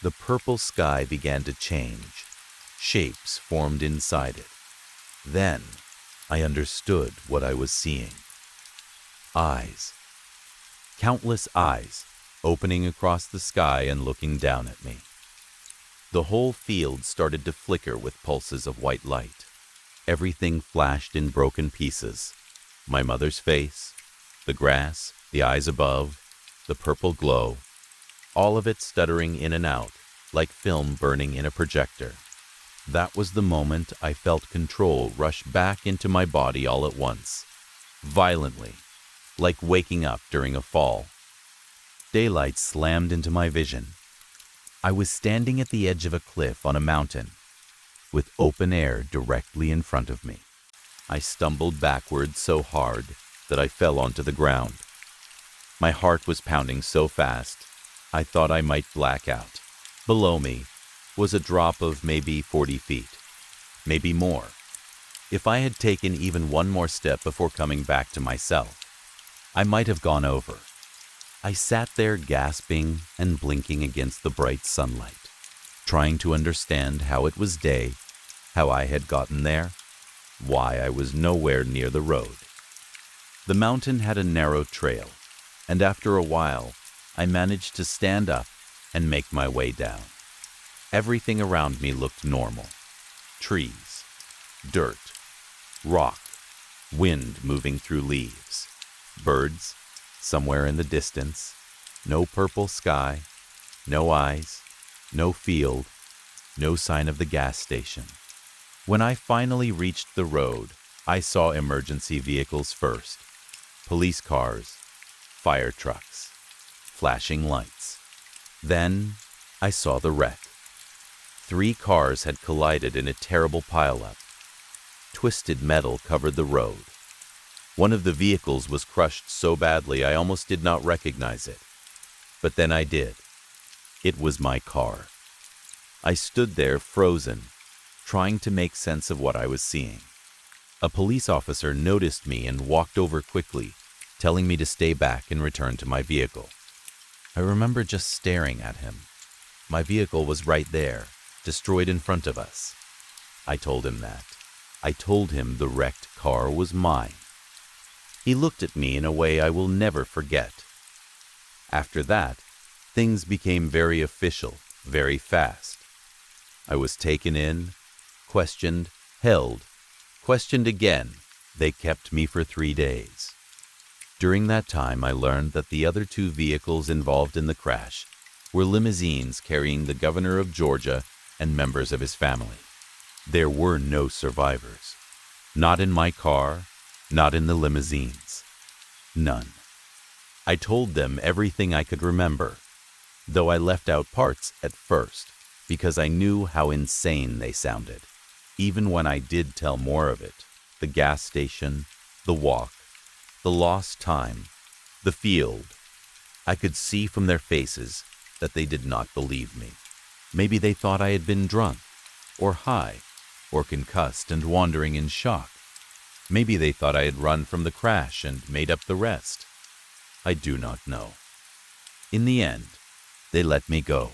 the purple sky began to change. Shapes formed inside it. Then I understood what I was seeing. Eyes. Countless eyes opening across the sky and looking down at me. The whole field started to flicker with pulses of white light. Everything flashed in broken pieces. My mother's face, the grass, the eyes above, the purple glow, all of it stuttering in and out, like film burning in a projector. That was the moment I felt control rush back into my body all at once, violently, like waking up during a fall. Daylight slammed into my vision. I was standing at the edge of a cliff on a mountain, with open air directly in front of me. I stumbled backwards so hard that I fell onto the ground. My heart was pounding so fast, I thought I might black out. Below me was a drop of maybe 40 feet, maybe more. If I had taken even one more step before coming back to myself, I might have gone over. I sat there gasping and blinking against the bright sunlight, trying to understand how it was day, how I had gotten there, why I was nowhere near the road. The mountain had a narrow trail, and after a while, I managed to stand up and make my way down. Everything around me looked normal. Trees, dirt, rock, wind moving through leaves, birds somewhere in the distance, no purple sky, no eyes, no field, no sign of the gas station. When I finally reached the road, I saw emergency vehicles first, police cars, fire trucks, flashing lights. Then I saw the wreck. 3 cars had collided in a terrible pileup. Twisted metal covered the road. One of the vehicles was crushed so badly I almost did not recognize it. But then I did. It was my car. I stood there frozen, trying to make sense of what I was seeing. A police officer noticed me and walked over quickly, telling me to stay back and return to my vehicle. I remember just staring at him. My vehicle was right there, destroyed in front of us. I told him that. I told him the wrecked car was mine. He looked at me in a way I will never forget. After that, things became very official, very fast. I was taken in, questioned, held, questioned again. They kept me for 3 days. During that time, I learned that the other 2 vehicles involved in the crash were limousines carrying the governor of Georgia and members of his family. There were no survivors. Not in my car, not in the limousines. None. I told them everything I could remember, though I left out parts at first because I knew how insane they sounded. Even when I did tell more of it, the gas station, the walk, the lost time, the field, I could see from their faces that they did not believe me. Maybe they thought I had been drunk, or high, or concussed and wandering in shock. Maybe they thought I had run from the crash and made up the rest. I do not know. In the end, they let me go.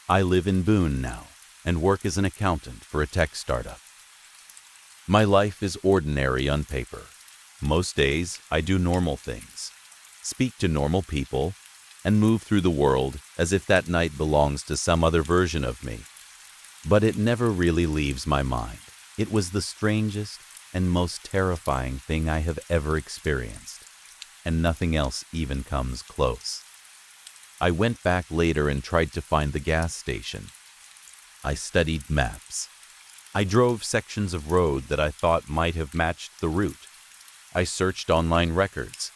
I live in Boone now and work as an accountant for a tech startup. My life is ordinary on paper. Most days, I do normal things, speak to normal people, and move through the world as if that night belongs to some other version of me. But it never really leaves my mind. It was the strangest and most terrifying thing I have ever experienced, and nothing else even comes close. I went back later and tried to find the gas station. I studied maps. I drove sections of road that I thought might have matched the route. I searched online records,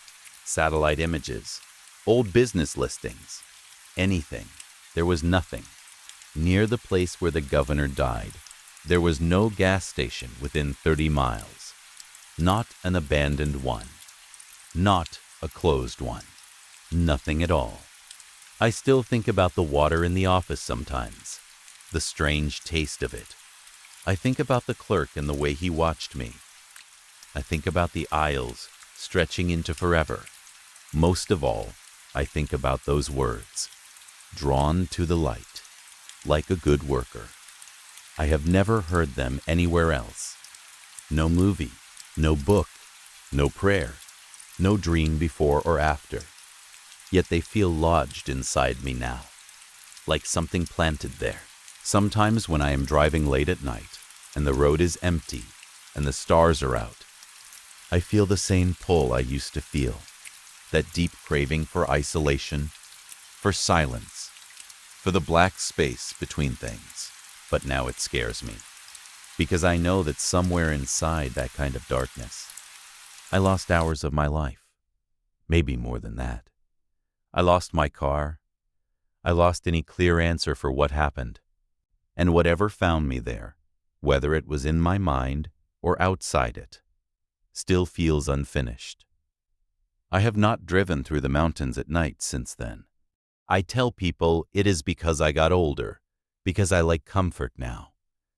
satellite images, old business listings, anything. There was nothing. Near the place where the governor died, there was no gas station within 30 miles. Not an abandoned one. Not a closed one. Nothing at all. I still think about the water in the office sometimes, the strange taste of it. I think about the clerk and the way he watched me. I think about the aisles stretching into forever. Most of all, I think about those words, drawn to the light, like a good worker. I have never heard them anywhere else. No movie, no book, no prayer, no dream before or after. Yet they feel lodged inside me now, like something planted there. Sometimes when I am driving late at night and the road is empty and the stars are out, I feel the same pull I used to feel, that deep craving for isolation, for silence, for the black space between things. But now it scares me, because I know that somewhere inside that kind of darkness, I lost hours of my life, maybe more than that. I lost my car. I lost any clear answer for what happened. And whatever found me there, whether it was in my mind or outside it, still feels unfinished. I have not driven through the mountains at night since then. I tell people it is because I got older, because I like comfort now,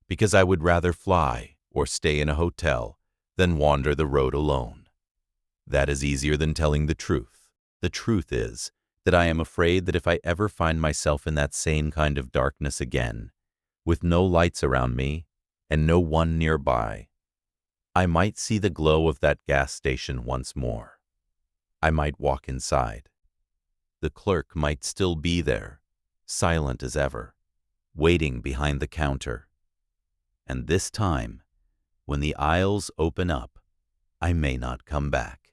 because I would rather fly or stay in a hotel than wander the road alone. That is easier than telling the truth. The truth is that I am afraid that if I ever find myself in that same kind of darkness again, with no lights around me and no one nearby, I might see the glow of that gas station once more. I might walk inside. The clerk might still be there, silent as ever, waiting behind the counter. And this time, when the aisles open up, I may not come back.